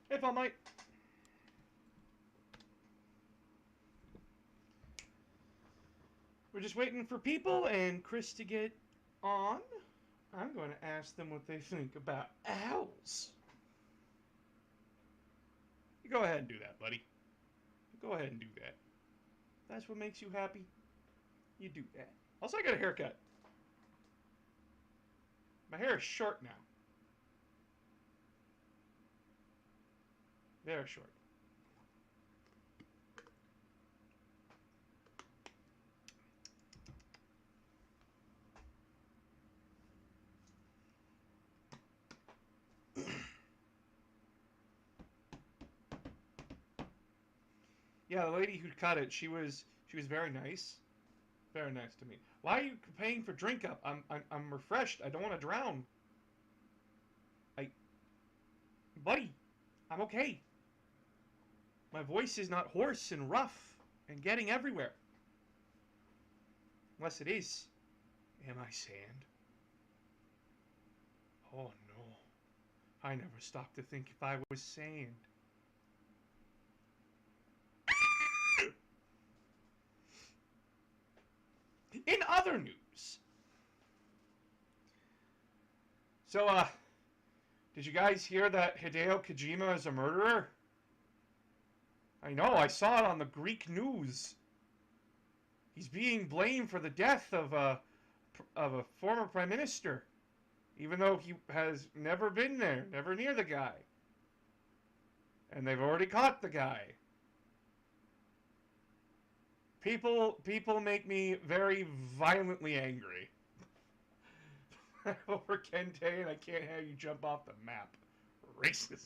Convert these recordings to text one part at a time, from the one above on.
If I might. We're just waiting for people and Chris to get on. I'm going to ask them what they think about owls. You go ahead and do that, buddy. Go ahead and do that. That's what makes you happy. You do that. Also, I got a haircut. My hair is short now. Very short. Yeah, the lady who cut it, she was very nice. Very nice to me. Why are you paying for drink up? I'm refreshed. I don't want to drown. Buddy, I'm okay. My voice is not hoarse and rough and getting everywhere. Unless it is. Am I sand? Oh no. I never stopped to think if I was sand. In other news. So, did you guys hear that Hideo Kojima is a murderer? I know, I saw it on the Greek news. He's being blamed for the death of a former prime minister, even though he has never been there, never near the guy. And they've already caught the guy. People make me very violently angry. Over Kente, and I can't have you jump off the map. Racist.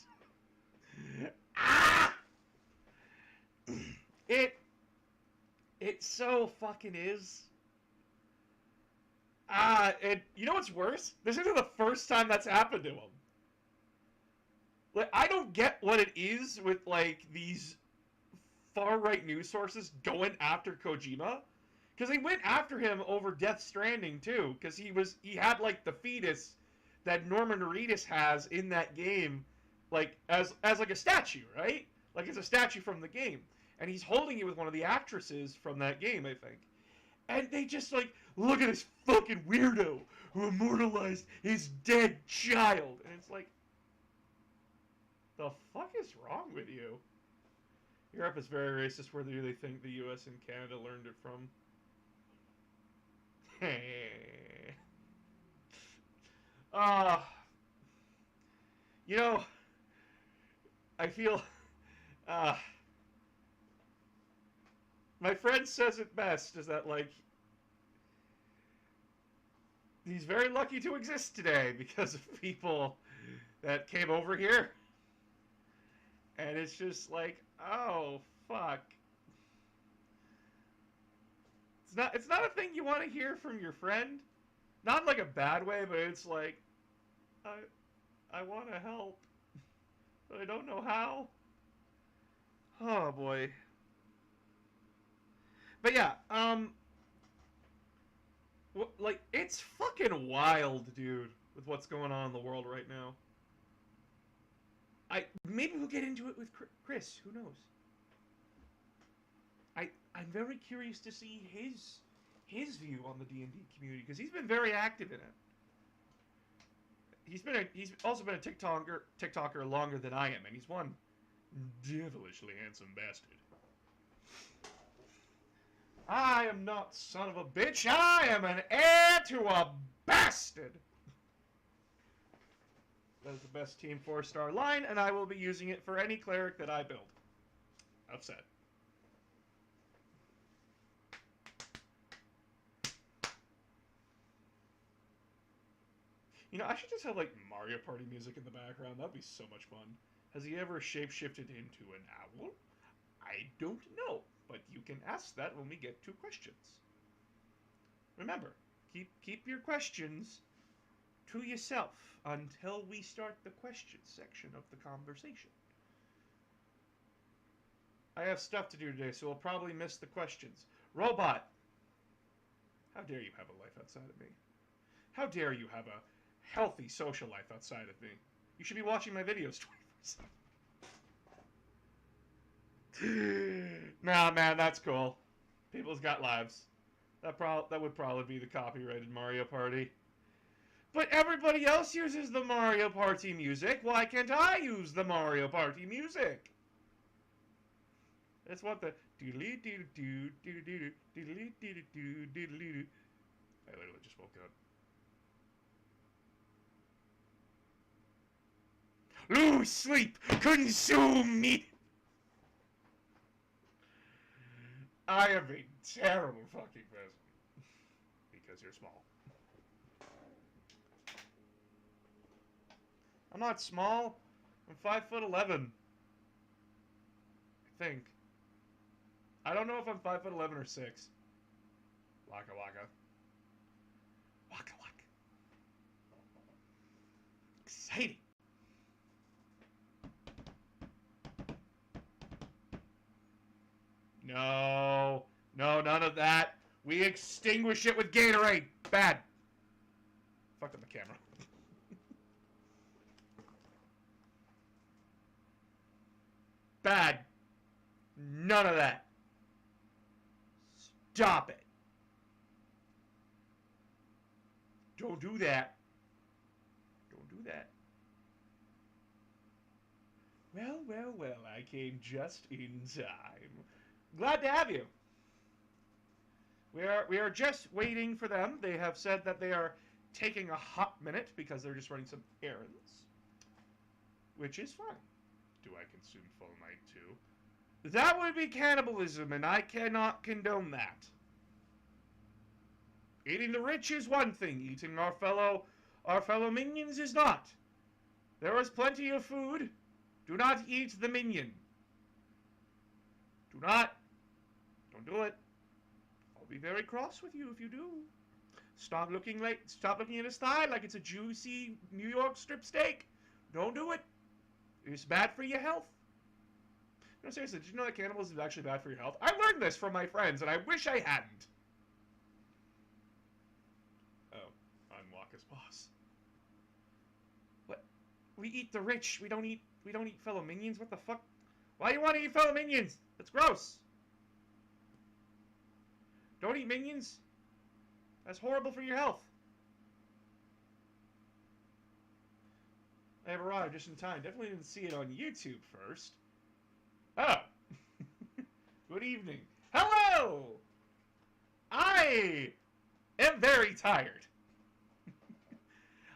Ah! It so fucking is. And you know what's worse? This isn't the first time that's happened to him. Like, I don't get what it is with, like, these far-right news sources going after Kojima. Because they went after him over Death Stranding, too. Because he had, like, the fetus that Norman Reedus has in that game, like, as like, a statue, right? Like, it's a statue from the game. And he's holding it with one of the actresses from that game, I think. And they just, like, look at this fucking weirdo who immortalized his dead child. And it's like, the fuck is wrong with you? Europe is very racist. Where do they think the U.S. and Canada learned it from? You know, I feel, my friend says it best, is that, like, he's very lucky to exist today because of people that came over here. And it's just like, oh, fuck. It's not a thing you want to hear from your friend. Not in, like, a bad way, but it's like, I want to help, but I don't know how. Oh, boy. But yeah, like, it's fucking wild, dude, with what's going on in the world right now. Maybe we'll get into it with Chris. Who knows? I'm very curious to see his view on the D&D community, because he's been very active in it. He's also been a TikToker longer than I am, and he's one devilishly handsome bastard. I am not son of a bitch. I am an heir to a bastard. That is the best Team 4-star line, and I will be using it for any cleric that I build. Upset. You know, I should just have, like, Mario Party music in the background. That'd be so much fun. Has he ever shapeshifted into an owl? I don't know, but you can ask that when we get to questions. Remember, keep your questions to yourself until we start the questions section of the conversation. I have stuff to do today, so we'll probably miss the questions. Robot, how dare you have a life outside of me? How dare you have a healthy social life outside of me? You should be watching my videos 24/7. Nah, man, that's cool. People's got lives. That would probably be the copyrighted Mario Party. But everybody else uses the Mario Party music. Why can't I use the Mario Party music? That's what the doodly doo doo doodly doodly doo doo doodly doo. I literally just woke up. Lose sleep, consume me. I am a terrible fucking person because you're small. I'm not small. I'm 5'11". I think. I don't know if I'm 5'11" or 6. Waka waka. Waka waka. Exciting. No. No, none of that. We extinguish it with Gatorade. Bad. Fucked up the camera. Bad. None of that. Stop it. Don't do that. Don't do that. Well, well, well, I came just in time. Glad to have you. We are just waiting for them. They have said that they are taking a hot minute because they're just running some errands. Which is fine. Do I consume Fomite too? That would be cannibalism, and I cannot condone that. Eating the rich is one thing. Eating our fellow minions is not. There is plenty of food. Do not eat the minion. Do not. Don't do it. I'll be very cross with you if you do. Stop looking at his thigh like it's a juicy New York strip steak. Don't do it. It's bad for your health. No, seriously, did you know that cannibalism is actually bad for your health? I learned this from my friends, and I wish I hadn't. Oh, I'm Waka's boss. What? We eat the rich. We don't eat fellow minions. What the fuck? Why do you want to eat fellow minions? That's gross. Don't eat minions. That's horrible for your health. I have arrived just in time. Definitely didn't see it on YouTube first. Oh. Good evening. Hello! I am very tired.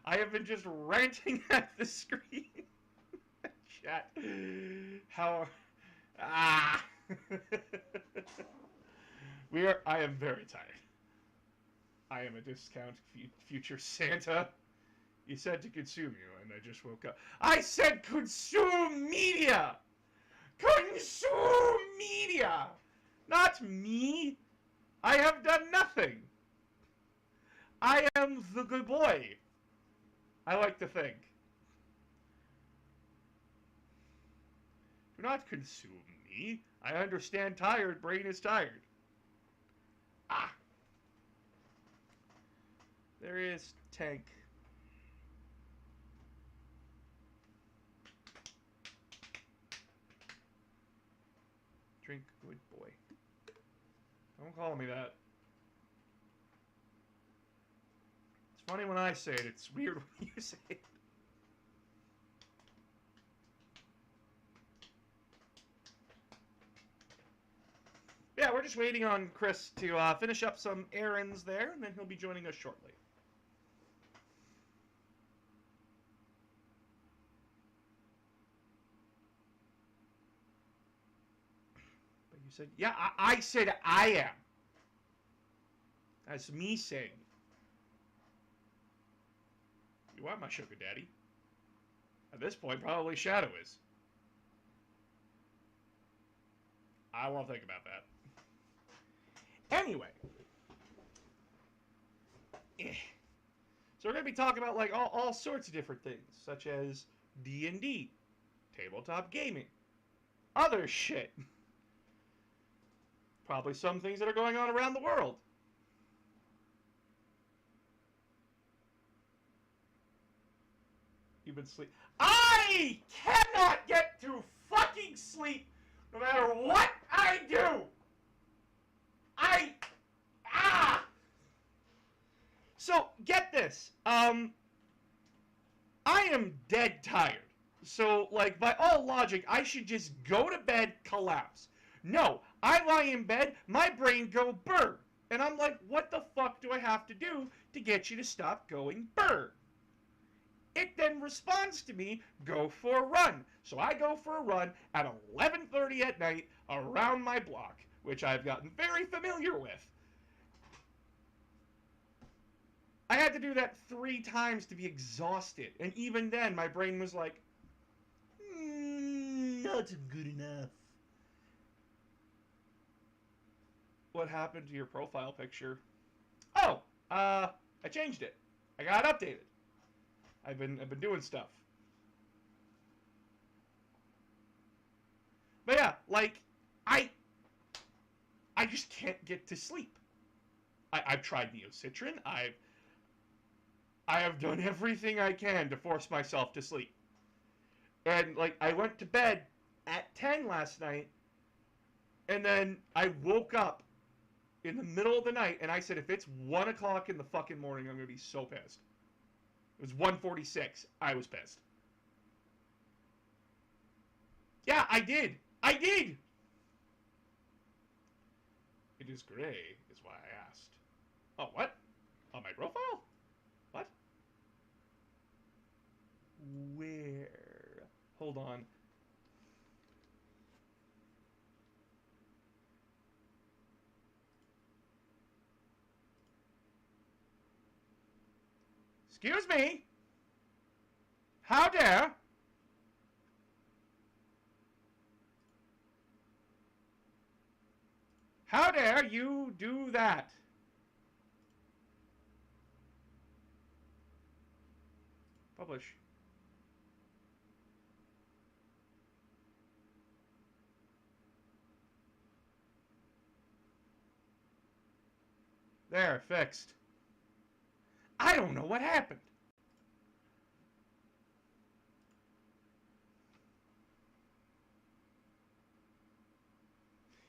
I have been just ranting at the screen. Chat. How... Ah! I am very tired. I am a discount future Santa. You said to consume you, and I just woke up. I said consume media! Consume media! Not me! I have done nothing! I am the good boy. I like to think. Do not consume me. I understand tired. Brain is tired. Ah! There is Tank. Drink, good boy. Don't call me that. It's funny when I say it. It's weird when you say it. Yeah, we're just waiting on Chris to finish up some errands there, and then he'll be joining us shortly. But you said, yeah, I said I am. That's me saying. You are my sugar daddy. At this point, probably Shadow is. I won't think about that. Anyway. So we're going to be talking about like all sorts of different things, such as D&D, tabletop gaming, other shit. Probably some things that are going on around the world. You've been sleep. I cannot get to fucking sleep No matter what I do, So, get this. I am dead tired. So, like, by all logic, I should just go to bed, collapse. No, I lie in bed, my brain go brr. And I'm like, what the fuck do I have to do to get you to stop going brr? It then responds to me, go for a run. So I go for a run at 11:30 at night around my block, which I've gotten very familiar with. I had to do that 3 times to be exhausted. And even then, my brain was like, not good enough. What happened to your profile picture? Oh, I changed it. I got it updated. I've been doing stuff. But yeah, like, I just can't get to sleep. I've tried neocitrin. I have done everything I can to force myself to sleep. And, like, I went to bed at 10 last night, and then I woke up in the middle of the night, and I said, if it's 1 o'clock in the fucking morning, I'm going to be so pissed. It was 1:46. I was pissed. Yeah, I did. I did! It is gray, is why I asked. Oh, what? On my profile? What? Where? Hold on. Excuse me? How dare? How dare you do that? Publish. There, fixed. I don't know what happened.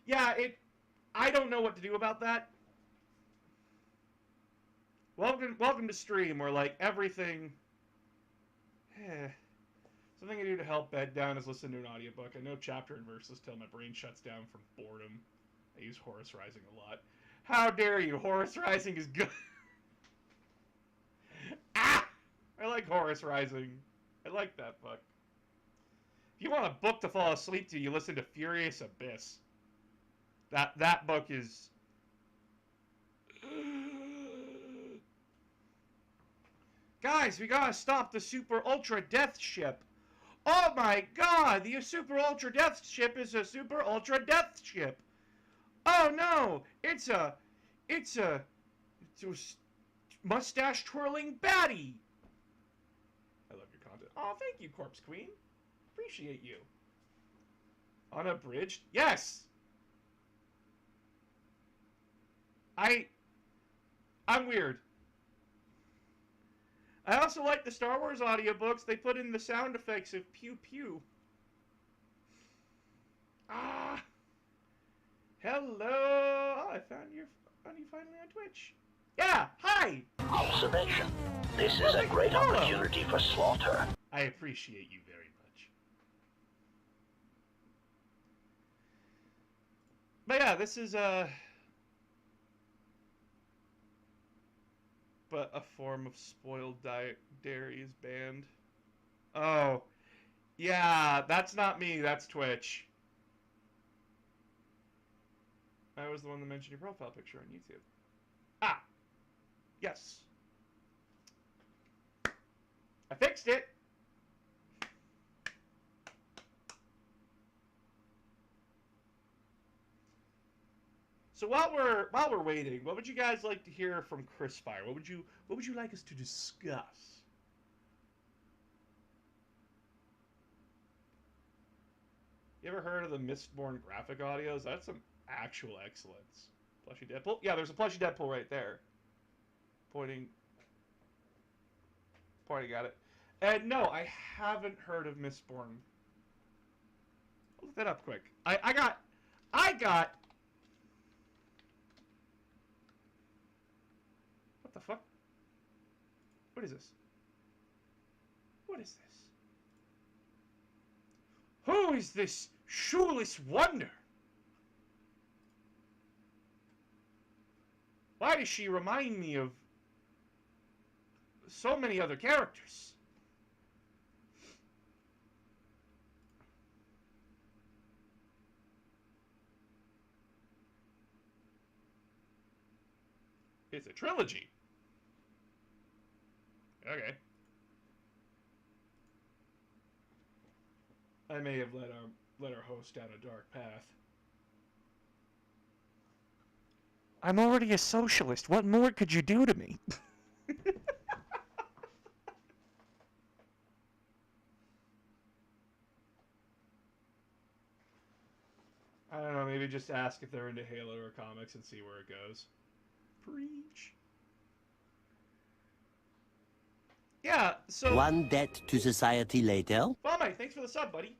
Yeah, I don't know what to do about that. Welcome to stream, where, like, everything... Something I do to help bed down is listen to an audiobook. I know chapter and verses till my brain shuts down from boredom. I use Horus Rising a lot. How dare you? Horus Rising is good. I like Horus Rising. I like that book. If you want a book to fall asleep to, you listen to Furious Abyss. That book is... Guys, we gotta stop the Super Ultra Death Ship. Oh my god, the Super Ultra Death Ship is a Super Ultra Death Ship. Oh no, it's a mustache twirling baddie. I love your content. Oh, thank you, Corpse Queen. Appreciate you. Unabridged? Yes! I'm weird. I also like the Star Wars audiobooks. They put in the sound effects of pew pew. Ah! Hello! Oh, I found you finally on Twitch. Yeah! Hi! Observation. This is a great opportunity for slaughter. I appreciate you very much. But yeah, this is but a form of spoiled dairy is banned. Oh. Yeah, that's not me, that's Twitch. I was the one that mentioned your profile picture on YouTube. Ah! Yes. I fixed it! So while we're waiting, what would you guys like to hear from Chrisfire? What would you like us to discuss? You ever heard of the Mistborn graphic audios? That's some actual excellence. Plushy Deadpool? Yeah, there's a plushy Deadpool right there. Pointing at it. And no, I haven't heard of Mistborn. Look that up quick. I got. What the fuck? What is this? What is this? Who is this shoeless wonder? Why does she remind me of so many other characters? It's a trilogy. Okay. I may have let our host down a dark path. I'm already a socialist. What more could you do to me? I don't know, maybe just ask if they're into Halo or comics and see where it goes. Preach. Yeah, so... One debt to society later. Mama, thanks for the sub, buddy.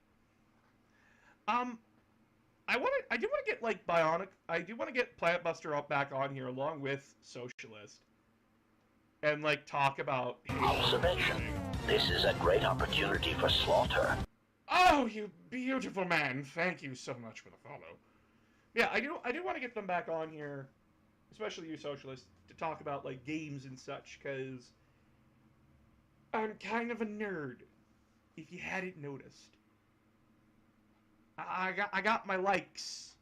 I do want to get, like, Bionic... I do want to get Planet Buster back on here along with Socialist. And, like, talk about... Observation. This is a great opportunity for slaughter. Oh, you beautiful man. Thank you so much for the follow. Yeah, I do want to get them back on here, especially you Socialists, to talk about, like, games and such, because I'm kind of a nerd, if you hadn't noticed. I got my likes.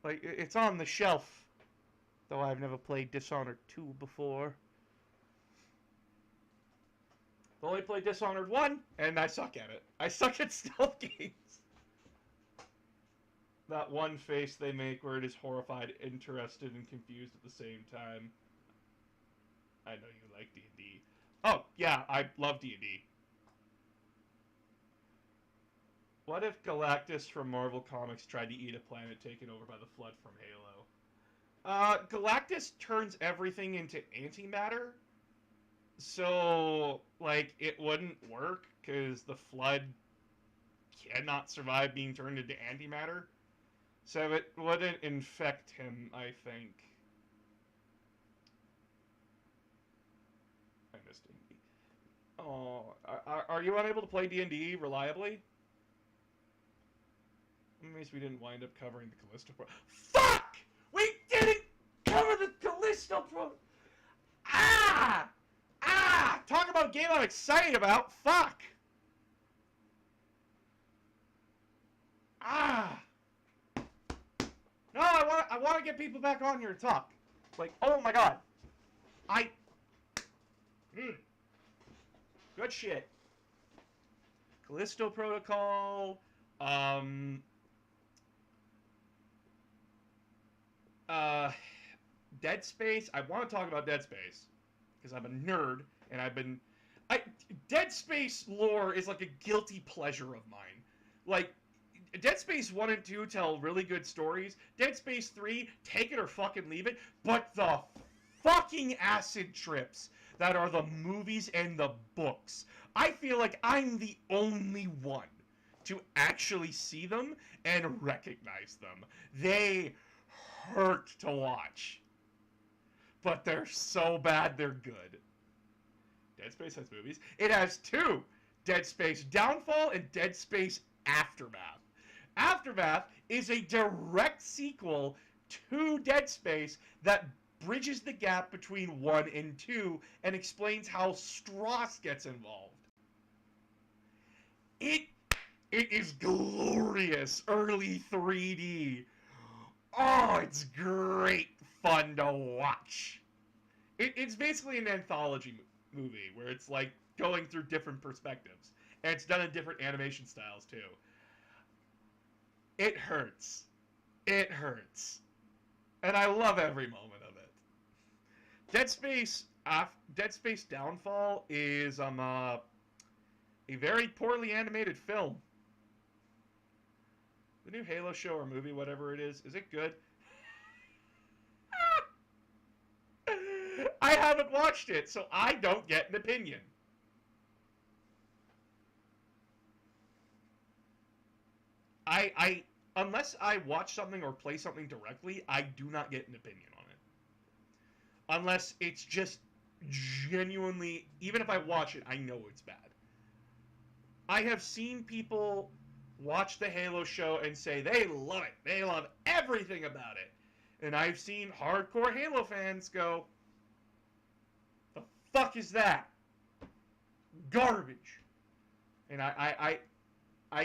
Like, it's on the shelf. Though I've never played Dishonored 2 before. I've only played Dishonored 1, and I suck at it. I suck at stealth games. That one face they make where it is horrified, interested, and confused at the same time. I know you like D&D. Oh, yeah, I love D&D. What if Galactus from Marvel Comics tried to eat a planet taken over by the Flood from Halo? Galactus turns everything into antimatter. So, like, it wouldn't work, because the Flood cannot survive being turned into antimatter. So it wouldn't infect him, I think. I missed D&D. Oh, are you unable to play D&D reliably? It means we didn't wind up covering the Callisto Pro. Fuck! We didn't cover the Callisto Pro. Ah! Ah! Talk about a game I'm excited about. Fuck! Ah! No, I want to get people back on here to talk. Like, oh my god. Good shit. Callisto Protocol. Dead Space. I want to talk about Dead Space because I'm a nerd and Dead Space lore is like a guilty pleasure of mine. Like, Dead Space 1 and 2 tell really good stories. Dead Space 3, take it or fucking leave it. But the fucking acid trips that are the movies and the books, I feel like I'm the only one to actually see them and recognize them. They hurt to watch. But they're so bad, they're good. Dead Space has movies. It has two. Dead Space Downfall and Dead Space Aftermath. Aftermath is a direct sequel to Dead Space that bridges the gap between 1 and 2 and explains how Strauss gets involved. It is glorious early 3D. Oh, it's great fun to watch. It's basically an anthology movie where it's like going through different perspectives. And it's done in different animation styles too. It hurts. It hurts. And I love every moment of it. Dead Space Downfall is a very poorly animated film. The new Halo show or movie, whatever it is it good? I haven't watched it, so I don't get an opinion. I unless I watch something or play something directly, I do not get an opinion on it. Unless it's just genuinely, even if I watch it, I know it's bad. I have seen people watch the Halo show and say they love it. They love everything about it. And I've seen hardcore Halo fans go, the fuck is that? Garbage. And I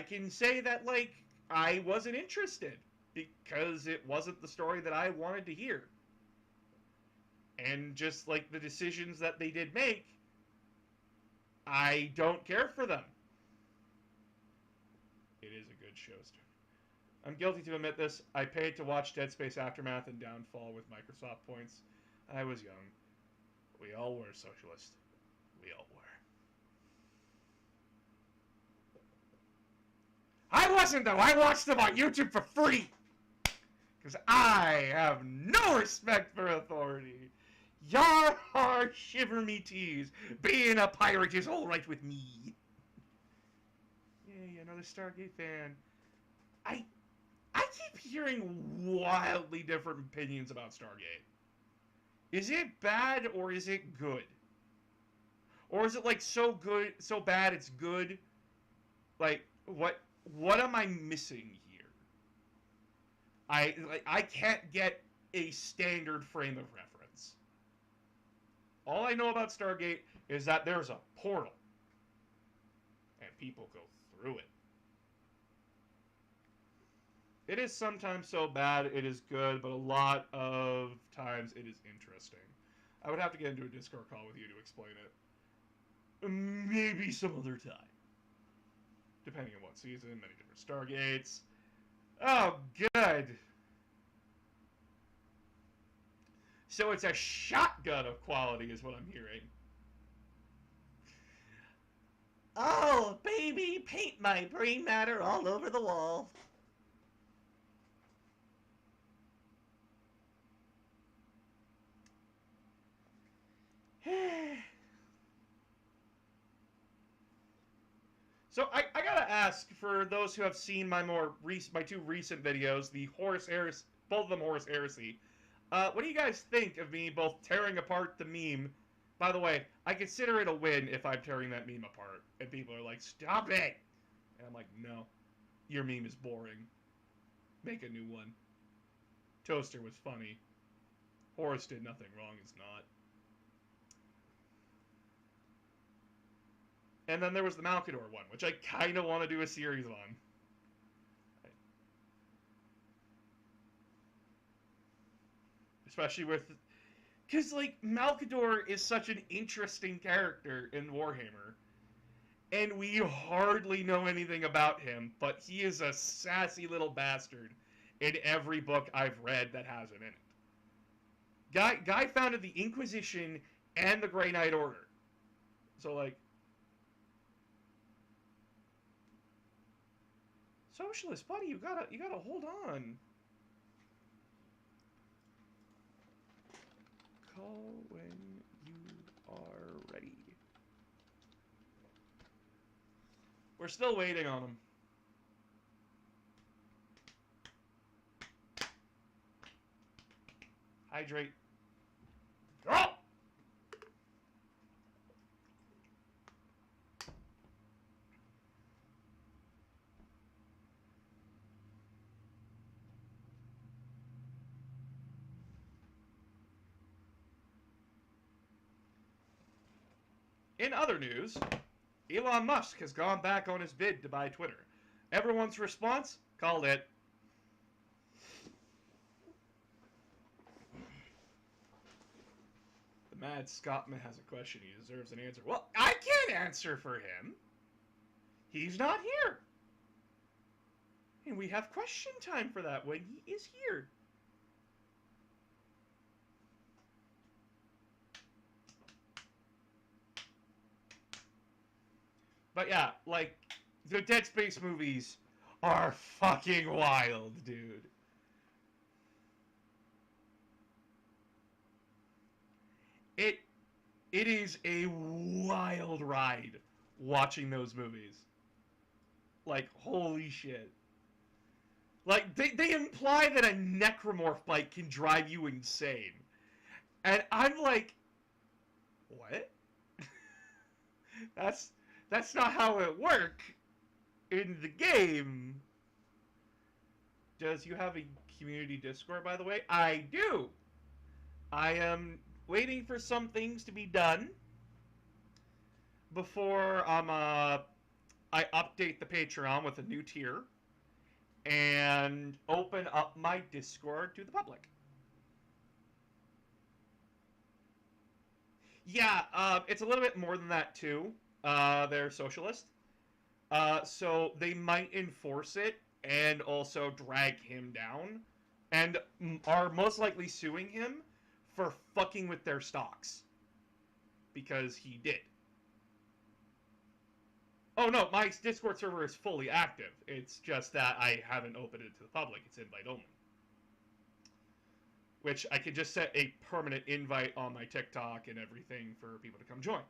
can say that, like, I wasn't interested because it wasn't the story that I wanted to hear. And just like the decisions that they did make, I don't care for them. It is a good show. I'm guilty to admit this. I paid to watch Dead Space Aftermath and Downfall with Microsoft points. I was young. We all were socialist. We all were. I wasn't, though. I watched them on YouTube for free. Because I have no respect for authority. Yar har, shiver me tease. Being a pirate is all right with me. Yay, another Stargate fan. I keep hearing wildly different opinions about Stargate. Is it bad or is it good? Or is it like so good, so bad it's good? Like, what am I missing here? I can't get a standard frame of reference. All I know about Stargate is that there's a portal. And people go through it. It is sometimes so bad it is good, but a lot of times it is interesting. I would have to get into a Discord call with you to explain it. Maybe some other time. Depending on what season, many different Stargates. Oh, good. So it's a shotgun of quality is what I'm hearing. Oh, baby, paint my brain matter all over the wall. So I gotta ask, for those who have seen my my two recent videos, the Horus Heresy, both of them Horus Heresy, what do you guys think of me both tearing apart the meme? By the way, I consider it a win if I'm tearing that meme apart, and people are like, "Stop it!" And I'm like, "No, your meme is boring. Make a new one." Toaster was funny. Horus did nothing wrong. Is not. And then there was the Malkador one, which I kind of want to do a series on. Especially with... Because, like, Malkador is such an interesting character in Warhammer. And we hardly know anything about him, but he is a sassy little bastard in every book I've read that has him in it. Guy founded the Inquisition and the Grey Knight Order. So, like... Socialist, buddy, you gotta hold on. Call when you are ready. We're still waiting on him. Hydrate. Oh! In other news, Elon Musk has gone back on his bid to buy Twitter. Everyone's response? Called it. The Mad Scotsman has a question. He deserves an answer. Well, I can't answer for him. He's not here. And we have question time for that when he is here. But yeah, like, the Dead Space movies are fucking wild, dude. It is a wild ride watching those movies. Like, holy shit. Like, they imply that a necromorph bite can drive you insane. And I'm like, what? That's not how it works in the game. Does you have a community Discord, by the way? I do. I am waiting for some things to be done before I update the Patreon with a new tier and open up my Discord to the public. Yeah, it's a little bit more than that too. They're socialist. So they might enforce it and also drag him down and are most likely suing him for fucking with their stocks. Because he did. Oh no, my Discord server is fully active. It's just that I haven't opened it to the public. It's invite only. Which I could just set a permanent invite on my TikTok and everything for people to come join.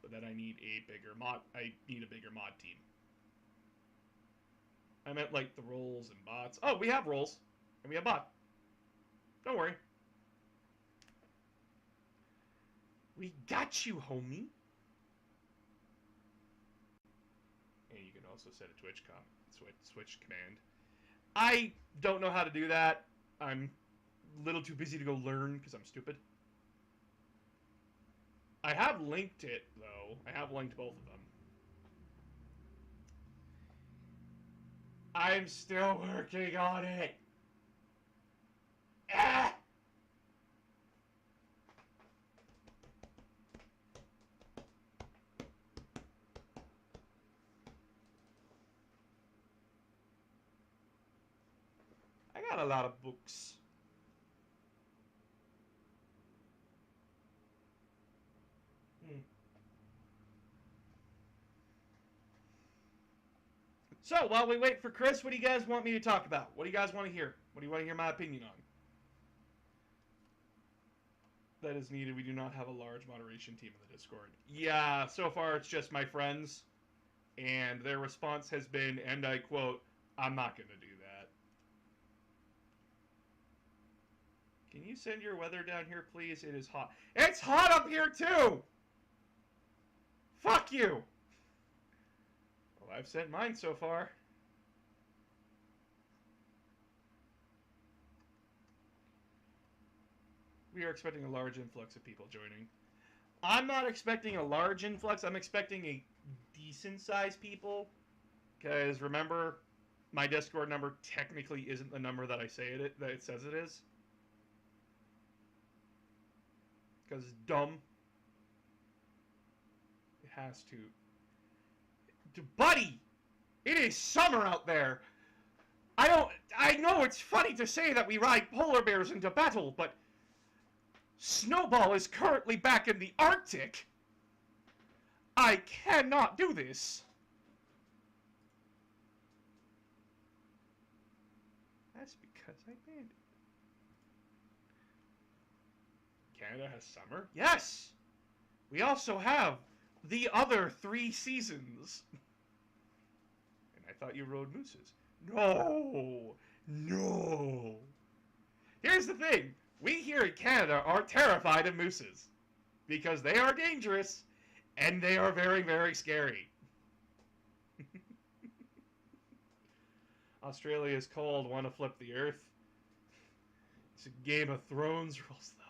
But then I need a bigger mod. I need a bigger mod team. I meant like the roles and bots. Oh, we have roles. And we have bot. Don't worry. We got you, homie. And you can also set a Switch command. I don't know how to do that. I'm a little too busy to go learn because I'm stupid. I have linked it, though. I have linked both of them. I'm still working on it. Ah! I got a lot of books. So, while we wait for Chris, what do you guys want me to talk about? What do you guys want to hear? What do you want to hear my opinion on? That is needed. We do not have a large moderation team in the Discord. Yeah, so far it's just my friends. And their response has been, and I quote, "I'm not going to do that." Can you send your weather down here, please? It is hot. It's hot up here, too! Fuck you! Well, I've sent mine so far. We are expecting a large influx of people joining. I'm not expecting a large influx. I'm expecting a decent-sized people. Because remember, my Discord number technically isn't the number that I say that it says it is. Because it's dumb. It has to. Buddy! It is summer out there! I know it's funny to say that we ride polar bears into battle, but Snowball is currently back in the Arctic. I cannot do this. That's because I banned it. Canada has summer? Yes! We also have the other 3 seasons. And I thought you rode mooses. No! No! Here's the thing. We here in Canada are terrified of mooses. Because they are dangerous, and they are very, very scary. Australia is cold. Want to flip the earth? It's a Game of Thrones rules, though.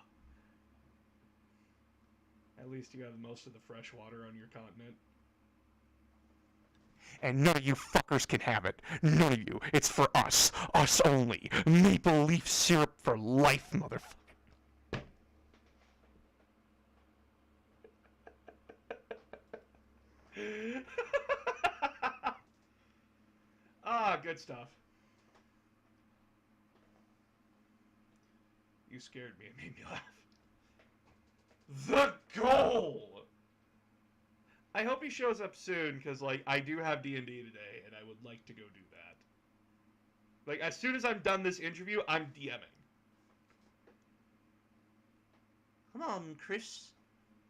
At least you have most of the fresh water on your continent. And none of you fuckers can have it. None of you. It's for us. Us only. Maple leaf syrup for life, motherfucker. Ah, good stuff. You scared me. It made me laugh. The goal! I hope he shows up soon, because, like, I do have D&D today, and I would like to go do that. Like, as soon as I'm done this interview, I'm DMing. Come on, Chris.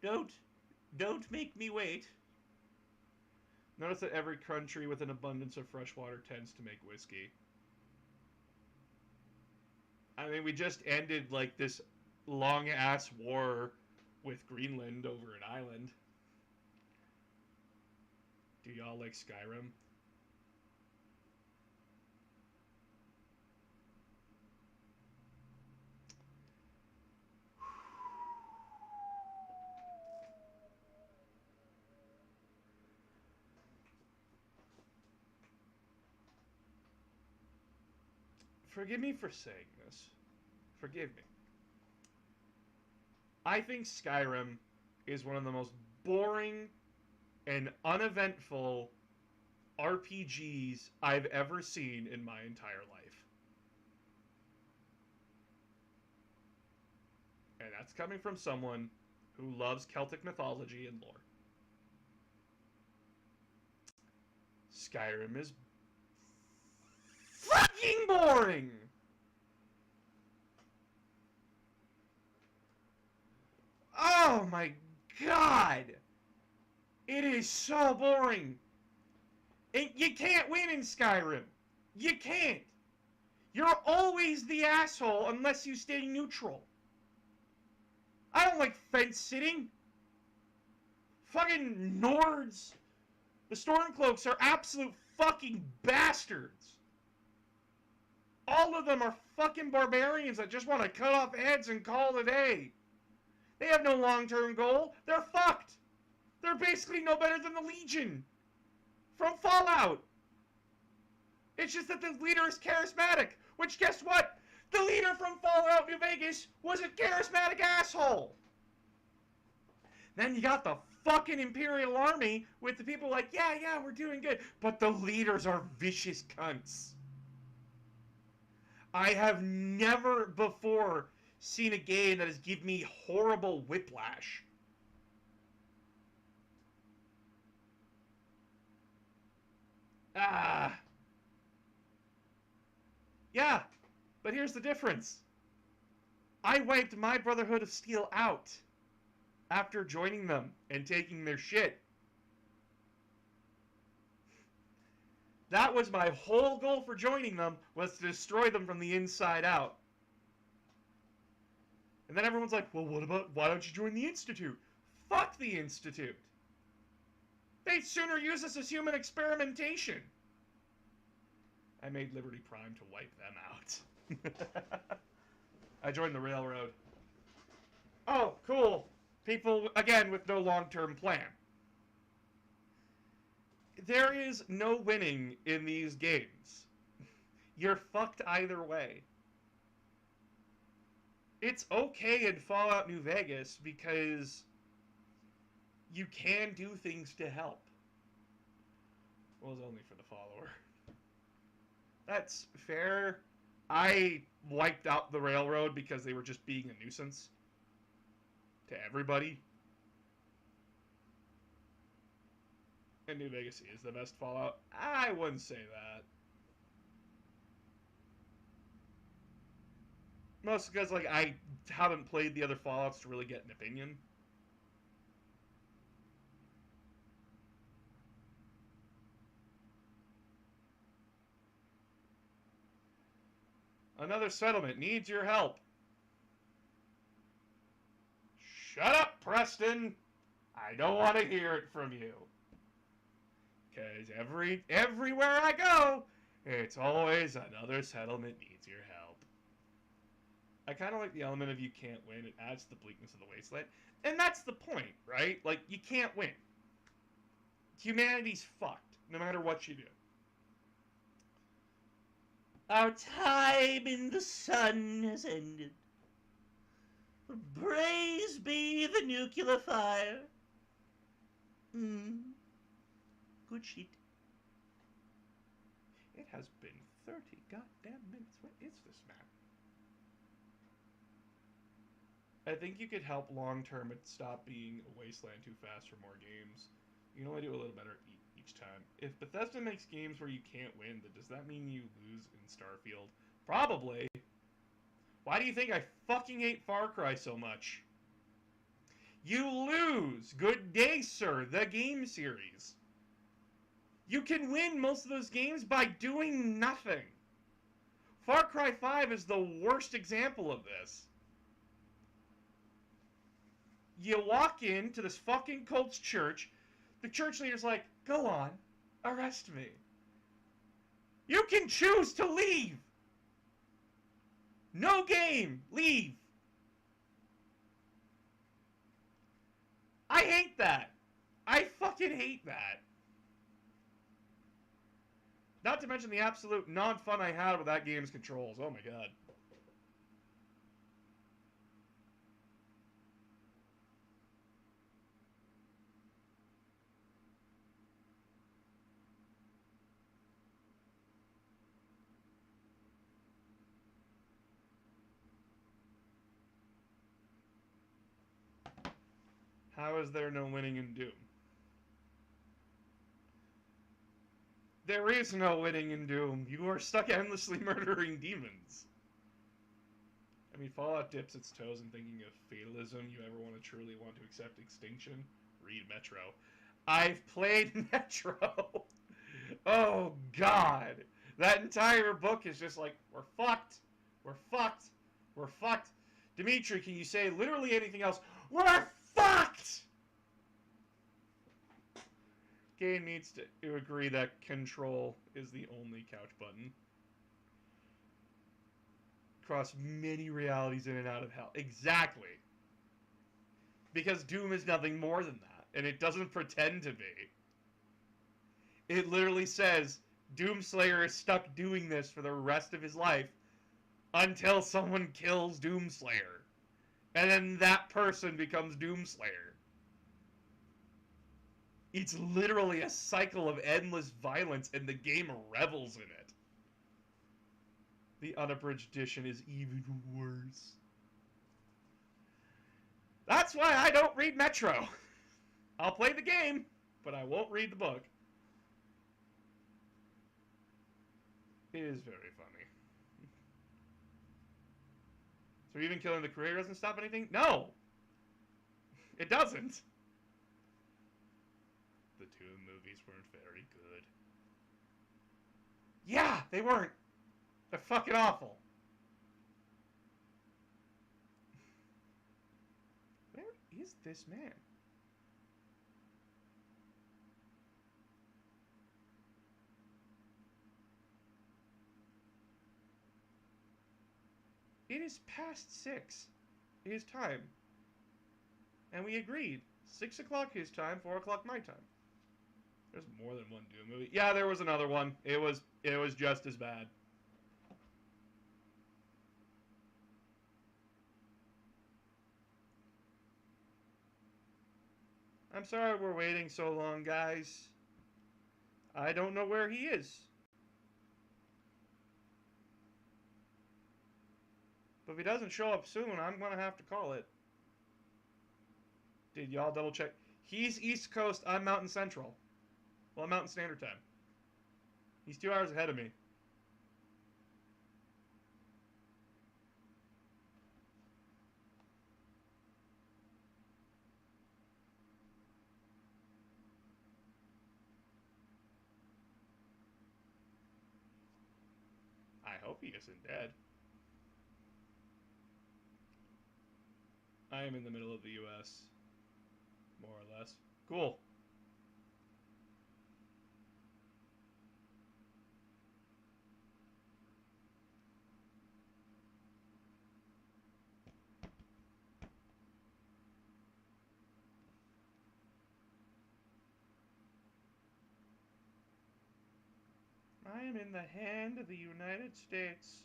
Don't make me wait. Notice that every country with an abundance of fresh water tends to make whiskey. I mean, we just ended, like, this long-ass war with Greenland over an island. Do y'all like Skyrim? Forgive me for saying this. Forgive me. I think Skyrim is one of the most boring and uneventful RPGs I've ever seen in my entire life. And that's coming from someone who loves Celtic mythology and lore. Skyrim is fucking boring! Oh my god! It is so boring! And you can't win in Skyrim. You can't. You're always the asshole unless you stay neutral. I don't like fence sitting. Fucking Nords. The Stormcloaks are absolute fucking bastards. All of them are fucking barbarians that just want to cut off heads and call it a day. They have no long-term goal. They're fucked. They're basically no better than the Legion from Fallout. It's just that the leader is charismatic, which, guess what? The leader from Fallout New Vegas was a charismatic asshole. Then you got the fucking Imperial Army with the people like, yeah, we're doing good. But the leaders are vicious cunts. I have never before seen a game that has given me horrible whiplash. Yeah, but here's the difference. I wiped my Brotherhood of Steel out after joining them and taking their shit. That was my whole goal for joining them, was to destroy them from the inside out. And then everyone's like, well, why don't you join the Institute? Fuck the Institute. They'd sooner use us as human experimentation. I made Liberty Prime to wipe them out. I joined the Railroad. Oh, cool. People, again, with no long-term plan. There is no winning in these games. You're fucked either way. It's okay in Fallout New Vegas because you can do things to help. Well, it's only for the follower. That's fair. I wiped out the Railroad because they were just being a nuisance to everybody. And New Vegas is the best Fallout. I wouldn't say that. Mostly because, like, I haven't played the other Fallouts to really get an opinion. Another settlement needs your help. Shut up, Preston! I don't want to hear it from you. Because everywhere I go, it's always another settlement needs your help. I kind of like the element of you can't win. It adds to the bleakness of the wasteland. And that's the point, right? Like, you can't win. Humanity's fucked, no matter what you do. Our time in the sun has ended. Praise be the nuclear fire. Good shit. It has been 30 goddamn minutes. What is this, man? I think you could help long-term and stop being a wasteland too fast for more games. You can only do a little better each time. If Bethesda makes games where you can't win, then does that mean you lose in Starfield? Probably. Why do you think I fucking hate Far Cry so much? You lose! Good day, sir. The game series. You can win most of those games by doing nothing. Far Cry 5 is the worst example of this. You walk into this fucking cult's church, the church leader's like, go on, arrest me. You can choose to leave. No game, leave. I hate that. I fucking hate that. Not to mention the absolute non-fun I had with that game's controls. Oh my god. How is there no winning in Doom? There is no winning in Doom. You are stuck endlessly murdering demons. I mean, Fallout dips its toes in thinking of fatalism. You ever want to truly want to accept extinction? Read Metro. I've played Metro. Oh, God. That entire book is just like, we're fucked. We're fucked. We're fucked. Dimitri, can you say literally anything else? We're fucked! Game needs to agree that control is the only couch button. Across many realities in and out of hell. Exactly. Because Doom is nothing more than that. And it doesn't pretend to be. It literally says, Doomslayer is stuck doing this for the rest of his life until someone kills Doomslayer. And then that person becomes Doomslayer. It's literally a cycle of endless violence, and the game revels in it. The unabridged edition is even worse. That's why I don't read Metro. I'll play the game, but I won't read the book. It is very funny. So even killing the creator doesn't stop anything? No! It doesn't. The two movies weren't very good. Yeah, they weren't. They're fucking awful. Where is this man? It is past 6. His time. And we agreed. 6 o'clock his time, 4 o'clock my time. There's more than one Doom movie. Yeah, there was another one. It was just as bad. I'm sorry we're waiting so long, guys. I don't know where he is. But if he doesn't show up soon, I'm going to have to call it. Did y'all double check? He's East Coast, I'm Mountain Central. Well, I'm Mountain Standard Time. He's 2 hours ahead of me. I hope he isn't dead. I am in the middle of the U.S. More or less. Cool. I am in the hand of the United States.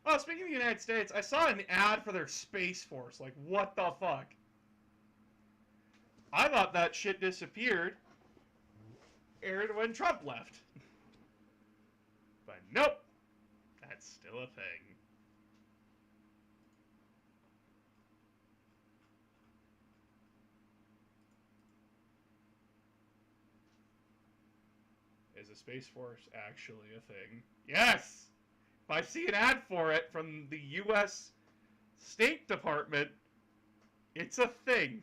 Oh, speaking of the United States, I saw an ad for their Space Force. Like, what the fuck? I thought that shit disappeared. Aired when Trump left. But nope. That's still a thing. Is a Space Force actually a thing? Yes! If I see an ad for it from the U.S. State Department, it's a thing.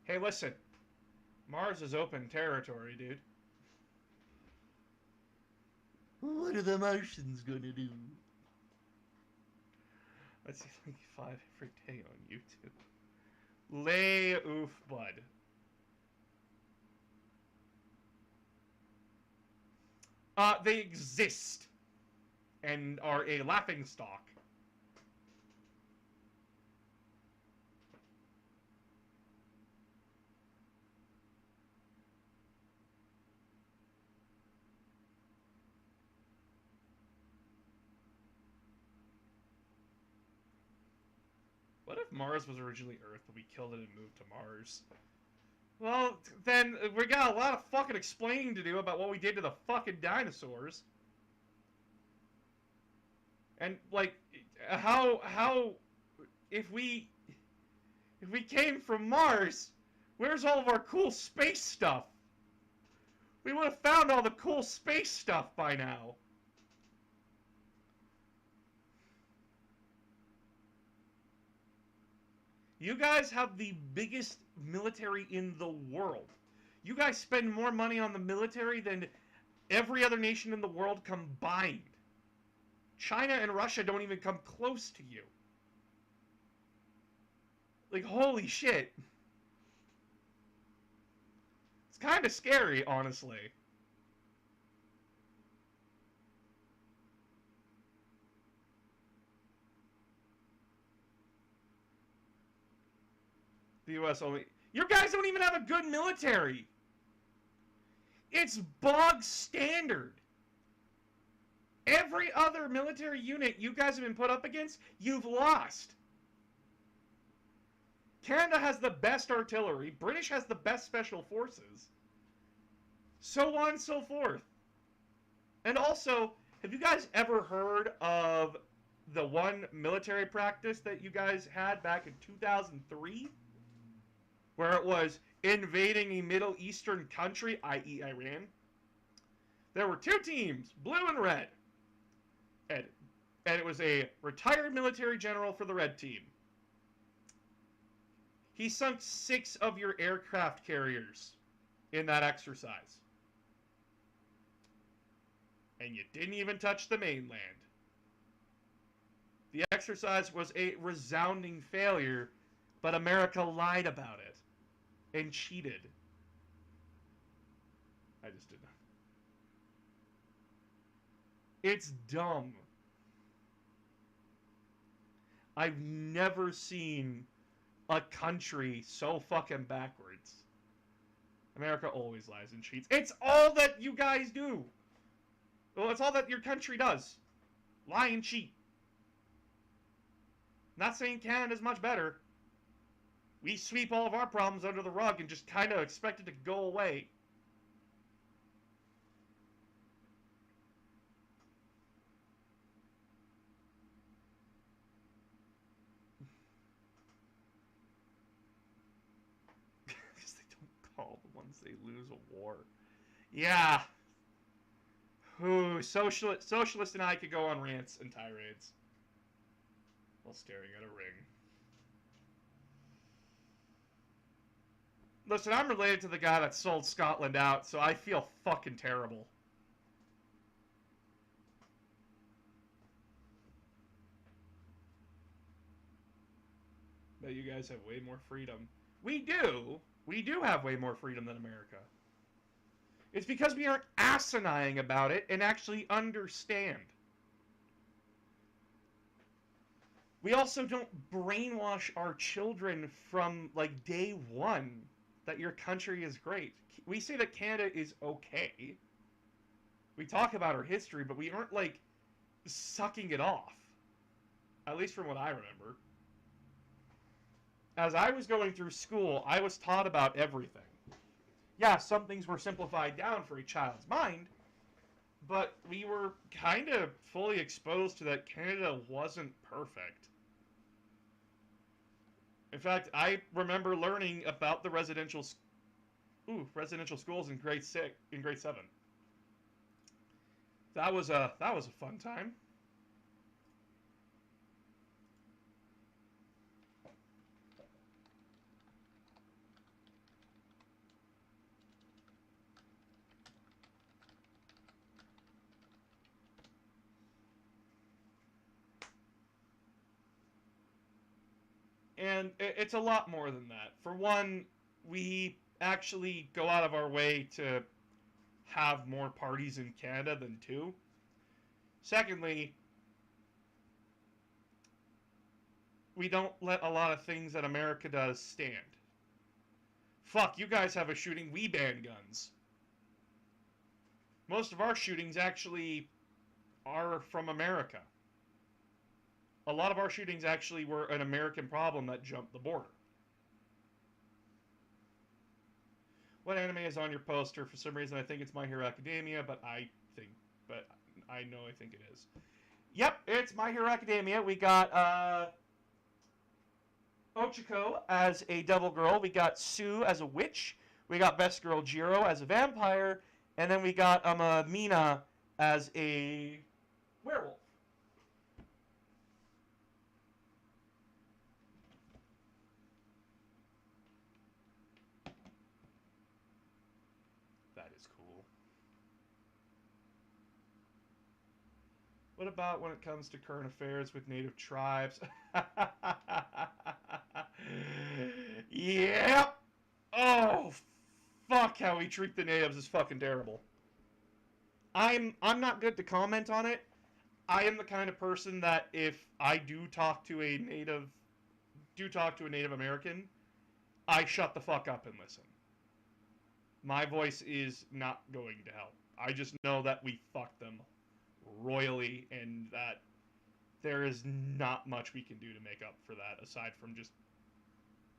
Hey, listen. Mars is open territory, dude. What are the Martians gonna do? I see like 5 every day on YouTube. Lay oof, bud. They exist and are a laughingstock. What if Mars was originally Earth, but we killed it and moved to Mars? Well, then we got a lot of fucking explaining to do about what we did to the fucking dinosaurs. And, like, how, if we came from Mars, where's all of our cool space stuff? We would have found all the cool space stuff by now. You guys have the biggest military in the world. You guys spend more money on the military than every other nation in the world combined. China and Russia don't even come close to you. Like, holy shit. It's kind of scary, honestly. The U.S. only... You guys don't even have a good military. It's bog standard. Every other military unit you guys have been put up against, you've lost. Canada has the best artillery. British has the best special forces. So on and so forth. And also, have you guys ever heard of the one military practice that you guys had back in 2003? Where it was invading a Middle Eastern country, i.e. Iran. There were 2 teams, blue and red. And it was a retired military general for the red team. He sunk 6 of your aircraft carriers in that exercise. And you didn't even touch the mainland. The exercise was a resounding failure, but America lied about it. And cheated. I just did not. It's dumb. I've never seen a country so fucking backwards. America always lies and cheats. It's all that you guys do. Well, it's all that your country does. Lie and cheat. Not saying Canada's much better. We sweep all of our problems under the rug and just kind of expect it to go away. Because they don't call the ones they lose a war. Yeah. Ooh, Socialist and I could go on rants and tirades while staring at a ring. Listen, I'm related to the guy that sold Scotland out, so I feel fucking terrible. But you guys have way more freedom. We do. We do have way more freedom than America. It's because we aren't asinine about it and actually understand. We also don't brainwash our children from, like, day one that your country is great. We say that Canada is okay. We talk about our history, but we aren't, like, sucking it off. At least from what I remember. As I was going through school, I was taught about everything. Yeah, some things were simplified down for a child's mind, but we were kind of fully exposed to that Canada wasn't perfect. In fact, I remember learning about the residential schools in grade 7. That was a fun time. And it's a lot more than that. For one, we actually go out of our way to have more parties in Canada than two. Secondly, we don't let a lot of things that America does stand. Fuck, you guys have a shooting, we ban guns. Most of our shootings actually are from America. A lot of our shootings actually were an American problem that jumped the border. What anime is on your poster? For some reason I think it's My Hero Academia, but I know I think it is. Yep, it's My Hero Academia. We got Ochiko as a devil girl. We got Sue as a witch. We got Best Girl Jiro as a vampire. And then we got Mina as a werewolf. That is cool. What about when it comes to current affairs with native tribes? Yep. Oh, fuck, how we treat the natives is fucking terrible. I'm not good to comment on it. I am the kind of person that if I do talk to a native American, I shut the fuck up and listen. My voice is not going to help. I just know that we fucked them royally and that there is not much we can do to make up for that aside from just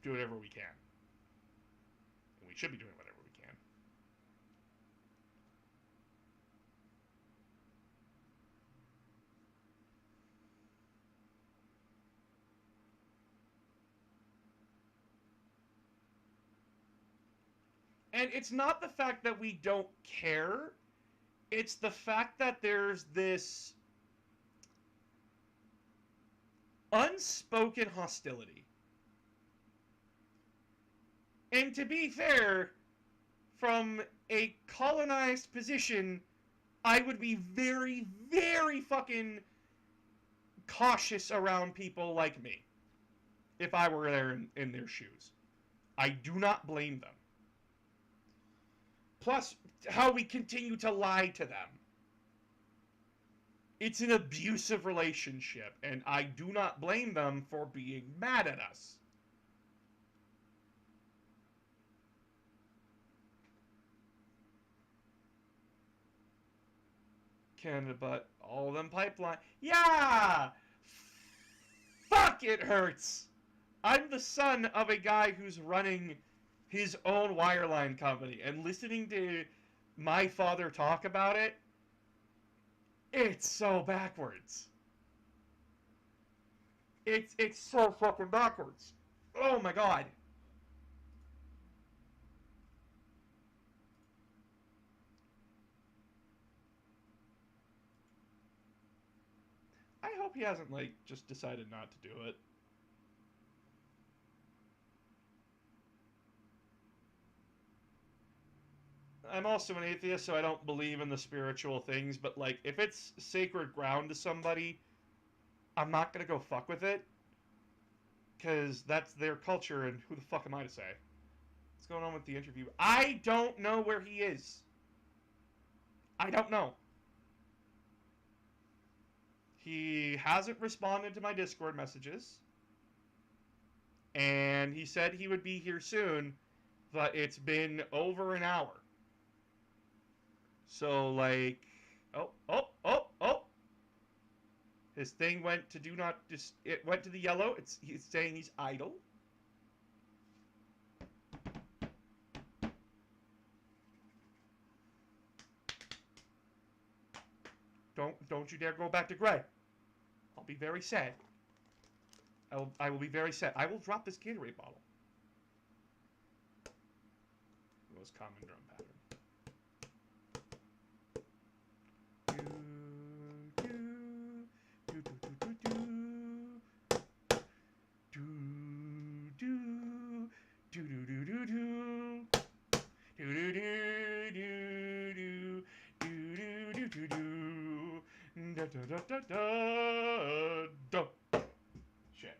do whatever we can. And we should be doing whatever we can. And it's not the fact that we don't care. It's the fact that there's this unspoken hostility. And to be fair, from a colonized position, I would be very, very fucking cautious around people like me if I were there in their shoes. I do not blame them. Plus, how we continue to lie to them. It's an abusive relationship, and I do not blame them for being mad at us. Canada, but all of them pipeline. Yeah! Fuck, it hurts! I'm the son of a guy who's running his own wireline company, and listening to my father talk about it, it's so backwards. It's so fucking backwards. Oh my god. I hope he hasn't, like, just decided not to do it. I'm also an atheist, so I don't believe in the spiritual things, but, like, if it's sacred ground to somebody, I'm not gonna go fuck with it. Because that's their culture, and who the fuck am I to say? What's going on with the interview? I don't know where he is. I don't know. He hasn't responded to my Discord messages. And he said he would be here soon, but it's been over an hour. So, like, oh. His thing went to do not, it went to the yellow. He's saying he's idle. Don't you dare go back to gray. I'll be very sad. I will be very sad. I will drop this Gatorade bottle. Most common drum pattern. Shit.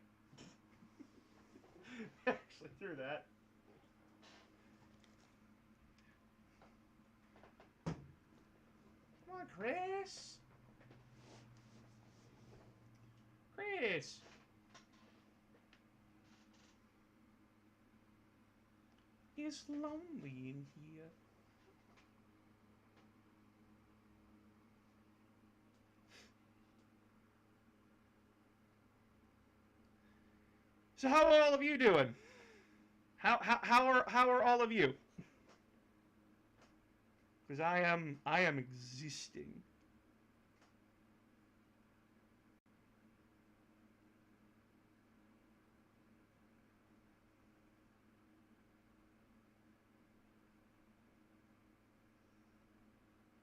through that. Come on, Chris. Chris. It's lonely in here. So how are all of you doing? How are all of you? Because I am existing.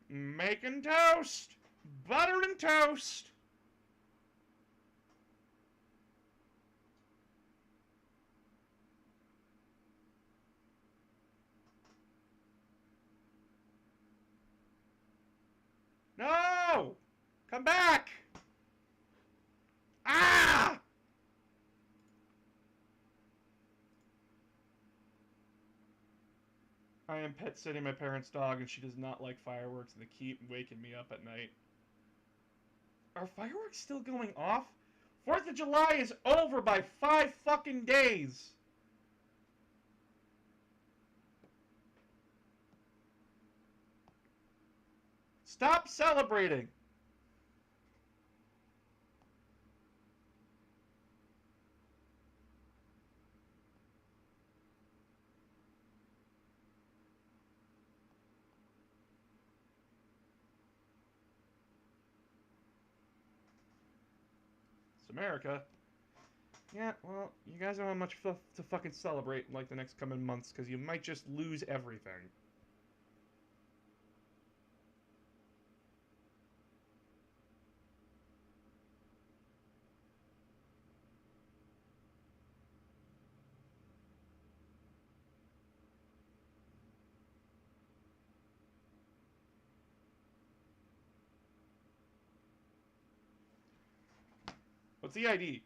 Making toast! Butter and toast! No! Come back! Ah! I am pet sitting my parents' dog and she does not like fireworks and they keep waking me up at night. Are fireworks still going off? 4th of July is over by 5 fucking days! Stop celebrating! It's America. Yeah, well, you guys don't have much to fucking celebrate in, like, the next coming months, because you might just lose everything. What's the ID?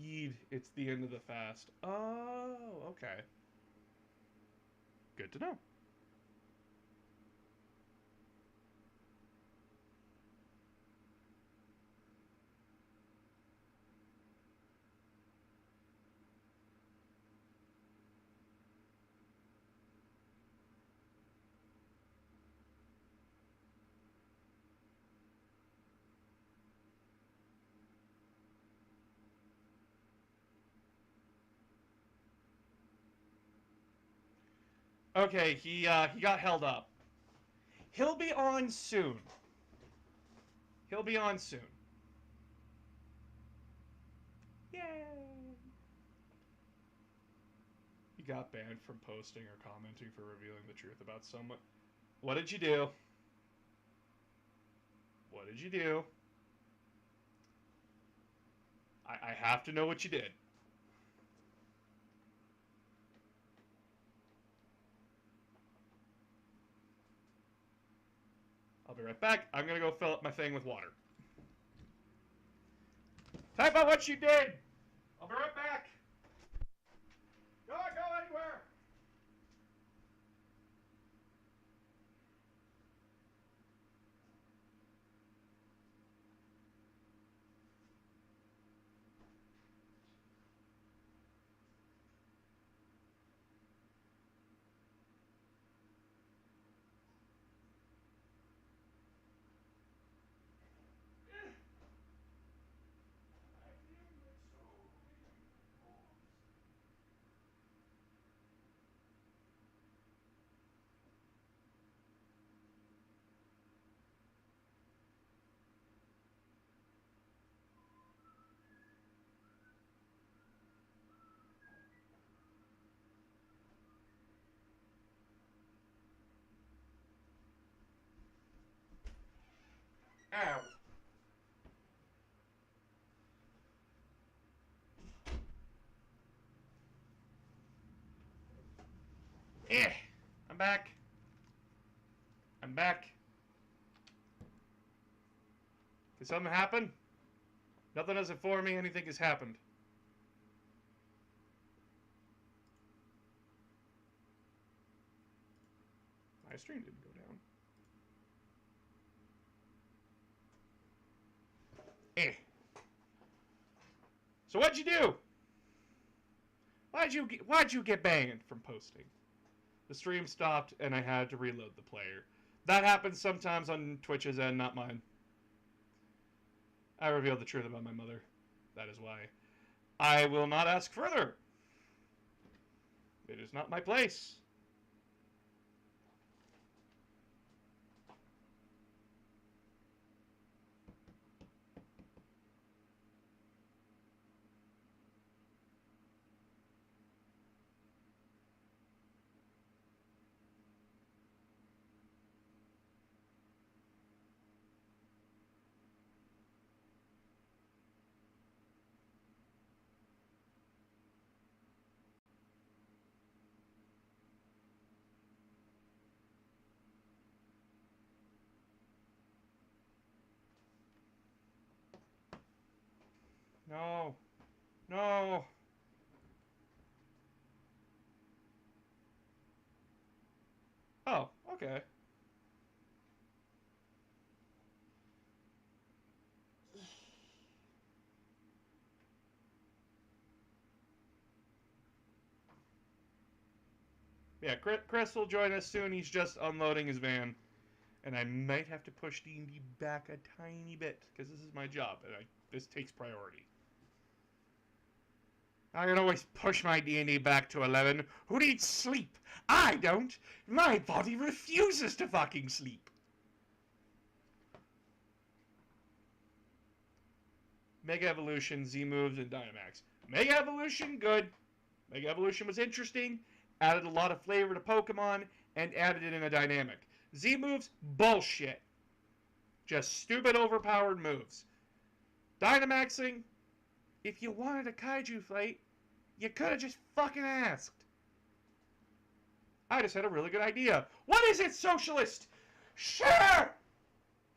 Eid, it's the end of the fast. Oh, okay. Good to know. Okay, he got held up. He'll be on soon. He'll be on soon. Yay! He got banned from posting or commenting for revealing the truth about someone. What did you do? What did you do? I have to know what you did. I'll be right back. I'm gonna go fill up my thing with water. Type out what you did! I'll be right back! Don't go anywhere! Ow. I'm back. I'm back. Did something happen? Nothing has informed me anything has happened. My stream didn't go down. So what'd you do? Why'd you get banned from posting? The stream stopped and I had to reload the player. That happens sometimes on Twitch's end, not mine. I revealed the truth about my mother. That is why. I will not ask further. It is not my place. No. No. Oh, okay. Yeah, Chris will join us soon. He's just unloading his van. And I might have to push D&D back a tiny bit, because this is my job, and this takes priority. I can always push my D&D back to 11. Who needs sleep? I don't! My body refuses to fucking sleep! Mega Evolution, Z-Moves, and Dynamax. Mega Evolution, good. Mega Evolution was interesting, added a lot of flavor to Pokemon, and added it in a dynamic. Z-Moves, bullshit. Just stupid overpowered moves. Dynamaxing, if you wanted a kaiju fight, you could have just fucking asked. I just had a really good idea. What is it, socialist? Sure!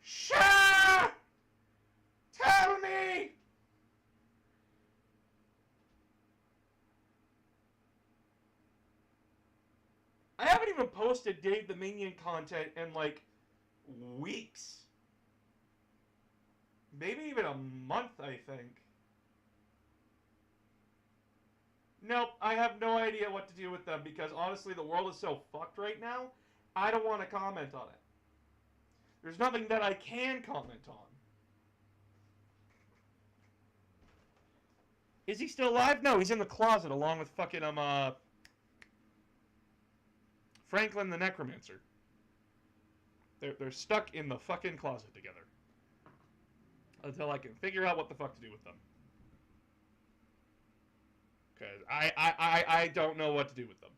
Sure! Tell me! I haven't even posted Dave the Minion content in, like, weeks. Maybe even a month, I think. Nope, I have no idea what to do with them because, honestly, the world is so fucked right now, I don't want to comment on it. There's nothing that I can comment on. Is he still alive? No, he's in the closet along with fucking, Franklin the Necromancer. They're stuck in the fucking closet together. Until I can figure out what the fuck to do with them. Because I don't know what to do with them.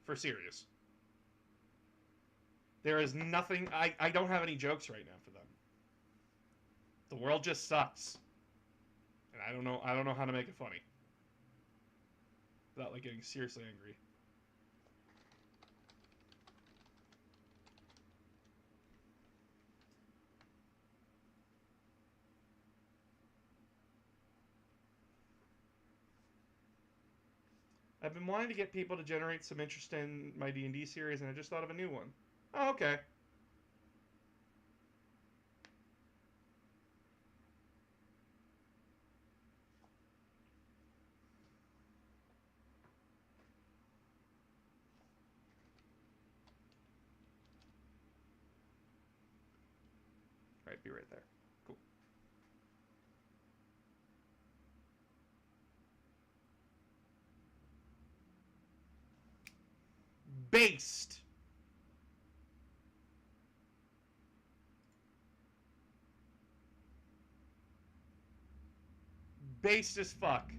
For serious. There is nothing... I don't have any jokes right now for them. The world just sucks. And I don't know how to make it funny. Without, like, getting seriously angry. I've been wanting to get people to generate some interest in my D&D series, and I just thought of a new one. Oh, okay. Alright, be right there. Cool. Based. Based as fuck.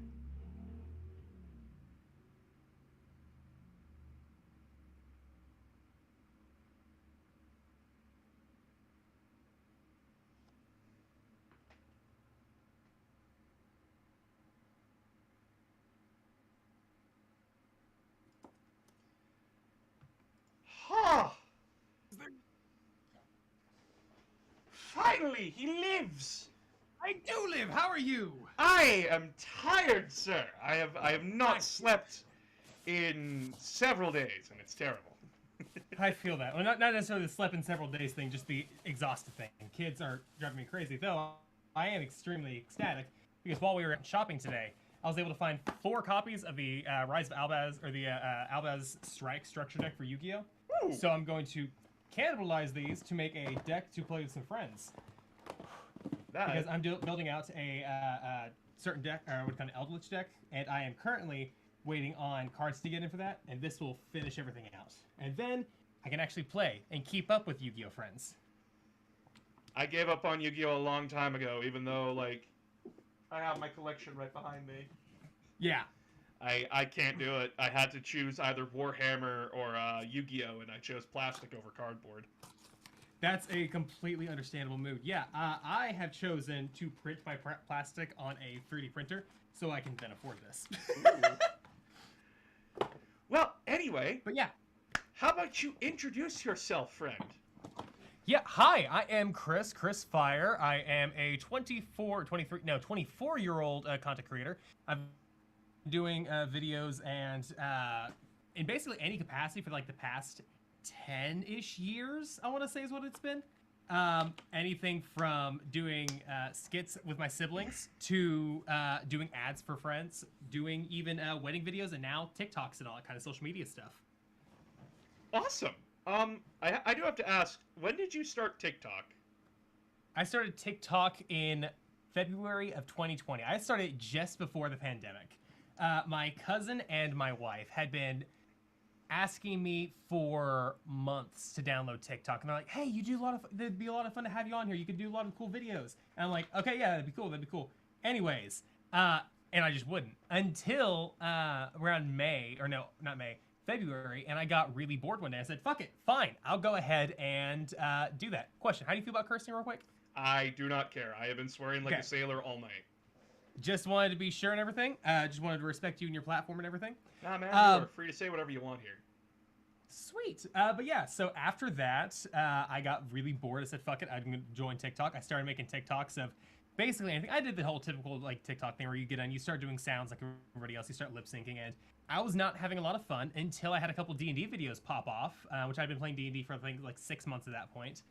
finally, he lives. I do live. How are you? I am tired, sir. I have not slept in several days, and it's terrible. I feel that. Well, not necessarily the slept in several days thing, just the exhausted thing. Kids are driving me crazy. Though I am extremely ecstatic because while we were shopping today, I was able to find 4 copies of the Rise of Albaz or the Albaz Strike structure deck for Yu-Gi-Oh. Ooh. So I'm going to cannibalize these to make a deck to play with some friends. Because I'm building out a certain deck, or what kind of Eldritch deck, and I am currently waiting on cards to get in for that, and this will finish everything out. And then I can actually play and keep up with Yu-Gi-Oh friends. I gave up on Yu-Gi-Oh a long time ago, even though, like, I have my collection right behind me. Yeah. I can't do it. I had to choose either Warhammer or Yu-Gi-Oh, and I chose plastic over cardboard. That's a completely understandable mood. Yeah, I have chosen to print my plastic on a 3D printer so I can then afford this. Well, anyway. But yeah. How about you introduce yourself, friend? Yeah, hi, I am Chrisfire. I am a 24-year-old content creator. I'm doing videos and in basically any capacity for like the past 10-ish years, I want to say is what it's been. Anything from doing skits with my siblings to doing ads for friends, doing even wedding videos, and now TikToks and all that kind of social media stuff. Awesome. I do have to ask, when did you start TikTok? I started TikTok in February of 2020. I started just before the pandemic. My cousin and my wife had been asking me for months to download TikTok, and they're like, "Hey, you do a lot of. It'd be a lot of fun to have you on here. You could do a lot of cool videos." And I'm like, "Okay, yeah, that'd be cool. That'd be cool." Anyways, and I just wouldn't until around May, or no, not May, February, and I got really bored one day. I said, "Fuck it, fine. I'll go ahead and do that." Question: how do you feel about cursing, real quick? I do not care. I have been swearing like a sailor all night. Just wanted to be sure and everything. Just wanted to respect you and your platform and everything. Nah, man, you are free to say whatever you want here. Sweet. But yeah, so after that, I got really bored. I said, fuck it, I'm going to join TikTok. I started making TikToks of basically anything. I did the whole typical like TikTok thing where you get on, you start doing sounds like everybody else, you start lip syncing, and I was not having a lot of fun until I had a couple D&D videos pop off, which I've been playing D&D for I think like 6 months at that point.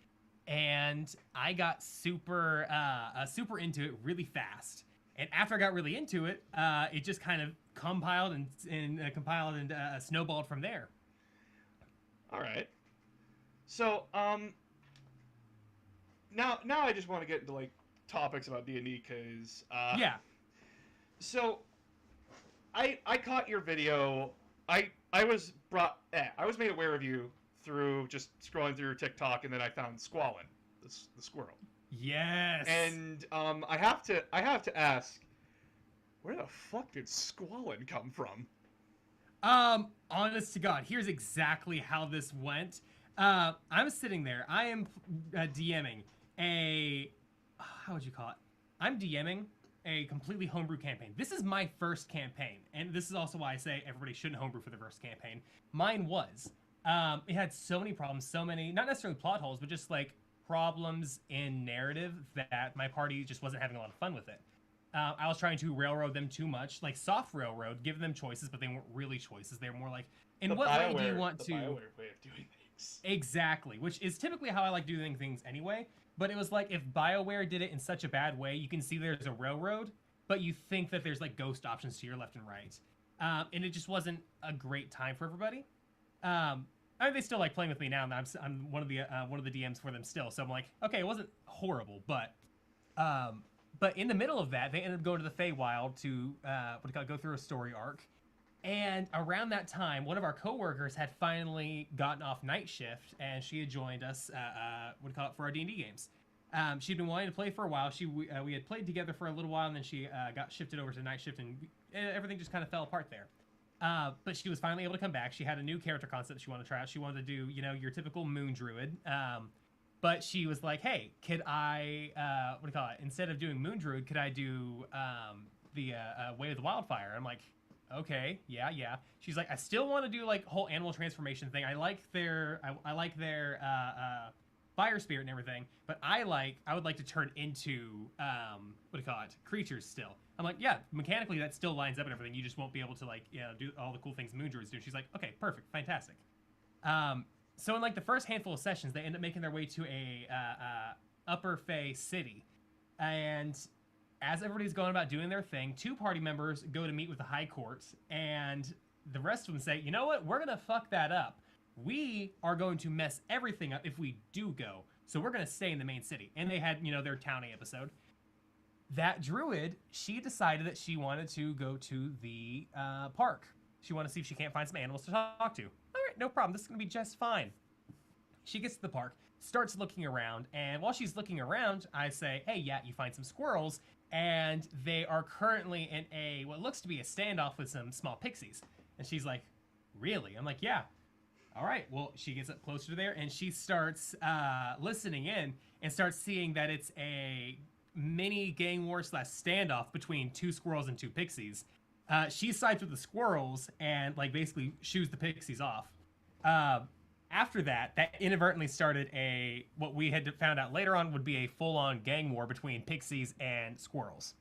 And I got super into it really fast. And after I got really into it, it just kind of compiled and snowballed from there. All right. So, now I just want to get into like topics about D&D because yeah. So, I caught your video. I was made aware of you through just scrolling through your TikTok, and then I found Squallin, the squirrel. Yes. And I have to ask, where the fuck did Squallin come from? Honest to God, here's exactly how this went. I'm sitting there. I am DMing how would you call it? I'm DMing a completely homebrew campaign. This is my first campaign, and this is also why I say everybody shouldn't homebrew for the first campaign. Mine was. It had so many problems, so many, not necessarily plot holes, but just like problems in narrative that my party just wasn't having a lot of fun with it. I was trying to railroad them too much, like soft railroad, give them choices, but they weren't really choices. They were more like, in what way do you want to... BioWare way of doing things. Exactly, which is typically how I like doing things anyway. But it was like, if BioWare did it in such a bad way, you can see there's a railroad, but you think that there's like ghost options to your left and right. And it just wasn't a great time for everybody. I mean, they still like playing with me now, and I'm one of the DMs for them still. So I'm like, okay, it wasn't horrible, but in the middle of that, they ended up going to the Feywild to go through a story arc. And around that time, one of our coworkers had finally gotten off night shift, and she had joined us for our D&D games. She'd been wanting to play for a while. We had played together for a little while, and then she got shifted over to night shift, and everything just kind of fell apart there. But she was finally able to come back. She had a new character concept she wanted to try out. She wanted to do, your typical moon druid. But she was like, hey, could I, instead of doing moon druid, could I do the Way of the Wildfire? I'm like, okay, yeah. She's like, I still want to do like whole animal transformation thing. I like their fire spirit and everything, but I would like to turn into what do you call it, creatures still. I'm like, yeah, mechanically that still lines up and everything. You just won't be able to like, you know, do all the cool things moon druids do. She's like, okay, perfect, fantastic. So in like the first handful of sessions, they end up making their way to a upper Fey city, and as everybody's going about doing their thing, 2 party members go to meet with the High Court, and the rest of them say, you know what, we're gonna fuck that up. We are going to mess everything up if we do go. So we're going to stay in the main city. And they had, you know, their townie episode. That druid, she decided that she wanted to go to the park. She wanted to see if she can't find some animals to talk to. All right, no problem. This is going to be just fine. She gets to the park, starts looking around. And while she's looking around, I say, hey, yeah, you find some squirrels. And they are currently in what looks to be a standoff with some small pixies. And she's like, really? I'm like, yeah. All right, well, she gets up closer to there, and she starts listening in and starts seeing that it's a mini gang war / standoff between 2 squirrels and 2 pixies. She sides with the squirrels and, like, basically shoos the pixies off. After that inadvertently started what we had found out later on would be a full-on gang war between pixies and squirrels.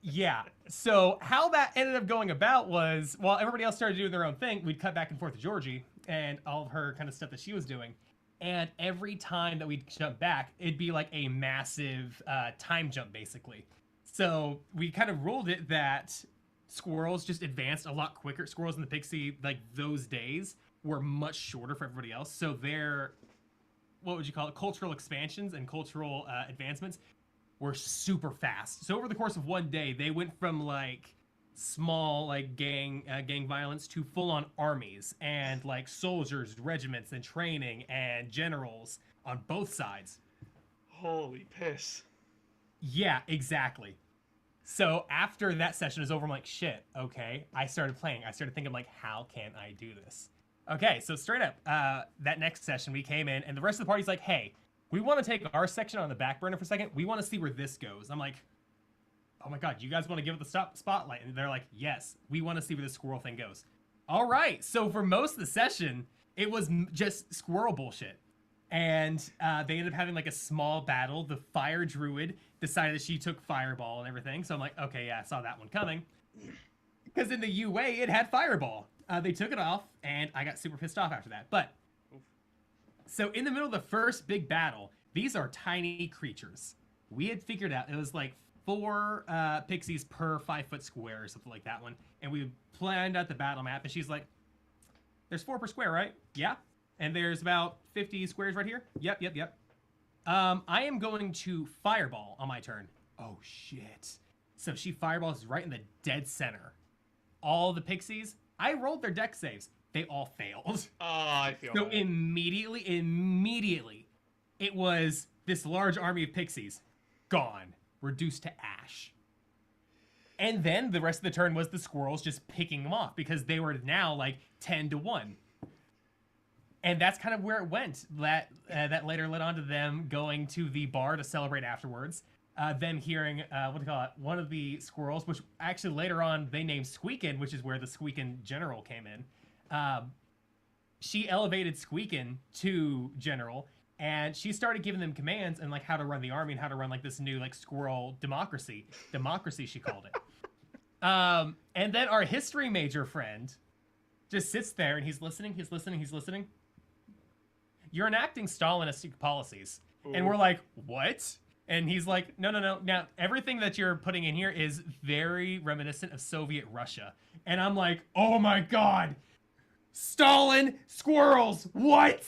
Yeah. So how that ended up going about was, while everybody else started doing their own thing, we'd cut back and forth to Georgie and all of her kind of stuff that she was doing. And every time that we'd jump back, it'd be like a massive time jump, basically. So we kind of ruled it that squirrels just advanced a lot quicker. Squirrels and the pixie, like those days, were much shorter for everybody else. So their, what would you call it, cultural expansions and cultural advancements were super fast. So over the course of one day, they went from like small like gang violence to full-on armies and like soldiers, regiments, and training and generals on both sides. Holy piss. Yeah, exactly. So after that session is over, I'm like, shit, okay. I started playing. I started thinking, like, how can I do this? Okay, so straight up, that next session, we came in, and the rest of the party's like, hey, we want to take our section on the back burner for a second. We want to see where this goes. I'm like, oh my god, you guys want to give it the spotlight? And they're like, yes, we want to see where this squirrel thing goes. All right, so for most of the session, it was just squirrel bullshit. And they ended up having like a small battle. The fire druid decided that she took fireball and everything. So I'm like, okay, yeah, I saw that one coming. Because in the UA, it had fireball. They took it off, and I got super pissed off after that. But, so in the middle of the first big battle, these are tiny creatures. We had figured out it was like 4 pixies per 5-foot square or something like that one. And we planned out the battle map, and she's like, there's 4 per square, right? Yeah. And there's about 50 squares right here? Yep. I am going to fireball on my turn. Oh, shit. So she fireballs right in the dead center. All the pixies, I rolled their dex saves. They all failed. Oh, I feel So that. immediately, it was this large army of pixies. Gone. Reduced to ash. And then the rest of the turn was the squirrels just picking them off because they were now like 10-1. And that's kind of where it went. That later led on to them going to the bar to celebrate afterwards. Them hearing, one of the squirrels, which actually later on they named Squeakin', which is where the Squeakin' General came in. She elevated Squeakin' to General, and she started giving them commands and like how to run the army and how to run like this new like squirrel democracy. Democracy, she called it. And then our history major friend just sits there and he's listening. You're enacting Stalinistic policies. Ooh. And we're like, what? And he's like, no. Now, everything that you're putting in here is very reminiscent of Soviet Russia. And I'm like, oh my god. Stalin, squirrels, what?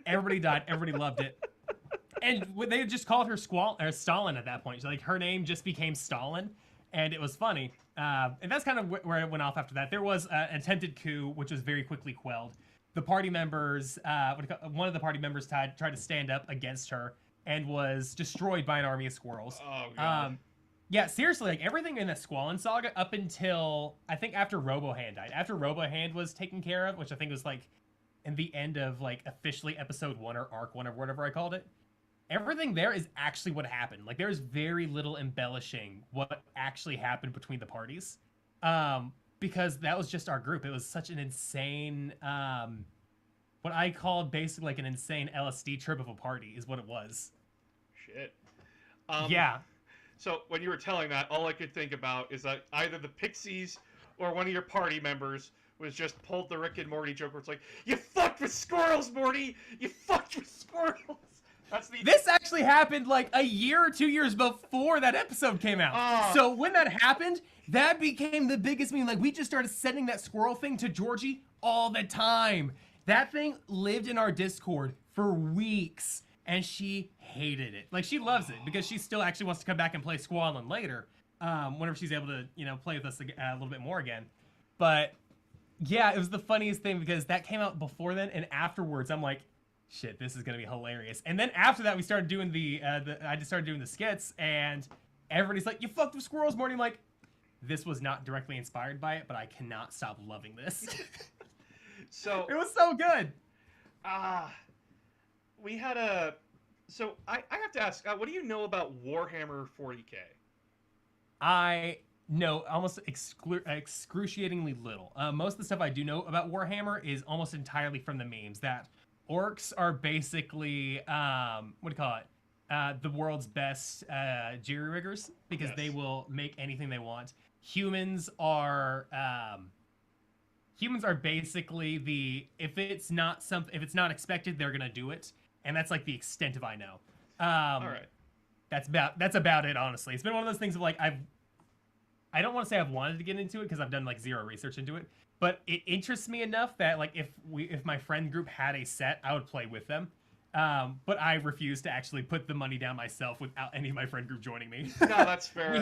Everybody died. Everybody loved it. And they just called her Stalin at that point. So, like, her name just became Stalin. And it was funny. And that's kind of where it went off after that. There was an attempted coup, which was very quickly quelled. The party members, one of the party members tried to stand up against her and was destroyed by an army of squirrels. Oh, God. Yeah, seriously, like everything in the Squallen saga up until, I think after Robohand died. After Robohand was taken care of, which I think was like in the end of like officially episode 1 or arc 1 or whatever I called it. Everything there is actually what happened. Like there's very little embellishing what actually happened between the parties. Because that was just our group. It was such an insane what I called basically like an insane LSD trip of a party is what it was. Shit. Yeah. So when you were telling that, all I could think about is that either the Pixies or one of your party members was just pulled the Rick and Morty joke where it's like, "You fucked with squirrels, Morty! You fucked with squirrels!" That's the... This actually happened like a year or 2 years before that episode came out. So when that happened, that became the biggest meme. Like, we just started sending that squirrel thing to Georgie all the time. That thing lived in our Discord for weeks, and she hated it. Like, she loves it because she still actually wants to come back and play Squallin' later, whenever she's able to, play with us a little bit more again. But yeah, it was the funniest thing because that came out before then, and afterwards, I'm like, shit, this is gonna be hilarious. And then after that, we started doing I just started doing the skits, and everybody's like, "You fucked with squirrels, Morty." I'm like, this was not directly inspired by it, but I cannot stop loving this. So it was so good. We had a. So I have to ask, what do you know about Warhammer 40K? I know almost excruciatingly little. Most of the stuff I do know about Warhammer is almost entirely from the memes. That orcs are basically what do you call it? The world's best jerry riggers because they will make anything they want. Humans are basically if it's not expected, they're gonna do it, and that's like the extent of I know. All right. That's about it, honestly. It's been one of those things of like I don't want to say I've wanted to get into it because I've done like zero research into it, but it interests me enough that like if my friend group had a set, I would play with them. But I refuse to actually put the money down myself without any of my friend group joining me. No, that's fair.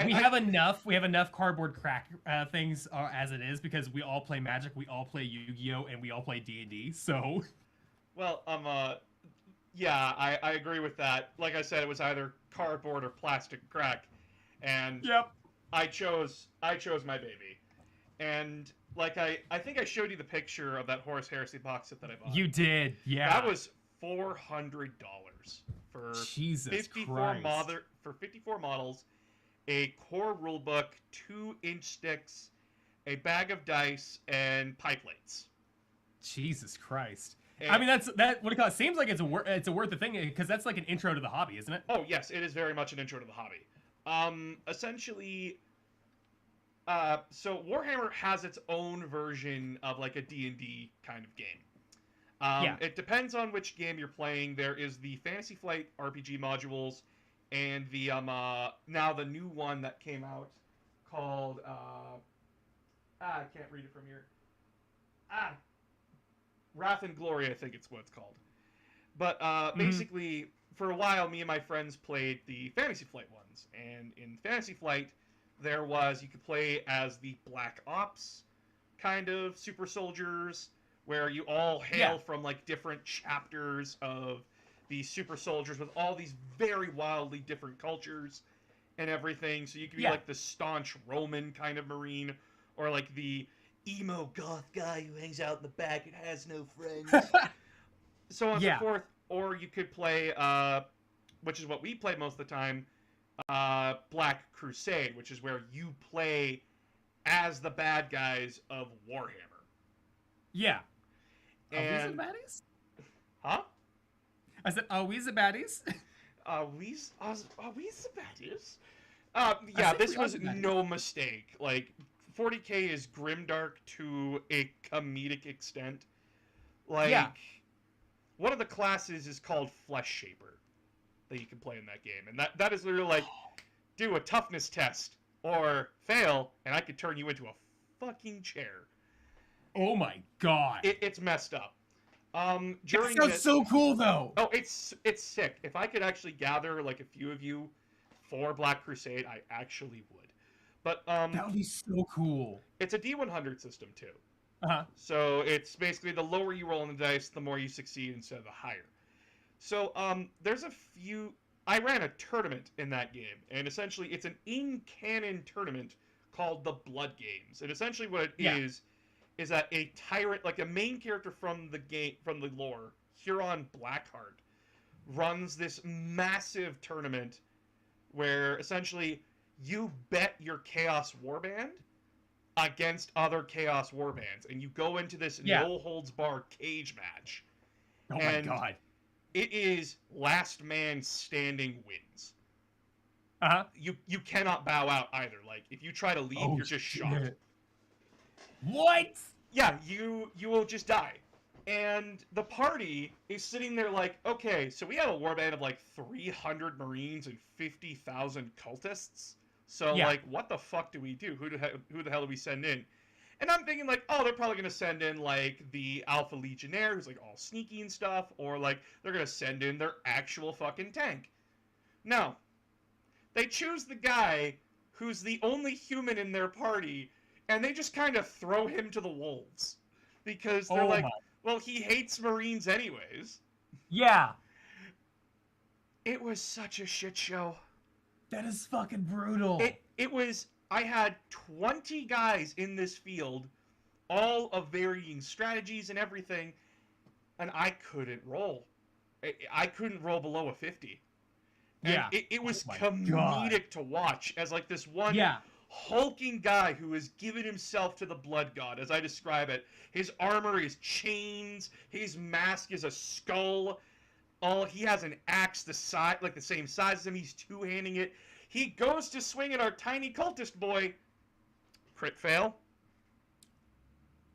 We have enough cardboard crack things as it is because we all play Magic, we all play Yu-Gi-Oh, and we all play D&D. So, well, yeah, I agree with that. Like I said, it was either cardboard or plastic crack, and yep. I chose my baby, and like I think I showed you the picture of that Horus Heresy box set that I bought. You did, yeah. That was $400 for Jesus 54 Christ. For 54 models, a core rulebook, 2-inch sticks, a bag of dice, and pie plates. Jesus Christ. And, I mean, what do you call it? Seems like it's a worth the thing because that's like an intro to the hobby, isn't it? Oh yes, it is very much an intro to the hobby. Essentially, so Warhammer has its own version of like a D&D kind of game. It depends on which game you're playing. There is the Fantasy Flight RPG modules, and the now the new one that came out called I can't read it from here. Wrath and Glory, I think it's what it's called. But basically, for a while, me and my friends played the Fantasy Flight ones. And in Fantasy Flight, you could play as the Black Ops kind of super soldiers, where you all hail from like different chapters of these super soldiers with all these very wildly different cultures and everything. So you could be like the staunch Roman kind of Marine, or like the emo goth guy who hangs out in the back and has no friends. So on and so forth. Or you could play, which is what we play most of the time, Black Crusade, which is where you play as the bad guys of Warhammer. Yeah. And, are we the baddies? Huh? I said, are we the baddies? Are we the baddies? Yeah, this was no mistake. Like, 40K is grimdark to a comedic extent. Like, one of the classes is called Flesh Shaper that you can play in that game. And that is literally like, do a toughness test or fail, and I could turn you into a fucking chair. Oh my god. It's messed up. It sounds so cool, though. Oh, it's sick. If I could actually gather like a few of you for Black Crusade, I actually would. But that would be so cool. It's a D100 system too. Uh-huh. So it's basically the lower you roll on the dice, the more you succeed instead of the higher. So there's a few. I ran a tournament in that game, and essentially it's an in-canon tournament called the Blood Games. And essentially what it is that a tyrant, like a main character from the game, from the lore, Huron Blackheart, runs this massive tournament where essentially you bet your Chaos Warband against other Chaos Warbands, and you go into this no holds barred cage match. Oh my god. It is last man standing wins. Uh-huh. You cannot bow out either. Like, if you try to leave, you're just shot. What? Yeah, you will just die. And the party is sitting there like, okay, so we have a warband of like 300 Marines and 50,000 cultists. So like, what the fuck do we do? Who the hell do we send in? And I'm thinking like, oh, they're probably gonna send in like the Alpha Legionnaire, who's like all sneaky and stuff, or like they're gonna send in their actual fucking tank. No, they choose the guy who's the only human in their party, and they just kind of throw him to the wolves because they're like, well, he hates Marines anyways. Yeah. It was such a shit show. That is fucking brutal. It was. I had 20 guys in this field, all of varying strategies and everything, and I couldn't roll. I couldn't roll below a 50. And yeah. It was comedic to watch as like this one hulking guy who has given himself to the blood god, as I describe it. His armor is chains. His mask is a skull. He has an axe the same size as him. He's two-handing it. He goes to swing at our tiny cultist boy. Crit fail.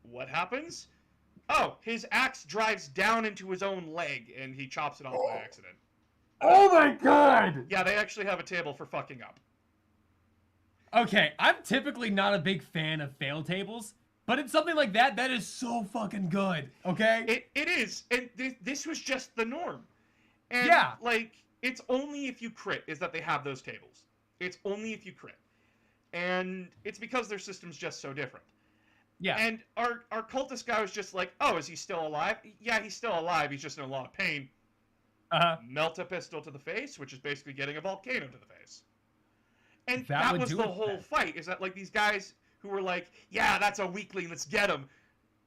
What happens? Oh, his axe drives down into his own leg, and he chops it off by accident. Oh my god! Yeah, they actually have a table for fucking up. Okay, I'm typically not a big fan of fail tables, but it's something like that that is so fucking good, okay? It is, and this was just the norm. And, like, it's only if you crit is that they have those tables. It's only if you crit. And it's because their system's just so different. Yeah. And our cultist guy was just like, oh, is he still alive? Yeah, he's still alive. He's just in a lot of pain. Melt a pistol to the face, which is basically getting a volcano to the face. And that was the whole fight, is that, like, these guys who were like, yeah, that's a weakling, let's get him.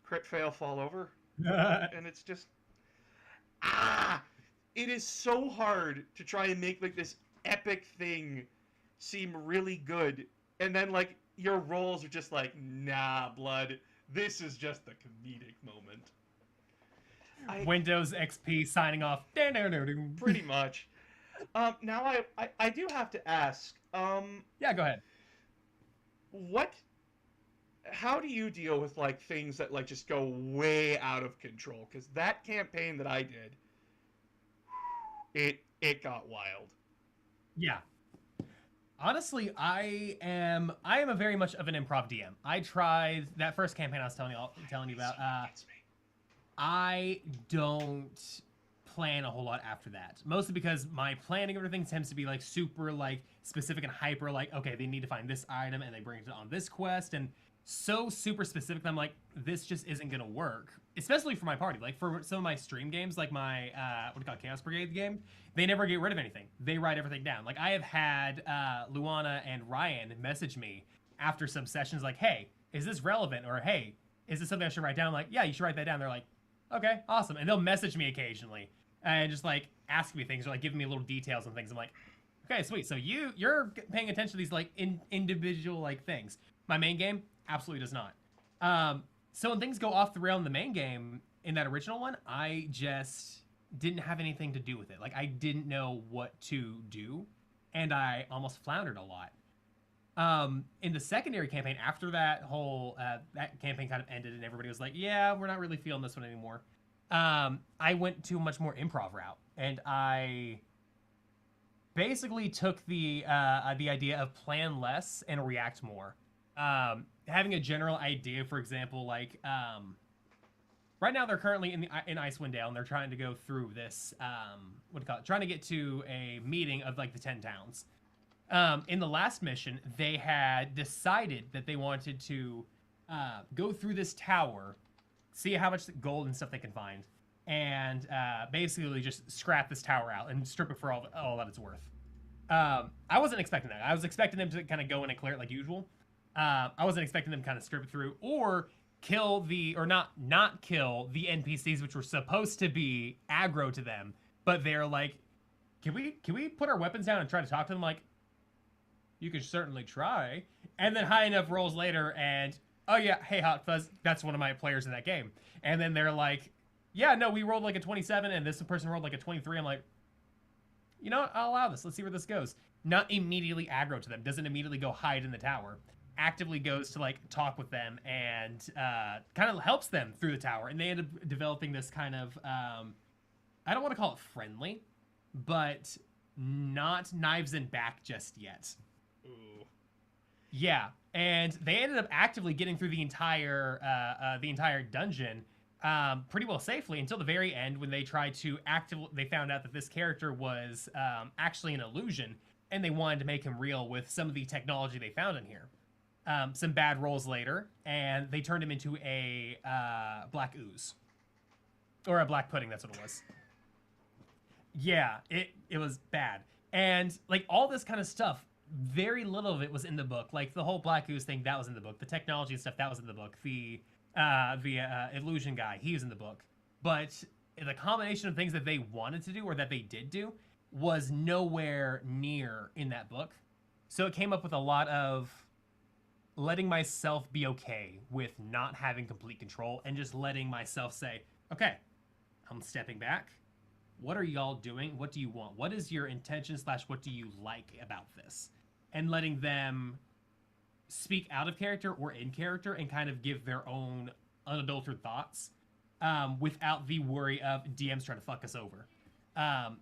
Crit fail, fall over. And it's just... It is so hard to try and make, like, this epic thing seem really good, and then like your rolls are just like, nah, blood, this is just the comedic moment. Windows XP signing off. Pretty much. Now I do have to ask, yeah, go ahead. How do you deal with like things that like just go way out of control? Because that campaign that I did, it got wild. Yeah. Honestly, I am a very much of an improv DM. I tried that first campaign I was telling you about. I don't plan a whole lot after that. Mostly because my planning of everything tends to be like super like specific and hyper, like, okay, they need to find this item and they bring it on this quest, and so super specific that I'm like, this just isn't gonna work. Especially for my party. Like for some of my stream games, like my Chaos Brigade game, they never get rid of anything. They write everything down. Like I have had Luana and Ryan message me after some sessions like, hey, is this relevant? Or hey, is this something I should write down? I'm like, yeah, you should write that down. They're like, okay, awesome. And they'll message me occasionally and just like ask me things or like give me little details and things. I'm like, okay, sweet. So you're paying attention to these like individual like things. My main game absolutely does not. So when things go off the rail in the main game, in that original one, I just didn't have anything to do with it. Like, I didn't know what to do, and I almost floundered a lot. In the secondary campaign, after that whole, that campaign kind of ended and everybody was like, yeah, we're not really feeling this one anymore. I went to a much more improv route, and I basically took the idea of plan less and react more. Having a general idea, for example, like right now they're currently in Icewind Dale and they're trying to go through this trying to get to a meeting of like the 10 towns. In the last mission, they had decided that they wanted to go through this tower, see how much gold and stuff they can find, and basically just scrap this tower out and strip it for all that it's worth. I wasn't expecting that. I was expecting them to kind of go in and clear it like usual. I wasn't expecting them to kind of strip it through or kill not kill the NPCs, which were supposed to be aggro to them, but they're like, can we put our weapons down and try to talk to them? Like, you could certainly try. And then high enough rolls later, and oh yeah, hey Hot Fuzz, that's one of my players in that game. And then they're like, yeah, no, we rolled like a 27, and this person rolled like a 23. I'm like, you know what? I'll allow this. Let's see where this goes. Not immediately aggro to them. Doesn't immediately go hide in the tower. Actively goes to like talk with them and kind of helps them through the tower. And they end up developing this kind of I don't want to call it friendly, but not knives in back just yet. Ooh. Yeah, and they ended up actively getting through the entire dungeon pretty well safely until the very end when they tried to they found out that this character was actually an illusion, and they wanted to make him real with some of the technology they found in here. Some bad rolls later, and they turned him into a black ooze. Or a black pudding, that's what it was. Yeah, it was bad. And like all this kind of stuff, very little of it was in the book. Like the whole black ooze thing, that was in the book. The technology and stuff, that was in the book. The illusion guy, he was in the book. But the combination of things that they wanted to do or that they did do was nowhere near in that book. So it came up with a lot of letting myself be okay with not having complete control and just letting myself say, okay, I'm stepping back. What are y'all doing? What do you want? What is your intention / what do you like about this? And letting them speak out of character or in character and kind of give their own unadulterated thoughts without the worry of DMs trying to fuck us over.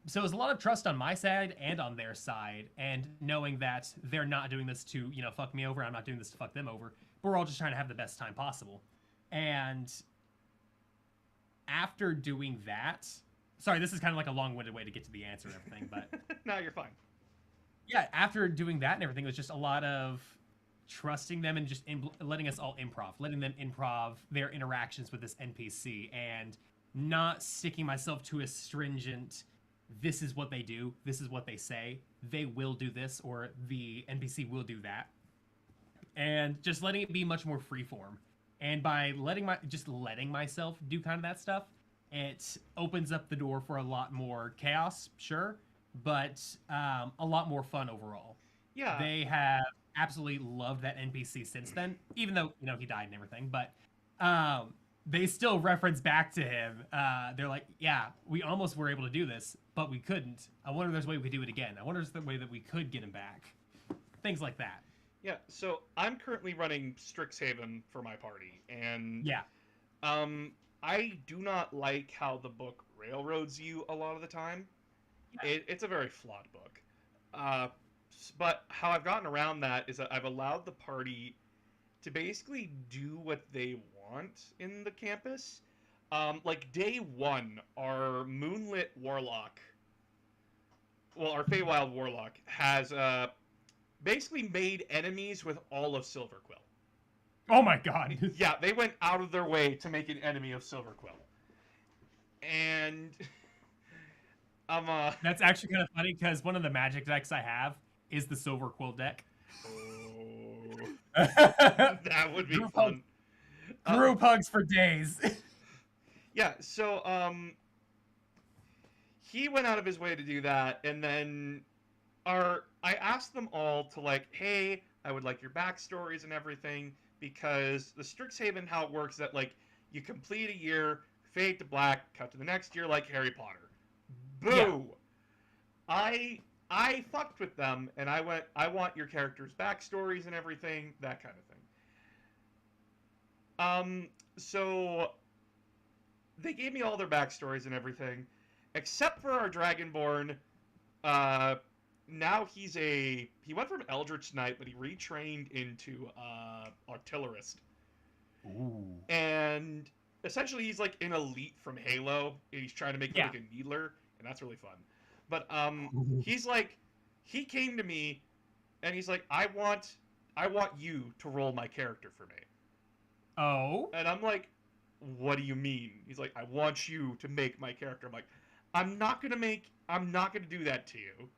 So it was a lot of trust on my side and on their side, and knowing that they're not doing this to, fuck me over. I'm not doing this to fuck them over. But we're all just trying to have the best time possible. And after doing that, sorry, this is kind of like a long-winded way to get to the answer and everything, but No, you're fine. Yeah, after doing that and everything, it was just a lot of trusting them and just letting us all improv, letting them improv their interactions with this NPC, and not sticking myself to a stringent, this is what they do, this is what they say, they will do this, or the NPC will do that. And just letting it be much more freeform. And by letting myself do kind of that stuff, it opens up the door for a lot more chaos, sure, but a lot more fun overall. Yeah. They have absolutely loved that NPC since then, even though, he died and everything, but they still reference back to him. They're like, yeah, we almost were able to do this, but we couldn't. I wonder if there's a way we could do it again. I wonder if there's a way that we could get him back. Things like that. Yeah, so I'm currently running Strixhaven for my party, and yeah, I do not like how the book railroads you a lot of the time. Yeah. It's a very flawed book. But how I've gotten around that is that I've allowed the party to basically do what they want in the campus. Like day one, our Moonlit Warlock, our Feywild Warlock, has basically made enemies with all of Silverquill. Oh my god. Yeah, they went out of their way to make an enemy of Silverquill. And that's actually kind of funny because one of the magic decks I have is the Silverquill deck. Oh. That would be fun. Group hugs for days. Yeah, so he went out of his way to do that, and then I asked them all to like, hey, I would like your backstories and everything, because the Strixhaven, how it works, that like you complete a year, fade to black, cut to the next year, like Harry Potter. Boo! Yeah. I fucked with them, and I went, I want your characters' backstories and everything, that kind of thing. So they gave me all their backstories and everything, except for our Dragonborn. Now he went from Eldritch Knight, but he retrained into Artillerist. Ooh. And essentially he's like an elite from Halo. He's trying to make him like a needler, and that's really fun. But he's like, he came to me and he's like, I want you to roll my character for me. Oh. And I'm like, what do you mean? He's like, I want you to make my character. I'm like, I'm not gonna do that to you.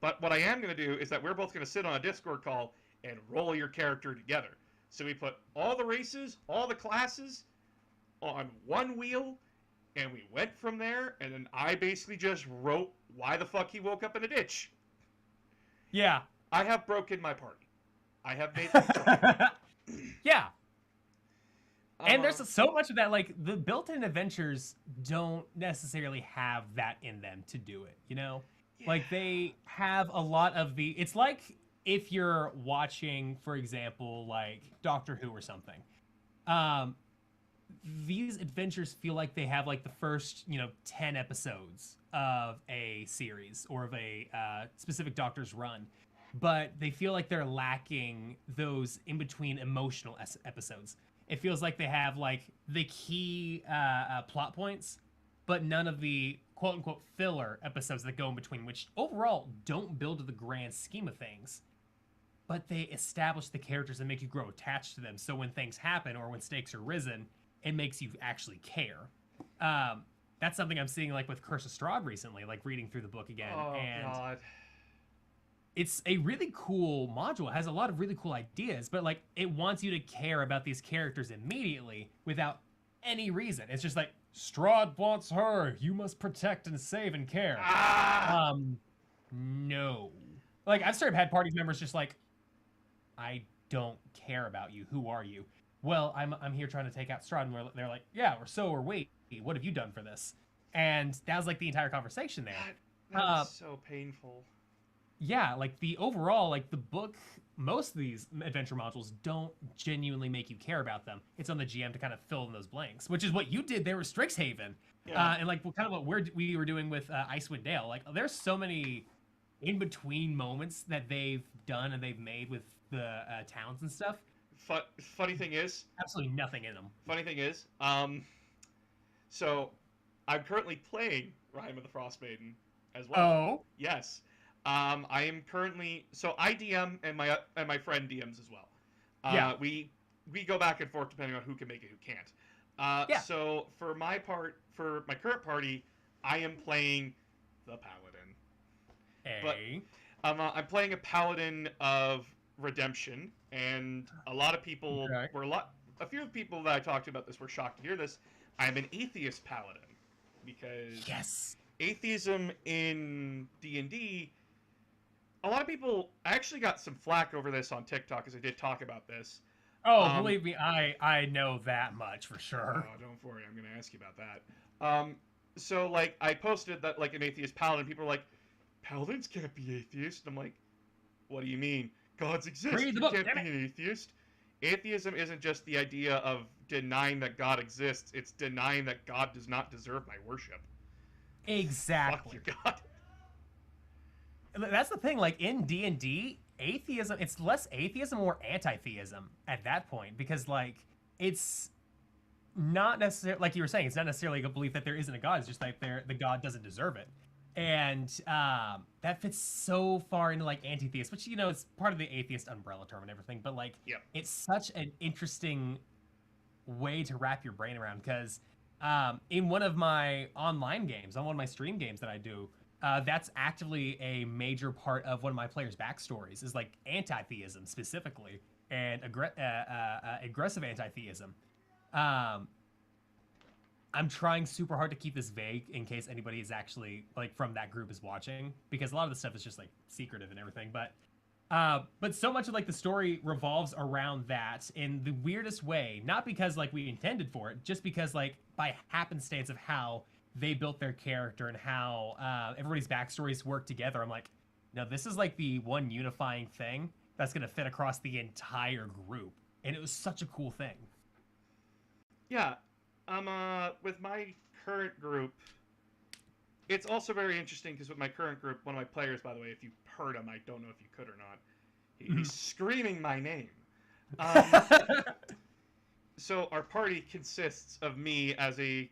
But what I am going to do is that we're both going to sit on a Discord call and roll your character together. So we put all the races, all the classes on one wheel, and we went from there, and then I basically just wrote why the fuck he woke up in a ditch. Yeah. I have broken my party. I have made them try. Yeah. And Uh, there's so much of that, like the built-in adventures don't necessarily have that in them to do it, you know? Like yeah. they have a lot of the it's like if you're watching, for example, like Doctor Who or something. Um, these adventures feel like they have like the first 10 episodes of a series or of a specific doctor's run, but they feel like they're lacking those in between emotional episodes. It feels like they have like the key plot points, but none of the quote unquote filler episodes that go in between, which overall don't build to the grand scheme of things, but they establish the characters and make you grow attached to them. So when things happen or when stakes are risen, it makes you actually care. That's something I'm seeing like with Curse of Strahd recently, like reading through the book again. Oh And God. it's a really cool module. It has a lot of really cool ideas, but like it wants you to care about these characters immediately without any reason. It's just like Strahd wants her. You must protect and save and care. Ah! No. Like I've started had party members just like, I don't care about you. Who are you? Well, I'm here trying to take out Strahd, and they're like, yeah, or so are we. What have you done for this? And that was like the entire conversation there. That's so painful. Yeah, like the overall, like the book, most of these adventure modules don't genuinely make you care about them. It's on the GM to kind of fill in those blanks, which is what you did there with Strixhaven. Yeah. And like kind of what we were doing with Icewind Dale. Like there's so many in between moments that they've done and they've made with the towns and stuff. Funny thing is, Absolutely nothing in them. So I'm currently playing Rime of the Frost Maiden as well. Oh. Yes. I am currently I DM and my friend DMs as well. Yeah. We go back and forth depending on who can make it, who can't. Yeah. So for my current party, I am playing the Paladin. But I'm playing a Paladin of Redemption, and a lot of people a few people that I talked to about this were shocked to hear this. I'm an atheist Paladin because Yes. atheism in D&D, a lot of people actually got some flack over this on TikTok because I did talk about this. Oh, believe me, I know that much for sure. Oh, don't worry, I'm going to ask you about that. So like I posted that like an atheist paladin, people were like, paladins can't be atheists. I'm like, what do you mean? Gods exist. Read the You book, can't damn be an atheist. Atheism isn't just the idea of denying that God exists. It's denying that God does not deserve my worship. Exactly. Fuck your God. That's the thing. Like in D&D, atheism, it's less atheism, more anti-theism at that point, because like it's not necessarily like you were saying. It's not necessarily a belief that there isn't a God. It's just like the God doesn't deserve it, and that fits so far into like anti-theist, which is part of the atheist umbrella term and everything. But like, Yep. It's such an interesting way to wrap your brain around because in one of my online games, on one of my stream games that I do. That's actively a major part of one of my players' backstories is like anti-theism specifically and aggressive anti-theism. I'm trying super hard to keep this vague in case anybody is actually like from that group is watching because a lot of the stuff is just like secretive and everything. But so much of like the story revolves around that in the weirdest way, not because like we intended for it, just because like by happenstance of how they built their character and how everybody's backstories work together. I'm like, no, this is like the one unifying thing that's going to fit across the entire group. And it was such a cool thing. Yeah. With my current group, it's also very interesting because with my current group, one of my players, by the way, if you heard him, I don't know if you could or not, he's screaming my name. So our party consists of me as a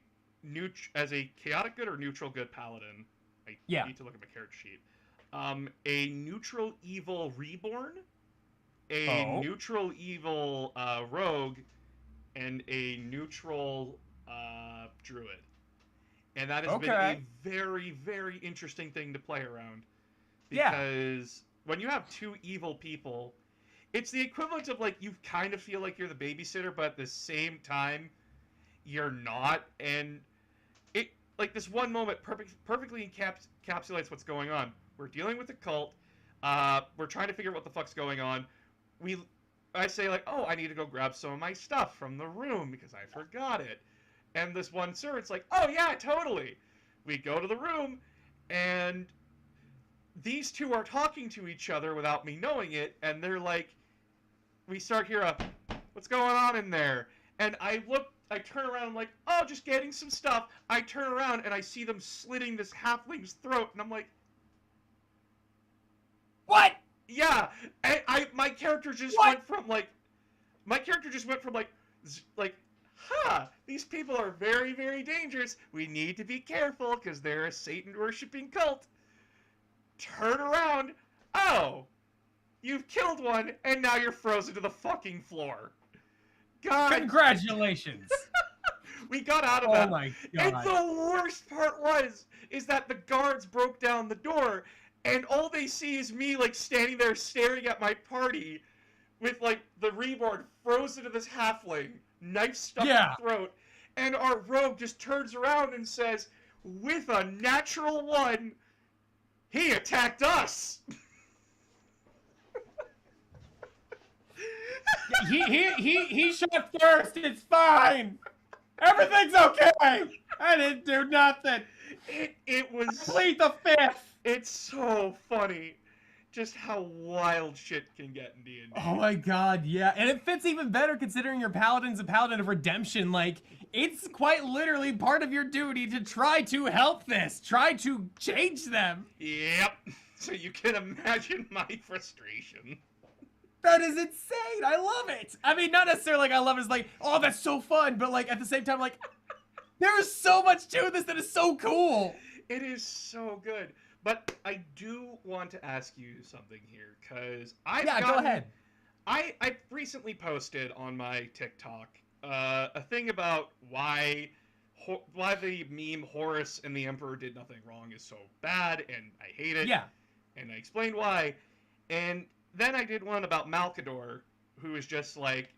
chaotic good or neutral good paladin. I need to look at my character sheet. A neutral evil reborn, a neutral evil rogue, and a neutral druid. And that has been a very, very interesting thing to play around. Because when you have two evil people, it's the equivalent of like you kind of feel like you're the babysitter, but at the same time, you're not. And it like this one moment perfectly encapsulates what's going on. We're dealing with a cult. We're trying to figure out what the fuck's going on. I say like, oh, I need to go grab some of my stuff from the room because I forgot it. And this one servant's like, oh yeah, totally. We go to the room, and these two are talking to each other without me knowing it, and they're like, we start hear a, what's going on in there? And I turn around, I'm like, oh, just getting some stuff. I turn around and I see them slitting this halfling's throat, and I'm like, What? yeah. My character just What? went from like, huh, these people are very, very dangerous. We need to be careful because they're a Satan-worshipping cult. Turn around. Oh, you've killed one, and now you're frozen to the fucking floor. God. Congratulations. We got out of Oh that. my And god. the worst part is that the guards broke down the door, and all they see is me, like, standing there staring at my party with, like, the reborn frozen to this halfling, knife stuck in the throat, and our rogue just turns around and says, with a natural 1, he attacked us! He shot first. It's fine. Everything's okay. I didn't do nothing. It was... Plead the fifth. It's so funny just how wild shit can get in D&D. Oh my god, yeah. And it fits even better considering your paladin's a paladin of redemption. Like, it's quite literally part of your duty to try to help this. Try to change them. Yep. So you can imagine my frustration. That is insane. I love it. I mean, not necessarily like I love it as like, oh, that's so fun. But like at the same time, like, there is so much to this that is so cool. It is so good. But I do want to ask you something here, because go ahead. I recently posted on my TikTok a thing about why the meme Horus and the Emperor did nothing wrong is so bad, and I hate it. Yeah. And I explained why. And then I did one about Malkador, who is just like,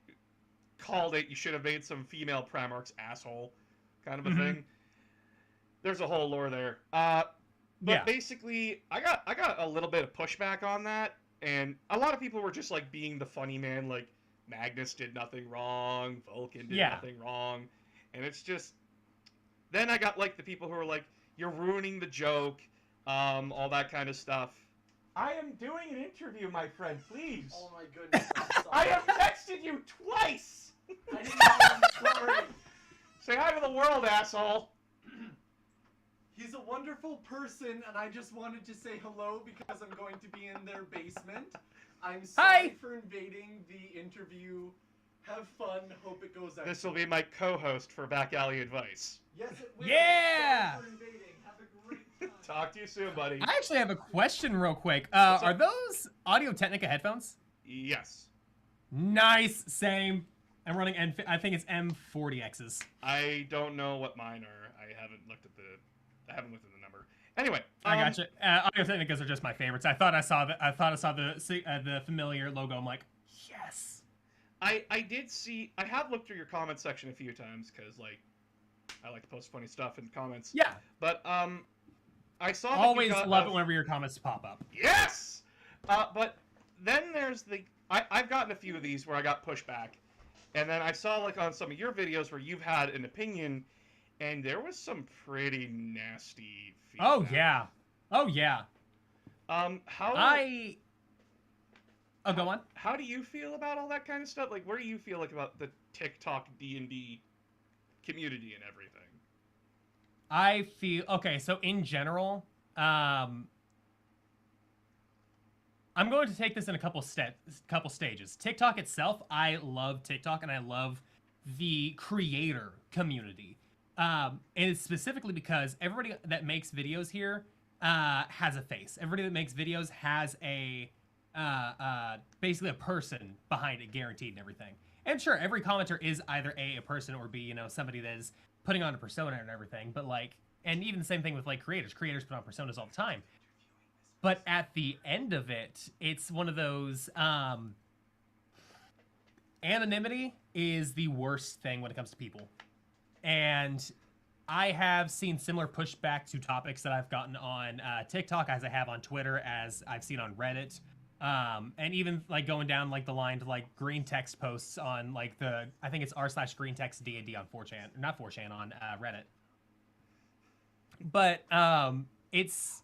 called it, you should have made some female Primarchs asshole, kind of a thing. There's a whole lore there. But basically, I got a little bit of pushback on that, and a lot of people were just like being the funny man, like Magnus did nothing wrong, Vulcan did nothing wrong, and it's just. Then I got like the people who are like, you're ruining the joke, all that kind of stuff. I am doing an interview, my friend. Please. Oh my goodness, I'm sorry. I have texted you twice. I didn't know. I'm sorry. Say hi to the world, asshole. He's a wonderful person, and I just wanted to say hello because I'm going to be in their basement. I'm sorry for invading the interview. Have fun. Hope it goes out. This will be my co-host for Back Alley Advice. Yes, it will. Yeah! Sorry for invading. Have a great time. Talk to you soon, buddy. I actually have a question real quick. Are those Audio-Technica headphones? Yes. Nice. Same. I'm running I think it's M40Xs. I don't know what mine are. I haven't looked at the number. Anyway, I gotcha. Audio-Technicas are just my favorites. I thought I saw the familiar logo. I'm like, yes. I did see. I have looked through your comment section a few times because like I like to post funny stuff in comments. Yeah. But I saw. Always love it whenever your comments pop up. Yes. But then there's I've gotten a few of these where I got pushback, and then I saw like on some of your videos where you've had an opinion. And there was some pretty nasty feedback. Oh yeah. Oh yeah. Go on. How do you feel about all that kind of stuff? Like, where do you feel like about the TikTok D&D community and everything? I feel okay. So in general, I'm going to take this in a couple stages. TikTok itself, I love TikTok, and I love the creator community. And it's specifically because everybody that makes videos here has a face. Everybody that makes videos has a basically a person behind it, guaranteed, and everything. And sure, every commenter is either a person or B, somebody that is putting on a persona and everything. But like, and even the same thing with like creators. Creators put on personas all the time. But at the end of it, it's one of those anonymity is the worst thing when it comes to people. And I have seen similar pushback to topics that I've gotten on TikTok as I have on Twitter, as I've seen on Reddit. And even like going down like the line to like green text posts on like I think it's r/green text D&D on 4chan, not 4chan, on Reddit. But it's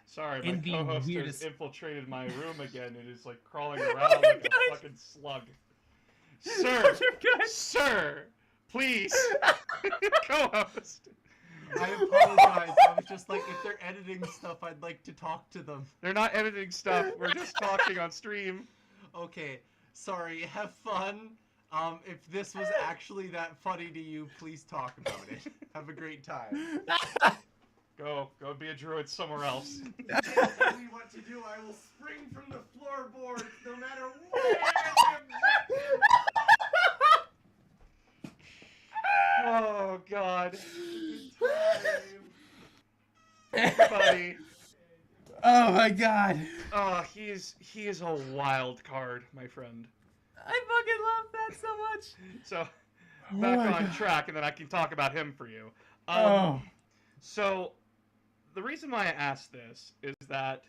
Sorry, my in the co-host weirdest... has infiltrated my room again and is like crawling around like a fucking slug. Sir, sir, please, co-host. I apologize. I was just like, if they're editing stuff, I'd like to talk to them. They're not editing stuff. We're just talking on stream. Okay, sorry. Have fun. If this was actually that funny to you, please talk about it. Have a great time. Go be a druid somewhere else. Tell me what to do. I will spring from the floorboards, no matter what. Oh God. Everybody. Oh my God. Oh, he is a wild card, my friend. I fucking love that so much. So, back on track, and then I can talk about him for you. So, the reason why I asked this is that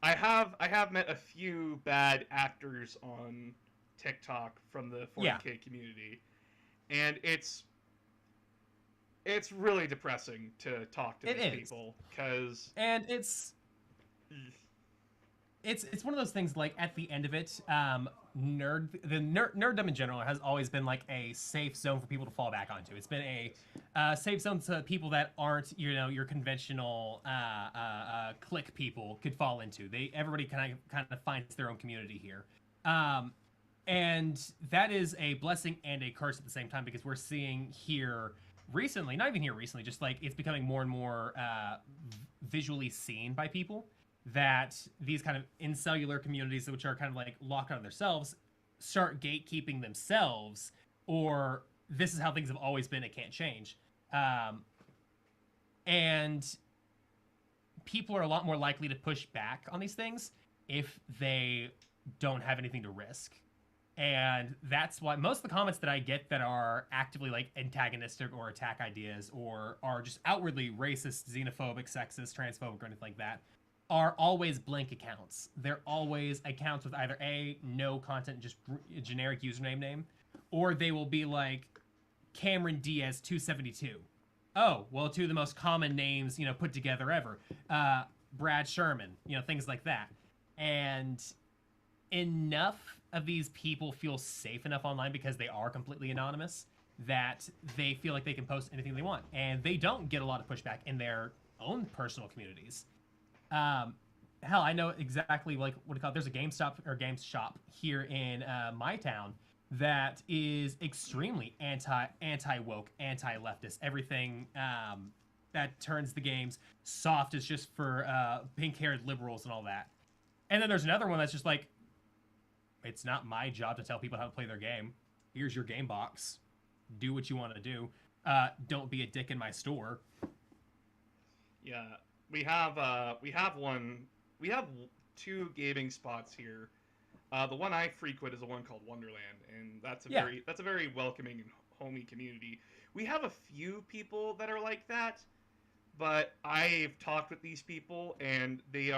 I have met a few bad actors on TikTok from the 40K community, and it's really depressing to talk to these people, because it's one of those things, like, at the end of it, nerddom in general has always been like a safe zone for people to fall back onto. It's been a safe zone to people that aren't, your conventional clique people could fall into. Everybody kind of finds their own community here. And that is a blessing and a curse at the same time, because we're seeing here recently, not even here recently, just like it's becoming more and more visually seen by people, that these kind of incellular communities, which are kind of like locked on themselves, start gatekeeping themselves, or this is how things have always been, it can't change. And people are a lot more likely to push back on these things if they don't have anything to risk. And that's why most of the comments that I get that are actively like antagonistic or attack ideas or are just outwardly racist, xenophobic, sexist, transphobic, or anything like that are always blank accounts. They're always accounts with either no content, just a generic username name, or they will be like Cameron Diaz 272. Oh, well, two of the most common names, put together ever. Brad Sherman, things like that. And enough of these people feel safe enough online because they are completely anonymous that they feel like they can post anything they want, and they don't get a lot of pushback in their own personal communities. Hell, I know exactly like what do you call it? There's a game shop here in my town that is extremely anti-woke, anti-leftist. Everything that turns the games soft is just for pink-haired liberals and all that. And then there's another one that's just like, it's not my job to tell people how to play their game. Here's your game box. Do what you want to do. Don't be a dick in my store. Yeah, we have two gaming spots here. The one I frequent is the one called Wonderland, and that's a very welcoming and homey community. We have a few people that are like that, but I've talked with these people, and they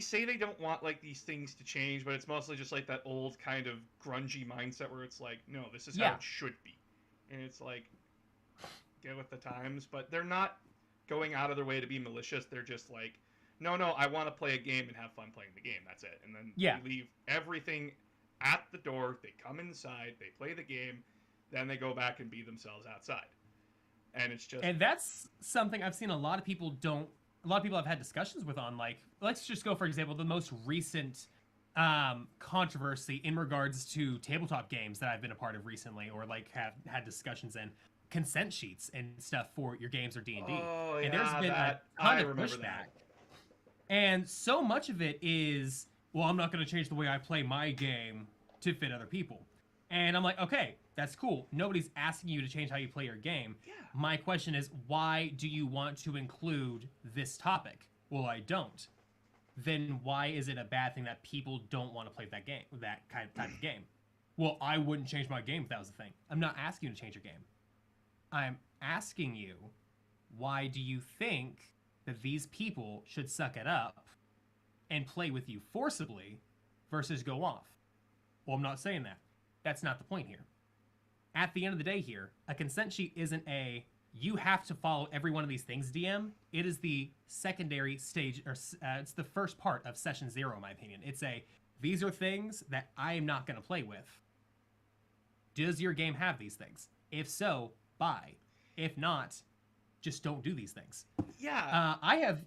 say they don't want like these things to change, but it's mostly just like that old kind of grungy mindset where it's like, no, this is how it should be. And it's like, get with the times, but they're not going out of their way to be malicious. They're just like, no, I want to play a game and have fun playing the game. That's it. And then they leave everything at the door. They come inside, they play the game, then they go back and be themselves outside. And it's just... And that's something I've seen a lot of people I've had discussions with on, like, let's just go, for example, the most recent controversy in regards to tabletop games that I've been a part of recently, or like have had discussions in, consent sheets and stuff for your games or D&D. Oh, and there's been a ton of pushback. And so much of it is, well, I'm not going to change the way I play my game to fit other people. And I'm like, okay, that's cool. Nobody's asking you to change how you play your game. Yeah. My question is, why do you want to include this topic? Well, I don't. Then why is it a bad thing that people don't want to play that game, that kind of type of game? Well, I wouldn't change my game if that was the thing. I'm not asking you to change your game. I'm asking you, why do you think that these people should suck it up and play with you forcibly versus go off. Well, I'm not saying that. That's not the point here. At the end of the day here, a consent sheet isn't a you have to follow every one of these things DM. It is the secondary stage, or it's the first part of session 0, in my opinion. It's a, these are things that I am not going to play with. Does your game have these things? If so, buy. If not, just don't do these things. Yeah. I have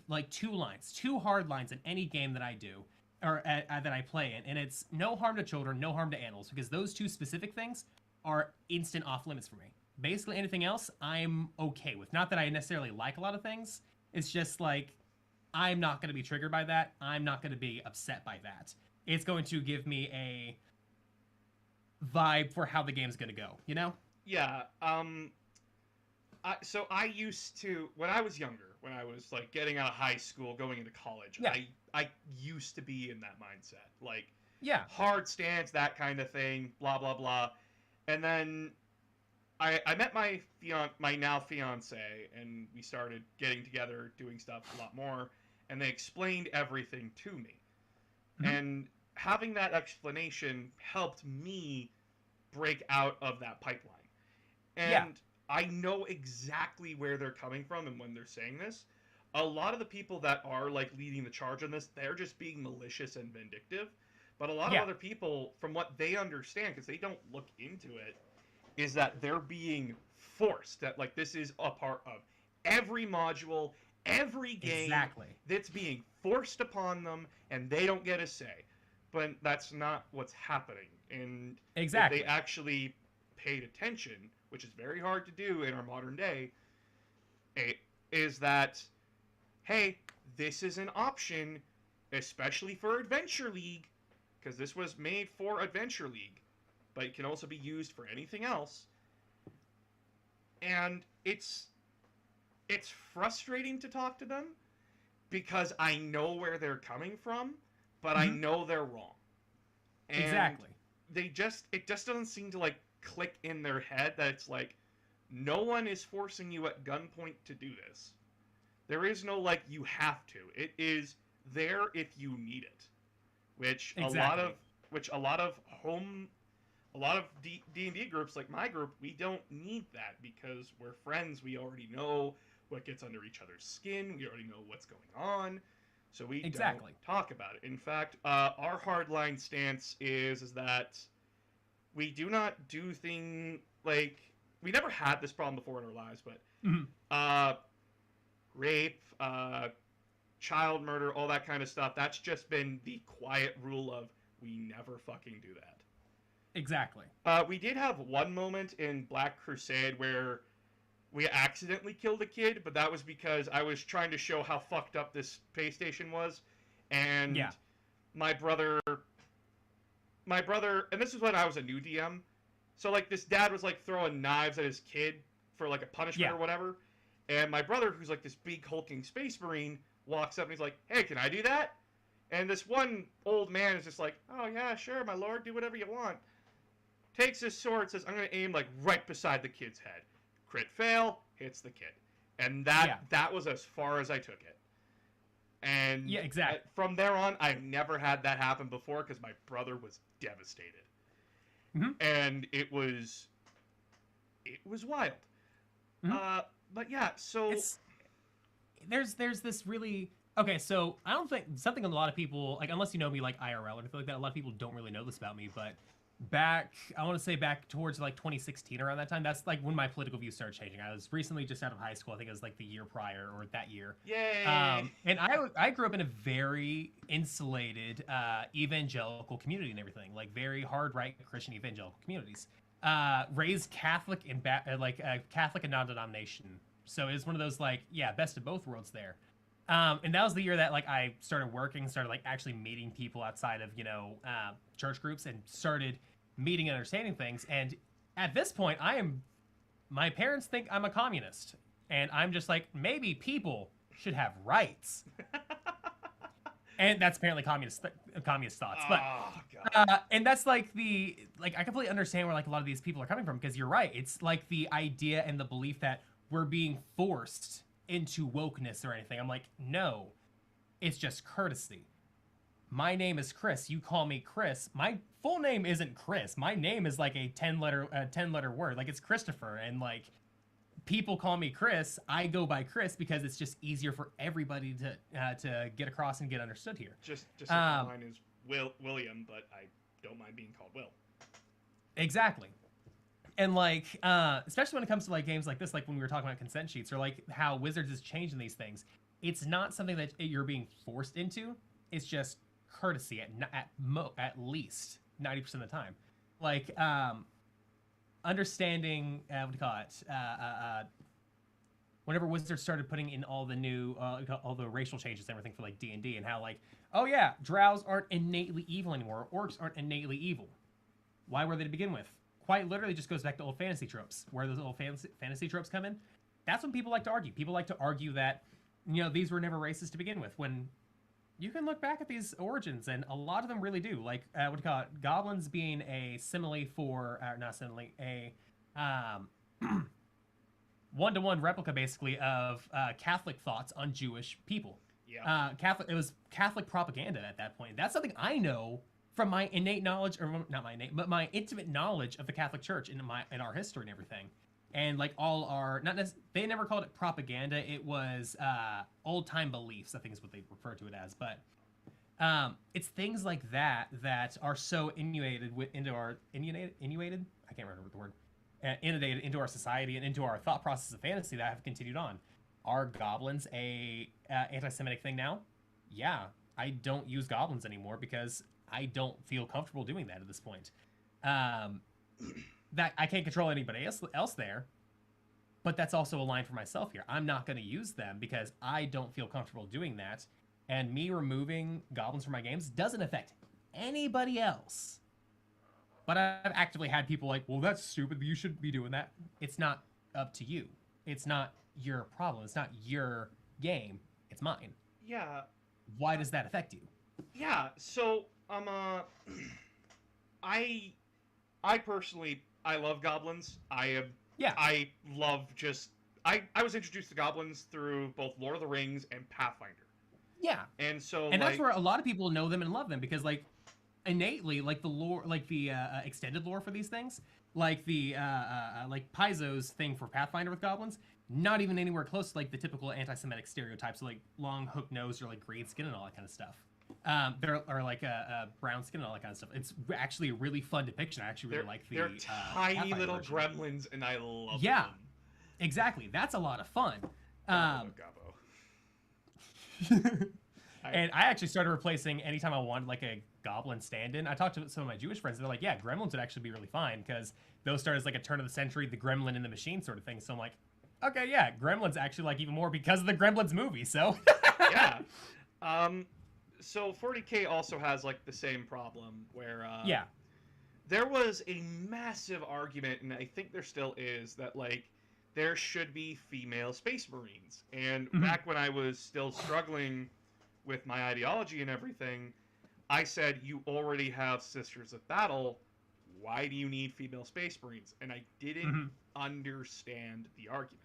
like 2 lines, 2 hard lines in any game that I do, or that I play in, and it's no harm to children, no harm to animals, because those 2 specific things are instant off limits for me. Basically anything else I'm okay with. Not that I necessarily like a lot of things. It's just like, I'm not going to be triggered by that. I'm not going to be upset by that. It's going to give me a vibe for how the game's going to go, you know? Yeah. So I used to, when I was younger, when I was like getting out of high school, going into college, Yeah. I used to be in that mindset. Like, Yeah. hard stance, that kind of thing, blah, blah, blah. And then I met my now fiance, and we started getting together, doing stuff a lot more, and they explained everything to me. Mm-hmm. And having that explanation helped me break out of that pipeline. And Yeah. I know exactly where they're coming from and when they're saying this. A lot of the people that are like leading the charge on this, they're just being malicious and vindictive. But a lot of other people, from what they understand, because they don't look into it, is that they're being forced. That like this is a part of every module, every game that's being forced upon them, and they don't get a say. But that's not what's happening. And if they actually paid attention, which is very hard to do in our modern day, is that, hey, this is an option, especially for Adventure League, because this was made for Adventure League, but it can also be used for anything else. And it's frustrating to talk to them, because I know where they're coming from, but I know they're wrong. And it just doesn't seem to like click in their head that it's like, no one is forcing you at gunpoint to do this. There is no like you have to. It is there if you need it, which a lot of D&D groups like my group, we don't need that because we're friends. We already know what gets under each other's skin. We already know what's going on. So we don't talk about it. In fact, our hardline stance is that we do not do things like, we never had this problem before in our lives, but rape, child murder, all that kind of stuff, that's just been the quiet rule of we never fucking do that. Exactly. We did have one moment in Black Crusade where we accidentally killed a kid, but that was because I was trying to show how fucked up this pay station was, and my brother, and this is when I was a new DM, so like this dad was like throwing knives at his kid for like a punishment or whatever, and my brother, who's like this big hulking space marine, walks up and he's like, "Hey, can I do that?" And this one old man is just like, "Oh yeah, sure, my lord, do whatever you want." Takes his sword, says, "I'm going to aim like right beside the kid's head." Crit fail, hits the kid. And that was as far as I took it. And from there on, I've never had that happen before because my brother was devastated. And it was wild. But yeah, so there's this really, okay, so I don't think, something a lot of people, like, unless you know me like IRL or anything like that, a lot of people don't really know this about me, but I want to say back towards like 2016, around that time, that's like when my political views started changing. I was recently just out of high school. I think it was like the year prior or that year. Yay! And I grew up in a very insulated evangelical community and everything, like very hard right Christian evangelical communities. Raised Catholic and Catholic and non-denomination. So it's one of those like, best of both worlds there. And that was the year that like I started working, started like actually meeting people outside of, church groups, and started meeting and understanding things. And at this point, my parents think I'm a communist, and I'm just like, maybe people should have rights. And that's apparently communist thoughts. But and that's like I completely understand where like a lot of these people are coming from, because you're right. It's like the idea and the belief that we're being forced into wokeness or anything. I'm like, no, It's just courtesy. My name is Chris. You call me Chris. My full name isn't Chris. My name is like a 10-letter word. Like it's Christopher, and like people call me Chris. I go by Chris because it's just easier for everybody to get across and get understood here. Just like mine is William, but I don't mind being called Will. Exactly. And like, especially when it comes to like games like this, like when we were talking about consent sheets, or like how Wizards is changing these things, it's not something that you're being forced into. It's just courtesy at least 90% of the time. Like, understanding what do you call it? Whenever Wizards started putting in all the new, all the racial changes and everything for like D&D, and how like, oh yeah, drows aren't innately evil anymore, orcs aren't innately evil. Why were they to begin with? Quite literally just goes back to old fantasy tropes. Where those old fantasy tropes come in, that's when people like to argue. People like to argue that, you know, these were never racist to begin with, when you can look back at these origins, and a lot of them really do. Like, what do you call it? Goblins being a simile for, not simile, a one-to-one replica, basically, of Catholic thoughts on Jewish people. Yeah. It was Catholic propaganda at that point. That's something I know from my innate knowledge, or not my innate, but my intimate knowledge of the Catholic Church in our history and everything. And like all our, they never called it propaganda. It was old time beliefs, I think is what they refer to it as. But it's things like that that are so inundated into our inundated. I can't remember the word. Inundated into our society and into our thought process of fantasy that have continued on. Are goblins a anti-Semitic thing now? Yeah, I don't use goblins anymore because I don't feel comfortable doing that at this point. That I can't control anybody else there, but that's also a line for myself here. I'm not going to use them because I don't feel comfortable doing that, and me removing goblins from my games doesn't affect anybody else. But I've actively had people like, well, that's stupid, you shouldn't be doing that. It's not up to you. It's not your problem. It's not your game. It's mine. Yeah. Why does that affect you? Yeah, so, I personally, I love goblins. I love just... I was introduced to goblins through both Lord of the Rings and Pathfinder. Yeah. And so, and that's where a lot of people know them and love them, because, like, innately, like, the lore, like, the extended lore for these things, like, the, like, Paizo's thing for Pathfinder with goblins, not even anywhere close to, like, the typical anti-Semitic stereotypes, like, long hook nose or, like, green skin and all that kind of stuff. There are like brown skin and all that kind of stuff. It's actually a really fun depiction. I actually really like the they're tiny little version. gremlins, and I love them. Yeah, exactly. That's a lot of fun. Gabo. And I actually started replacing anytime I wanted like a goblin stand-in. I talked to some of my Jewish friends, and they're like, "Yeah, gremlins would actually be really fine because those start as like a turn of the century, the gremlin in the machine sort of thing." So I'm like, "Okay, yeah, gremlins actually like even more because of the Gremlins movie." So yeah. So 40K also has like the same problem where yeah, there was a massive argument, and I think there still is, that like there should be female space marines. And back when I was still struggling with my ideology and everything, I said, you already have Sisters of Battle. Why do you need female space marines? And I didn't understand the argument.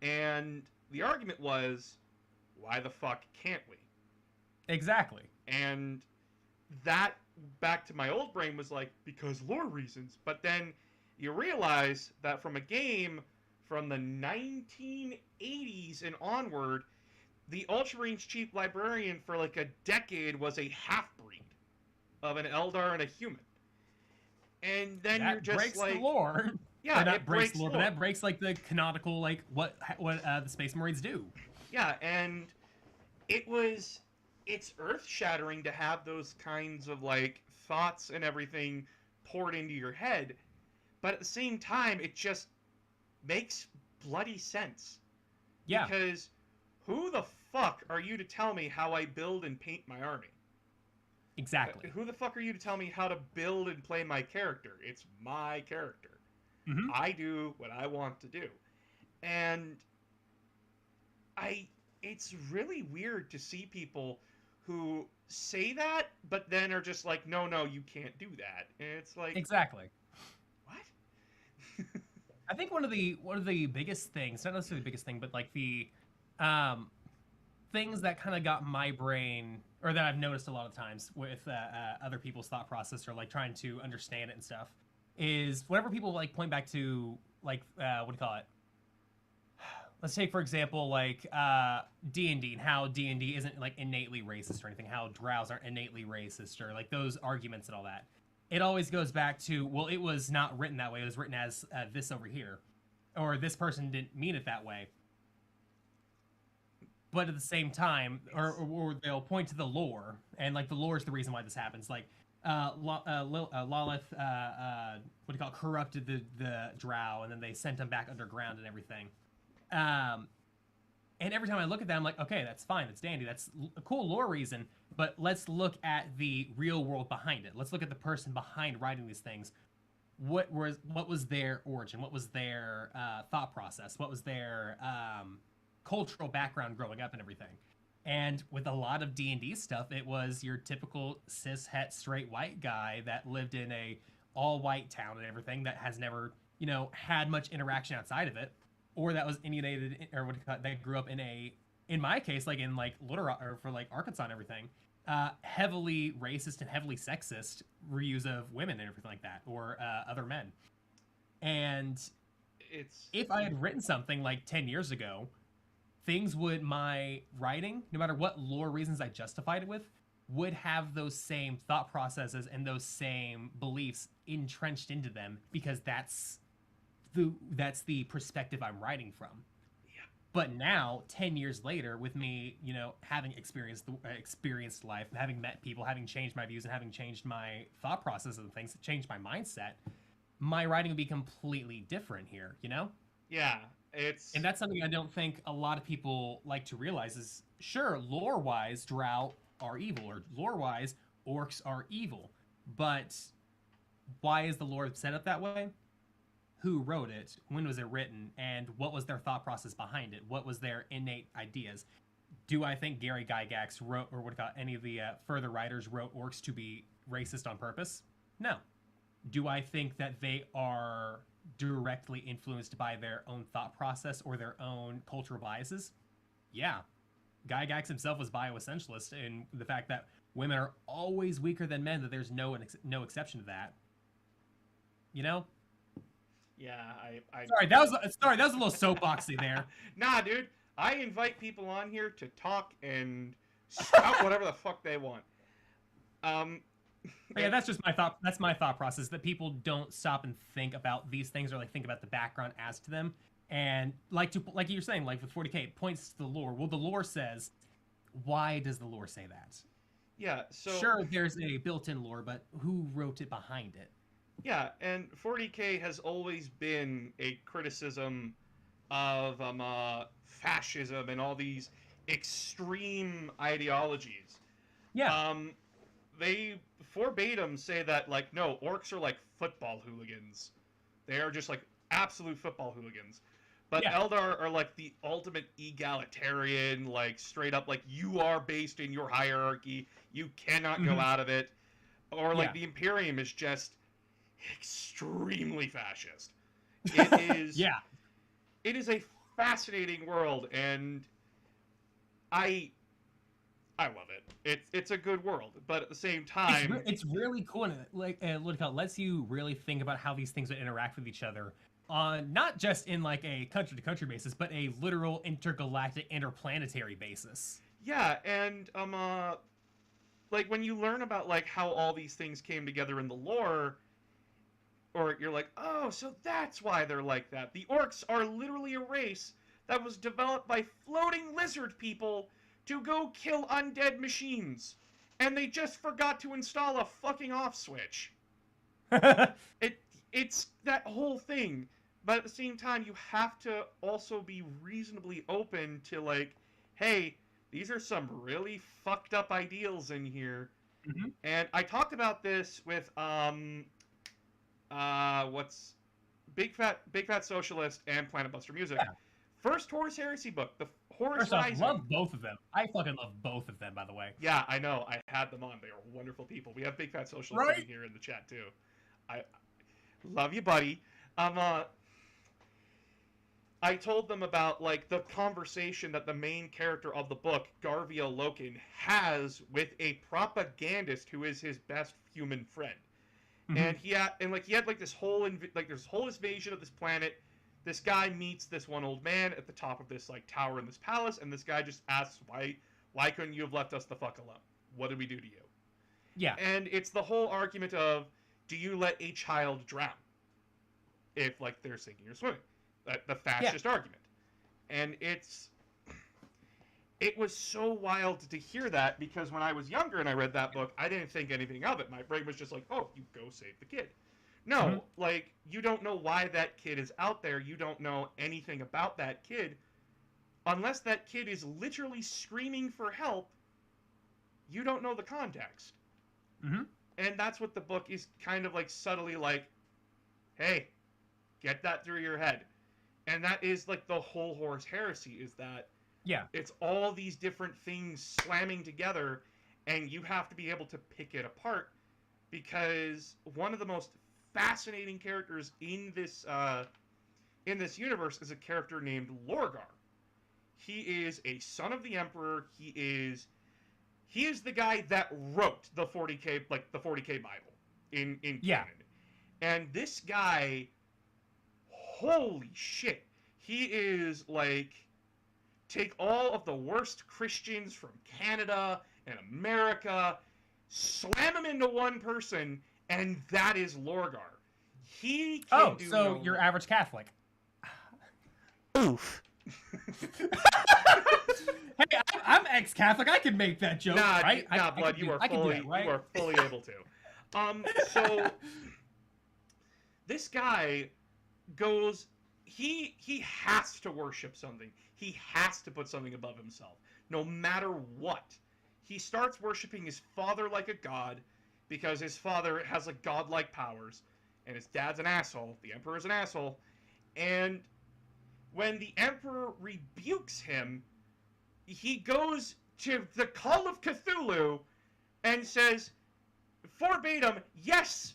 And the argument was, why the fuck can't we? Exactly. And that, back to my old brain, was like, because lore reasons. But then you realize that from a game from the 1980s and onward, the Ultramarines chief librarian for like a decade was a half-breed of an Eldar and a human. And then that you're just breaks like... the lore. Yeah, that it breaks lore. But that breaks like the canonical, like what the Space Marines do. Yeah, and it's earth-shattering to have those kinds of like thoughts and everything poured into your head, but at the same time, it just makes bloody sense. Yeah. Because who the fuck are you to tell me how I build and paint my army? Exactly. Who the fuck are you to tell me how to build and play my character? It's my character. I do what I want to do. And it's really weird to see people who say that, but then are just like, no, you can't do that. And it's like... Exactly. What? I think one of the biggest things, not necessarily the biggest thing, but like the things that kind of got my brain, or that I've noticed a lot of times with other people's thought process, or like trying to understand it and stuff, is whenever people like point back to like what do you call it? Let's take for example like D&D, and how D&D isn't like innately racist or anything, how drows aren't innately racist, or like those arguments and all that. It always goes back to, well, it was not written that way. It was written as this over here, or this person didn't mean it that way. But at the same time, or they'll point to the lore, and like the lore is the reason why this happens. Like Lilith, what do you call it, corrupted the drow, and then they sent them back underground and everything. And every time I look at that, I'm like, okay, that's fine, that's dandy, that's a cool lore reason, but let's look at the real world behind it. Let's look at the person behind writing these things. What was their origin? What was their thought process? What was their cultural background growing up and everything? And with a lot of D&D stuff, it was your typical cis-het straight white guy that lived in a all-white town and everything, that has never, had much interaction outside of it, or that was inundated, or what do you call it, that grew up in my case, like in like Little Rock, or for like Arkansas and everything, heavily racist and heavily sexist reuse of women and everything like that, or other men. And if I had written something like 10 years ago, my writing, no matter what lore reasons I justified it with, would have those same thought processes and those same beliefs entrenched into them, because that's the perspective I'm writing from. Yeah. But now, 10 years later, with me, having experienced life, having met people, having changed my views, and having changed my thought process and things, changed my mindset, my writing would be completely different here, Yeah, And that's something I don't think a lot of people like to realize is, sure, lore-wise, drow are evil, or lore-wise, orcs are evil. But why is the lore set up that way? Who wrote it? When was it written? And what was their thought process behind it? What was their innate ideas? Do I think Gary Gygax wrote, or any of the further writers wrote orcs to be racist on purpose? No. Do I think that they are directly influenced by their own thought process or their own cultural biases? Yeah. Gygax himself was bioessentialist in the fact that women are always weaker than men, that there's no exception to that. Yeah, Sorry, that was a little soapboxy there. Nah, dude. I invite people on here to talk and spout whatever the fuck they want. Yeah, that's just my thought. That's my thought process, that people don't stop and think about these things, or like think about the background as to them. And like you're saying, like with 40K, it points to the lore. Well, the lore says, why does the lore say that? Yeah, so sure, there's a built-in lore, but who wrote it behind it? Yeah, and 40K has always been a criticism of fascism and all these extreme ideologies. Yeah. They verbatim say that, like, no, orcs are like football hooligans. They are just like absolute football hooligans. But Yeah. Eldar are like the ultimate egalitarian, like straight up, like, you are based in your hierarchy. You cannot go out of it. Or like the Imperium is just extremely fascist. It is Yeah. It is a fascinating world, and I love it. It's a good world, but at the same time, it's really cool, and like lets you really think about how these things would interact with each other on not just in like a country to country basis, but a literal intergalactic, interplanetary basis. Yeah, and like when you learn about like how all these things came together in the lore, or you're like, oh, so that's why they're like that. The orcs are literally a race that was developed by floating lizard people to go kill undead machines. And they just forgot to install a fucking off switch. It's that whole thing. But at the same time, you have to also be reasonably open to like, hey, these are some really fucked up ideals in here. Mm-hmm. And I talked about this with what's Big Fat Socialist and Planet Buster Music. Yeah. First Horus Heresy book, the Horus First off, Rising. love both of them. I fucking love both of them, by the way. Yeah, I know. I had them on. They are wonderful people. We have Big Fat Socialist Right? in here in the chat too. I love you, buddy. I told them about like the conversation that the main character of the book, Garvia Loken, has with a propagandist who is his best human friend. And he had like this whole invasion of this planet. This guy meets this one old man at the top of this like tower in this palace, and this guy just asks, why couldn't you have left us the fuck alone? What did we do to you? Yeah. And it's the whole argument of, do you let a child drown if like they're sinking or swimming? The fascist argument. And it was so wild to hear that, because when I was younger and I read that book, I didn't think anything of it. My brain was just like, oh, you go save the kid. No, like, you don't know why that kid is out there. You don't know anything about that kid. Unless that kid is literally screaming for help, you don't know the context. And that's what the book is kind of like subtly like, hey, get that through your head. And that is like the whole Horus Heresy, is that it's all these different things slamming together, and you have to be able to pick it apart, because one of the most fascinating characters in this universe is a character named Lorgar. He is a son of the Emperor. He is the guy that wrote the 40K Bible in canon. And this guy, holy shit, he is like, take all of the worst Christians from Canada and America, slam them into one person, and that is Lorgar. He can do so your average Catholic. Oof. Hey, I'm ex-Catholic. I can make that joke, right? Blood, you are fully able to. So this guy goes. He has to worship something. He has to put something above himself, no matter what. He starts worshiping his father like a god, because his father has like godlike powers, and his dad's an asshole. The Emperor's an asshole, and when the Emperor rebukes him, he goes to the Call of Cthulhu and says, verbatim, yes,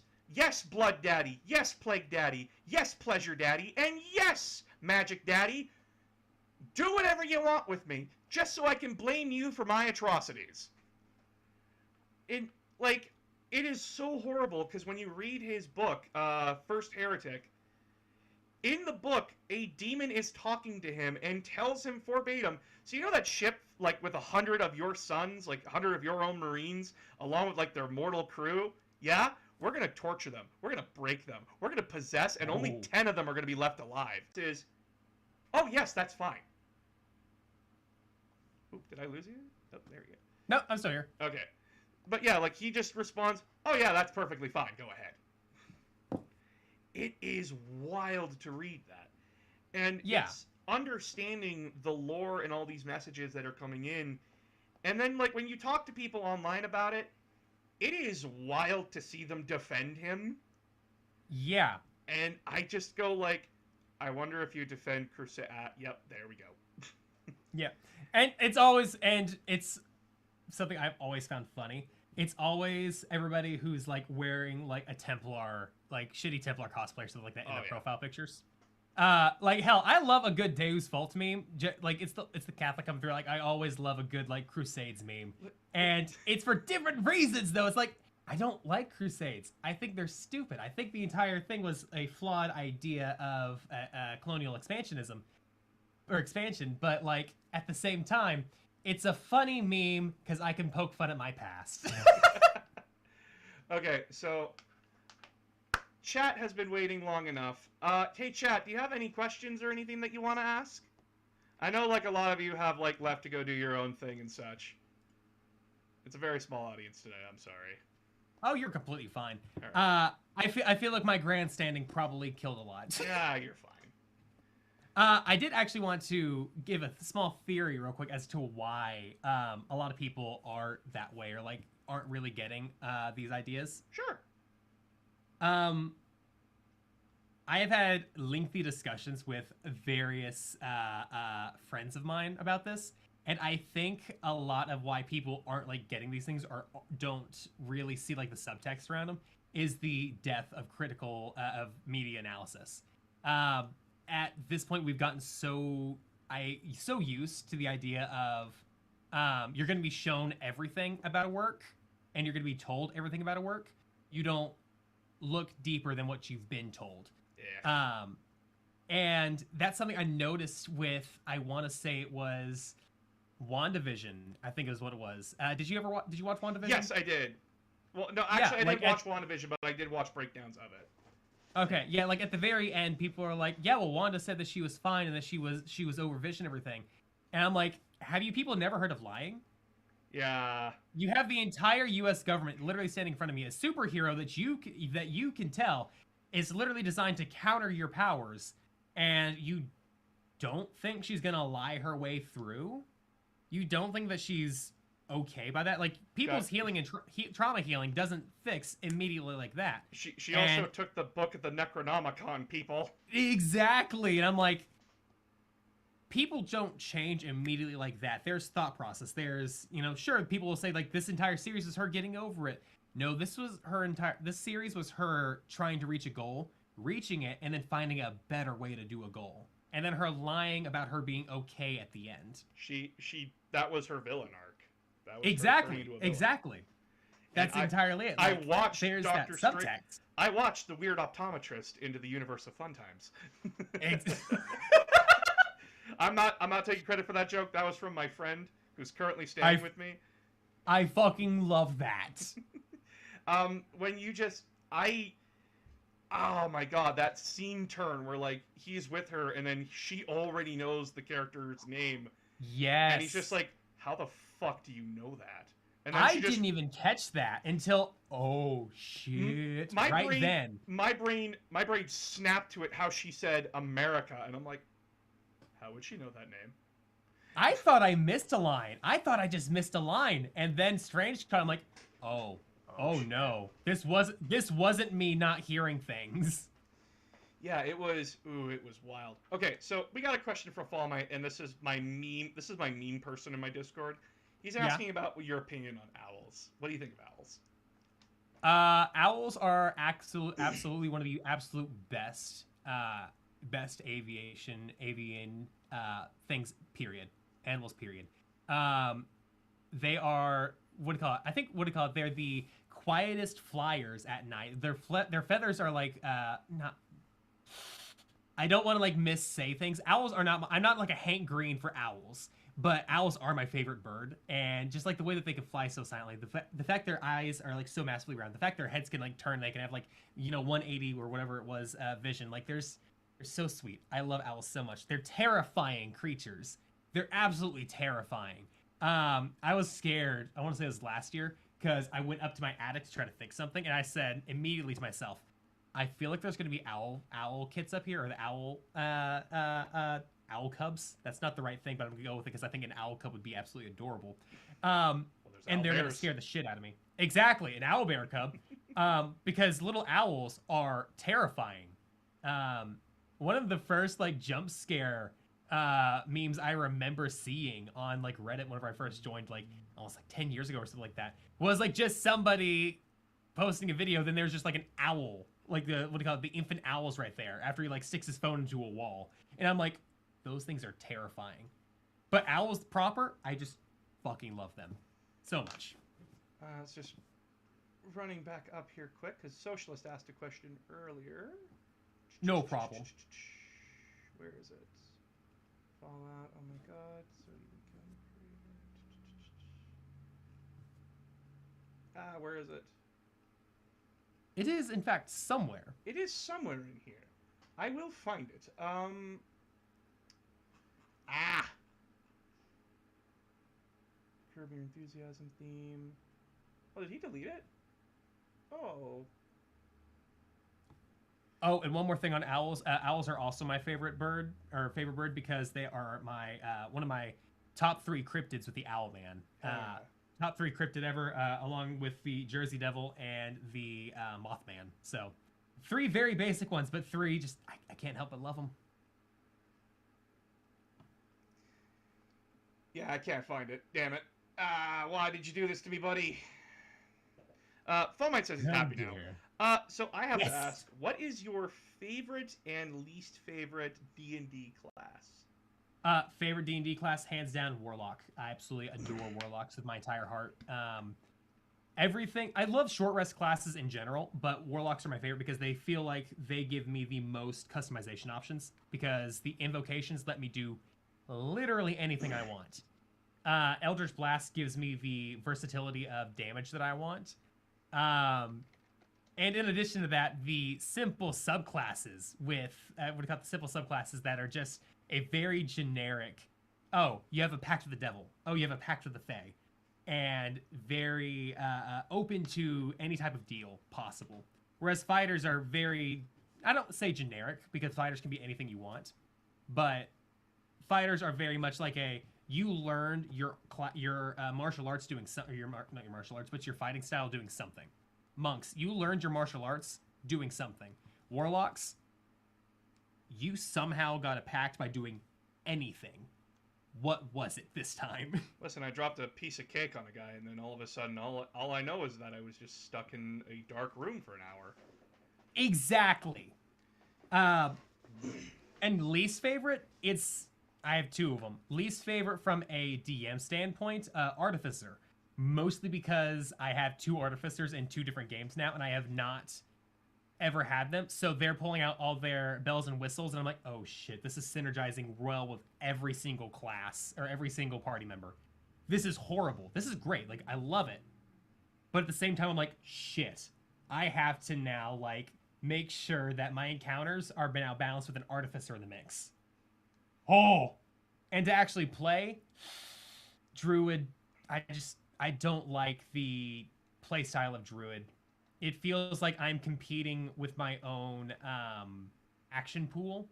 Blood Daddy, yes, Plague Daddy, yes, Pleasure Daddy, and yes, Magic Daddy, do whatever you want with me, just so I can blame you for my atrocities. It is so horrible, because when you read his book, First Heretic, in the book, a demon is talking to him and tells him verbatim, so you know that ship, like, with 100 of your sons, like, 100 of your own Marines, along with, like, their mortal crew? Yeah? We're going to torture them. We're going to break them. We're going to possess, and only 10 of them are going to be left alive. It is, oh, yes, that's fine. Oop, did I lose you? Oh, there you go. No, I'm still here. Okay. But yeah, like, he just responds, oh, yeah, that's perfectly fine. Go ahead. It is wild to read that. And it's understanding the lore and all these messages that are coming in. And then, like, when you talk to people online about it, it is wild to see them defend him. Yeah. And I just go, like, I wonder if you defend Crusade. Yep, there we go. Yeah. And it's something I've always found funny. It's always everybody who's like wearing like a Templar, like shitty Templar cosplay, so like that in their profile pictures. Like hell, I love a good Deus Vult meme. Like it's the Catholic coming through. Like I always love a good like Crusades meme, and it's for different reasons though. It's like I don't like Crusades. I think they're stupid. I think the entire thing was a flawed idea of colonial expansionism or expansion. But like at the same time, it's a funny meme because I can poke fun at my past. Okay, so chat has been waiting long enough. Hey, chat, do you have any questions or anything that you want to ask? I know, like, a lot of you have, like, left to go do your own thing and such. It's a very small audience today, I'm sorry. Oh, you're completely fine. Right. I feel like my grandstanding probably killed a lot. Yeah, you're fine. I did actually want to give a small theory real quick as to why a lot of people are that way or like aren't really getting these ideas. Sure. I have had lengthy discussions with various friends of mine about this, and I think a lot of why people aren't like getting these things or don't really see like the subtext around them is the death of critical of media analysis. at this point we've gotten so used to the idea of you're going to be shown everything about a work and you're going to be told everything about a work. You don't look deeper than what you've been told. Yeah. And that's something I noticed with, I want to say it was WandaVision, I think is what it was. Did you watch WandaVision? Yes, I did. Well, no, actually, I didn't watch WandaVision, but I did watch breakdowns of it. Okay, yeah, like at the very end, people are like, yeah, well, Wanda said that she was fine and that she was over Vision and everything. And I'm like, have you people never heard of lying? Yeah. You have the entire U.S. government literally standing in front of me, a superhero that you can tell is literally designed to counter your powers, and you don't think she's gonna lie her way through? You don't think that she's okay by that? Like, people's healing and trauma healing doesn't fix immediately like that. She also took the book of the Necronomicon, people. Exactly, and I'm like, people don't change immediately like that. There's thought process. There's, sure, people will say, like, this entire series is her getting over it. No, this series was her trying to reach a goal, reaching it, and then finding a better way to do a goal. And then her lying about her being okay at the end. That was her villain arc. That was exactly. That's entirely it. Like, I watched there's Doctor that Strange. subtext. I watched The Weird Optometrist into the Universe of Fun Times. I'm not taking credit for that joke. That was from my friend who's currently staying with me. I fucking love that. When you oh my god, that scene turn where, like, he's with her and then she already knows the character's name. Yes. And he's just like, how the fuck do you know that? And then I didn't even catch that until, oh shit, then. My brain snapped to it how she said America, and I'm like, how would she know that name? I thought I missed a line. I thought I just missed a line. And then Strange I'm like, oh no. This wasn't me not hearing things. Yeah, it was wild. Okay, so we got a question from Fallmite, and this is my meme person in my Discord. He's asking about your opinion on owls. What do you think of owls? Owls are absolutely one of the absolute best avian things, period. Animals, period. They are, they're the quietest flyers at night. Their feathers are like, I don't want to like missay things. Owls are not, I'm not like a Hank Green for owls, but owls are my favorite bird. And just like the way that they can fly so silently, the fact their eyes are like so massively round, the fact their heads can like turn, they can have like, 180 or whatever it was, vision. Like they're so sweet. I love owls so much. They're terrifying creatures. They're absolutely terrifying. I was scared. I want to say it was last year because I went up to my attic to try to fix something, and I said immediately to myself, I feel like there's going to be owl kits up here, or the owl cubs. That's not the right thing, but I'm going to go with it because I think an owl cub would be absolutely adorable. And they're going to scare the shit out of me. Exactly, an owl bear cub. Because little owls are terrifying. One of the first like jump scare memes I remember seeing on like Reddit whenever I first joined, like almost like 10 years ago or something like that, was like just somebody posting a video, then there's just like an owl, like the infant owls right there after he like sticks his phone into a wall, and I'm like, those things are terrifying. But owls proper, I just fucking love them so much. It's just running back up here quick because Socialist asked a question earlier. No problem. Where is it? Fallout. Oh my god. Where is it? It is, in fact, somewhere. It is somewhere in here. I will find it. Curb Your Enthusiasm theme. Oh, did he delete it? Oh. Oh, and one more thing on owls. Owls are also my favorite bird because they are my one of my top 3 cryptids with the Owlman. Top 3 cryptid ever, along with the Jersey Devil and the Mothman. So 3 very basic ones, but 3 just I can't help but love them. Yeah, I can't find it. Damn it. Why did you do this to me, buddy? Fallmite says he's happy now. So I have to Yes. ask, what is your favorite and least favorite D&D class? Favorite D&D class, hands down, Warlock. I absolutely adore Warlocks with my entire heart. Everything. I love short rest classes in general, but Warlocks are my favorite because they feel like they give me the most customization options because the invocations let me do literally anything I want. Eldritch Blast gives me the versatility of damage that I want. And in addition to that, the simple subclasses with, what do you call it, the simple subclasses that are just a very generic, oh, you have a pact with the devil. Oh, you have a pact with the fae. And very open to any type of deal possible. Whereas fighters are very, I don't say generic, because fighters can be anything you want, but fighters are very much like you learned your martial arts doing something, not your martial arts, but your fighting style doing something. Monks, you learned your martial arts doing something. Warlocks, you somehow got a pact by doing anything. What was it this time? Listen, I dropped a piece of cake on a guy, and then all of a sudden, all I know is that I was just stuck in a dark room for an hour. Exactly. And least favorite, I have two of them. Least favorite from a DM standpoint, Artificer. Mostly because I have two Artificers in two different games now, and I have not ever had them, so they're pulling out all their bells and whistles, and I'm like, oh shit, this is synergizing well with every single class or every single party member. This is horrible. This is great. Like, I love it. But at the same time, I'm like, shit, I have to now, like, make sure that my encounters are now balanced with an Artificer in the mix. Oh! And to actually play Druid, I don't like the playstyle of Druid. It feels like I'm competing with my own action pool,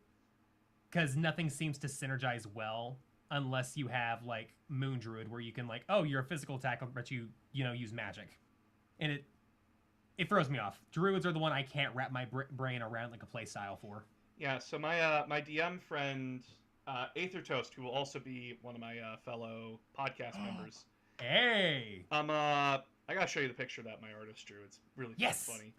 because nothing seems to synergize well unless you have like Moon Druid, where you can like, oh, you're a physical attacker, but you use magic, and it throws me off. Druids are the one I can't wrap my brain around like a play style for. Yeah, so my my DM friend Aether Toast, who will also be one of my fellow podcast members. Hey. I gotta show you the picture that my artist drew. It's really funny.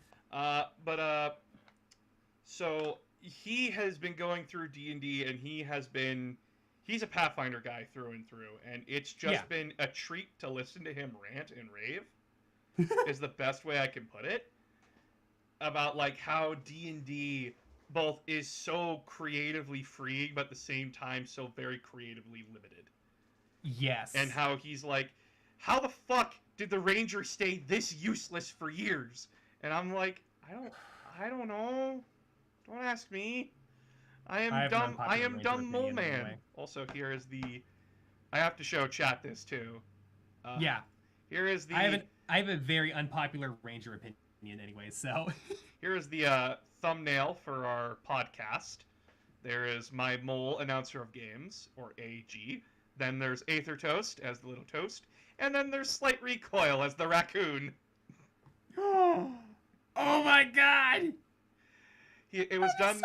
So he has been going through D&D, and he's a Pathfinder guy through and through, and it's just been a treat to listen to him rant and rave. Is the best way I can put it, about like how D&D both is so creatively free, but at the same time so very creatively limited. Yes. And how he's like, how the fuck did the Ranger stay this useless for years? And I'm like, I don't know. Don't ask me. I am dumb mole man. Anyway. Also, here is I have to show chat this too. Yeah. Here is I have a very unpopular Ranger opinion anyway, so. Here is the thumbnail for our podcast. There is my mole announcer of games, or AG. Then there's Aether Toast as the little toast. And then there's Slight Recoil as the raccoon. Oh my god! It was done. So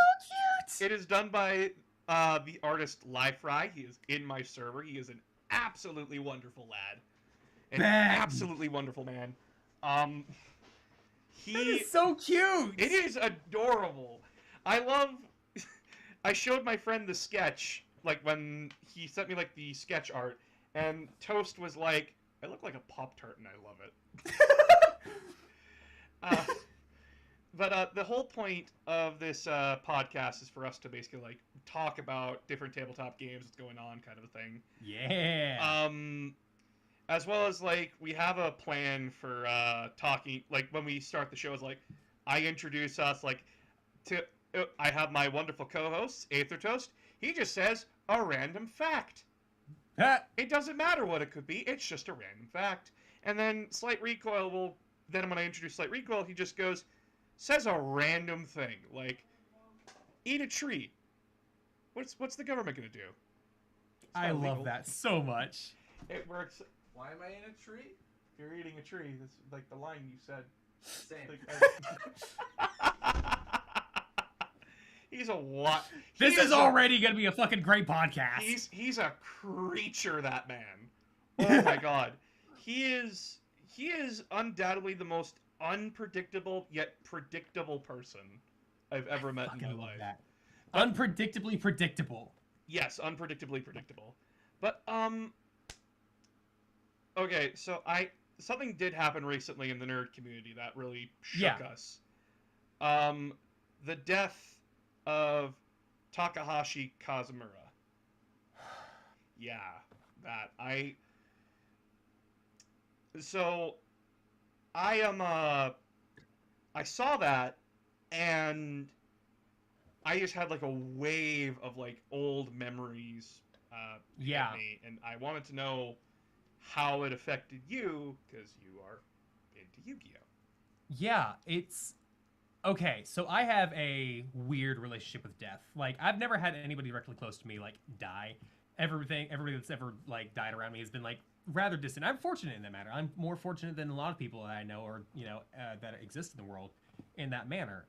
cute. It is done by the artist Liefry. He is in my server. He is an absolutely wonderful lad, an absolutely wonderful man. That is so cute. It is adorable. I showed my friend the sketch, like when he sent me like the sketch art, and Toast was like, I look like a Pop-Tart and I love it. But the whole point of this podcast is for us to basically like talk about different tabletop games, what's going on, kind of a thing. Yeah. As well as like we have a plan for talking. Like when we start the show, is like I introduce us like to. I have my wonderful co-host Aether Toast. He just says a random fact. It doesn't matter what it could be. It's just a random fact. And then Slight Recoil will. Then when I introduce Slight Recoil, he just goes. Says a random thing, like, eat a tree. What's the government gonna do? I love that so much. It works. Why am I in a tree? You're eating a tree. That's like the line you said. Same. He's a what? This is already gonna be a fucking great podcast. He's a creature, that man. Oh my god. He is undoubtedly the most unpredictable yet predictable person I've ever met in my Fucking love life. that. Unpredictably predictable. Yes, unpredictably predictable. But okay, so something did happen recently in the nerd community that really shook us. The death of Takahashi Kazumura. Yeah, that so I am I saw that and I just had like a wave of like old memories hit me, and I wanted to know how it affected you because you are into Yu-Gi-Oh. Yeah, it's okay. So I have a weird relationship with death. Like I've never had anybody directly close to me like die. Everybody that's ever like died around me has been like rather distant. I'm fortunate in that matter. I'm more fortunate than a lot of people that I know or that exist in the world in that manner.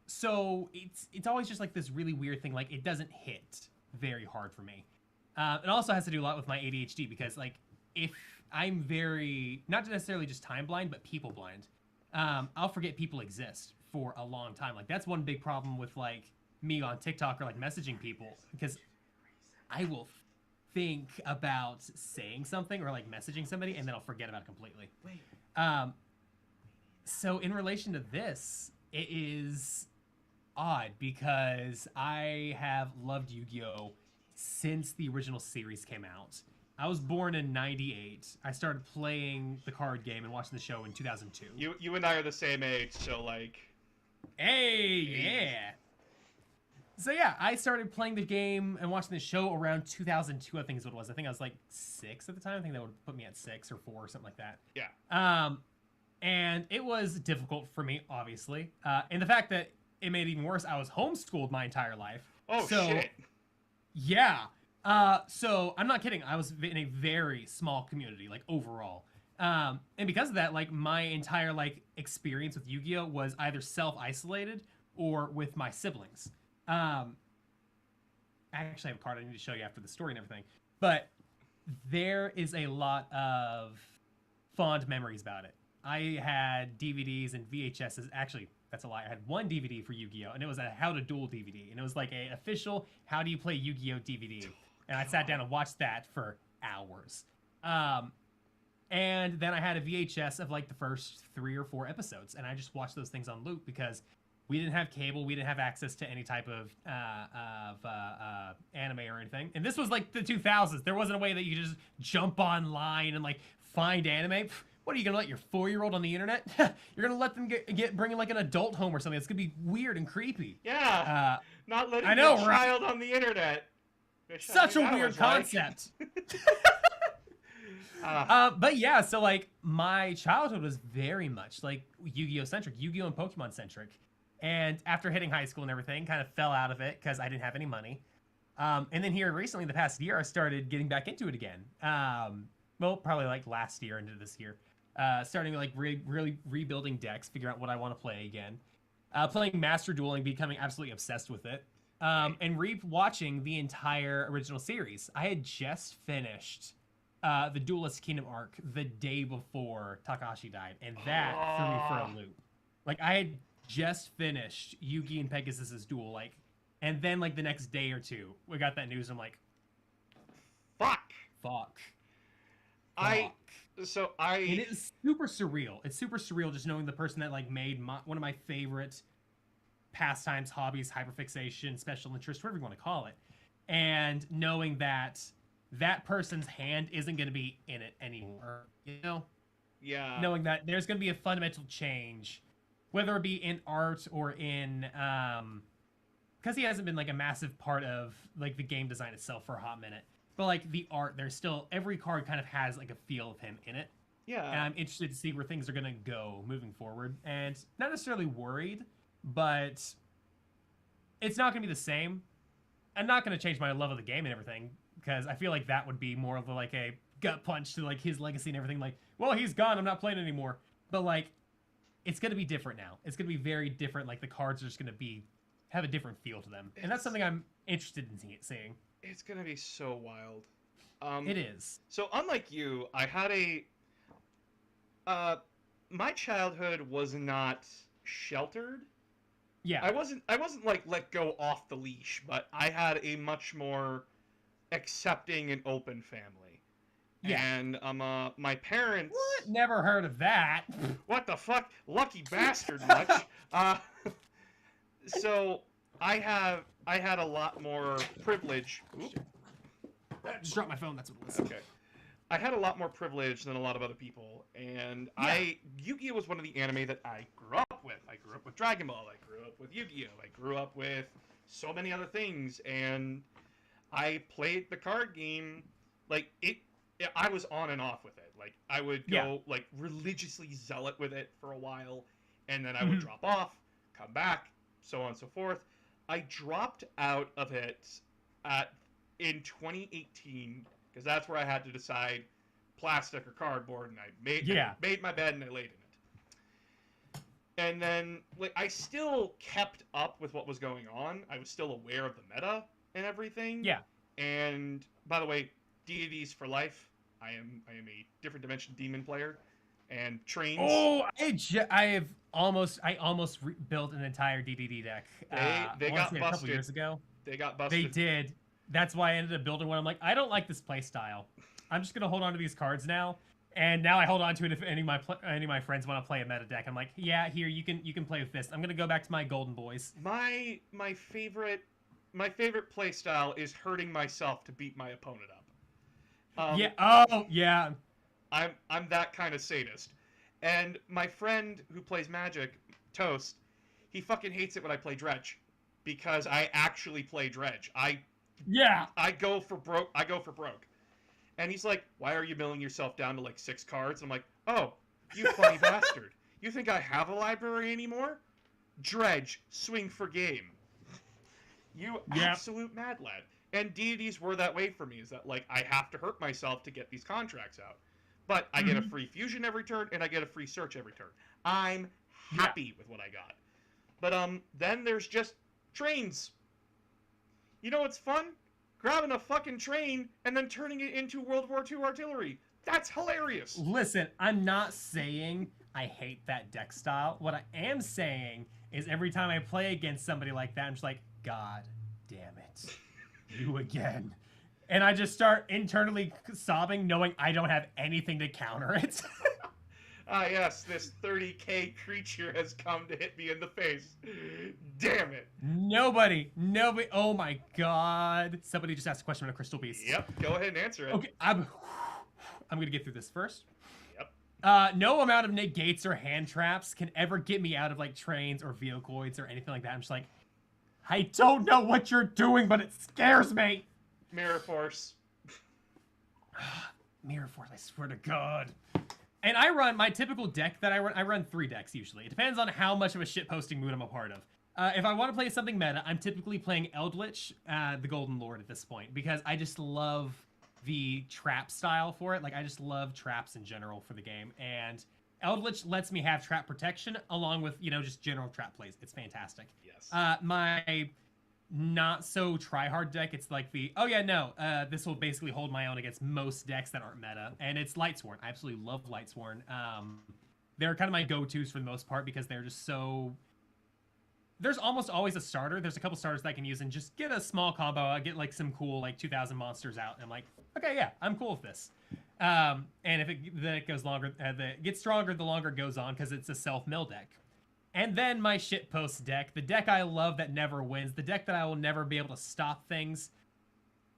So it's always just like this really weird thing. Like it doesn't hit very hard for me. It also has to do a lot with my ADHD because like if I'm very not necessarily just time blind but people blind, I'll forget people exist for a long time. Like that's one big problem with like me on TikTok or like messaging people because I will think about saying something or like messaging somebody and then I'll forget about it completely. So in relation to this, it is odd because I have loved Yu-Gi-Oh since the original series came out. I was born in '98. I started playing the card game and watching the show in 2002. You and I are the same age, so like. Hey, yeah. So yeah, I started playing the game and watching the show around 2002. I think is what it was. I think I was like 6 at the time. I think that would put me at 6 or 4 or something like that. Yeah. And it was difficult for me, obviously. And the fact that it made it even worse, I was homeschooled my entire life. Oh, shit. Yeah. So I'm not kidding. I was in a very small community, like overall. And because of that, like my entire like experience with Yu-Gi-Oh was either self-isolated or with my siblings. I actually have a card I need to show you after the story and everything. But there is a lot of fond memories about it. I had DVDs and VHSs. Actually, that's a lie. I had one DVD for Yu-Gi-Oh! And it was a How to Duel DVD. And it was like a official How Do You Play Yu-Gi-Oh! DVD. And I sat down and watched that for hours. And then I had a VHS of like the first 3 or 4 episodes. And I just watched those things on loop because we didn't have cable. We didn't have access to any type of anime or anything. And this was like the 2000s. There wasn't a way that you could just jump online and like find anime. What are you gonna let your 4-year-old on the internet? You're gonna let them bring in like an adult home or something. It's gonna be weird and creepy. Yeah. Not letting I know, your child on the internet. Such a weird concept. But yeah, so like my childhood was very much like Yu-Gi-Oh centric, Yu-Gi-Oh and Pokemon centric. And after hitting high school and everything, kind of fell out of it because I didn't have any money. And then here recently, the past year, I started getting back into it again. Well, probably like last year into this year. Starting like really rebuilding decks, figure out what I want to play again. Playing Master Dueling, becoming absolutely obsessed with it. And re-watching the entire original series. I had just finished the Duelist Kingdom arc the day before Takahashi died, and that threw me for a loop. Like I had just finished Yugi and Pegasus's duel, like, and then like the next day or two, we got that news. I'm like, fuck. And it is super surreal. It's super surreal just knowing the person that like made one of my favorite pastimes, hobbies, hyperfixation, special interest, whatever you want to call it, and knowing that that person's hand isn't going to be in it anymore, you know? Yeah. Knowing that there's going to be a fundamental change, whether it be in art or in, because he hasn't been like a massive part of like the game design itself for a hot minute, but like the art, there's still, every card kind of has like a feel of him in it. Yeah. And I'm interested to see where things are going to go moving forward, and not necessarily worried, but it's not going to be the same. I'm not going to change my love of the game and everything, because I feel like that would be more of like a gut punch to like his legacy and everything. Like, well, he's gone, I'm not playing anymore. But like, it's going to be different now. It's going to be very different. Like the cards are just going to have a different feel to them. And that's something I'm interested in seeing. It's going to be so wild. It is. So unlike you, I had my childhood was not sheltered. Yeah. I wasn't like let go off the leash, but I had a much more accepting and open family. Yeah. And my parents. What? Never heard of that. What the fuck? Lucky bastard much. So I had a lot more privilege. Oop. Just dropped my phone. That's what it was. Okay. I had a lot more privilege than a lot of other people, and Yu-Gi-Oh was one of the anime that I grew up with. I grew up with Dragon Ball. I grew up with Yu-Gi-Oh. I grew up with so many other things, and I played the card game like it. I was on and off with it. Like I would go like religiously zealot with it for a while, and then I would drop off, come back, so on and so forth. I dropped out of it in 2018 because that's where I had to decide plastic or cardboard, and I made my bed and I laid in it. And then like I still kept up with what was going on. I was still aware of the meta and everything. Yeah. And by the way, deities for life. I am a different dimension demon player, and trains. Oh, I almost built an entire DDD deck. They got busted a couple years ago. They got busted. They did. That's why I ended up building one. I'm like, I don't like this play style. I'm just gonna hold on to these cards now. And now I hold on to it if any of my friends want to play a meta deck. I'm like, yeah, here you can play with this. I'm gonna go back to my golden boys. My favorite play style is hurting myself to beat my opponent up. Yeah. Oh, yeah. I'm that kind of sadist. And my friend who plays Magic, Toast, he fucking hates it when I play Dredge, because I actually play Dredge. I go for broke. And he's like, "Why are you milling yourself down to like 6 cards?" I'm like, "Oh, you funny bastard. You think I have a library anymore? Dredge, swing for game. You absolute mad lad." And deities were that way for me, is that like I have to hurt myself to get these contracts out. But I get a free fusion every turn, and I get a free search every turn. I'm happy with what I got. But then there's just trains. You know what's fun? Grabbing a fucking train and then turning it into World War II artillery. That's hilarious. Listen, I'm not saying I hate that deck style. What I am saying is every time I play against somebody like that, I'm just like, God damn it. You again. And I just start internally sobbing, knowing I don't have anything to counter it. Ah, yes, this 30k creature has come to hit me in the face. Damn it. Nobody. Oh my god. Somebody just asked a question on a Crystal Beast. Yep, go ahead and answer it. Okay, I'm gonna get through this first. Yep. No amount of negates or hand traps can ever get me out of like trains or vehicloids or anything like that. I'm just like, I don't know what you're doing, but it scares me. Mirror Force. Mirror Force, I swear to God. And I run my typical deck that I run 3 decks usually. It depends on how much of a shitposting mood I'm a part of. If I want to play something meta, I'm typically playing Eldritch, the Golden Lord at this point, because I just love the trap style for it. Like, I just love traps in general for the game. And Eldritch lets me have trap protection along with, just general trap plays. It's fantastic. Yes. My not so try-hard deck, it's like this will basically hold my own against most decks that aren't meta, and it's Lightsworn. I absolutely love Lightsworn. They're kind of my go-tos for the most part because they're just so... There's almost always a starter. There's a couple starters that I can use and just get a small combo. I get like some cool 2,000 monsters out, and I'm like, okay, yeah, I'm cool with this. And if it goes longer, it gets stronger the longer it goes on because it's a self-mill deck. And then my shitpost deck, the deck I love that never wins, the deck that I will never be able to stop things,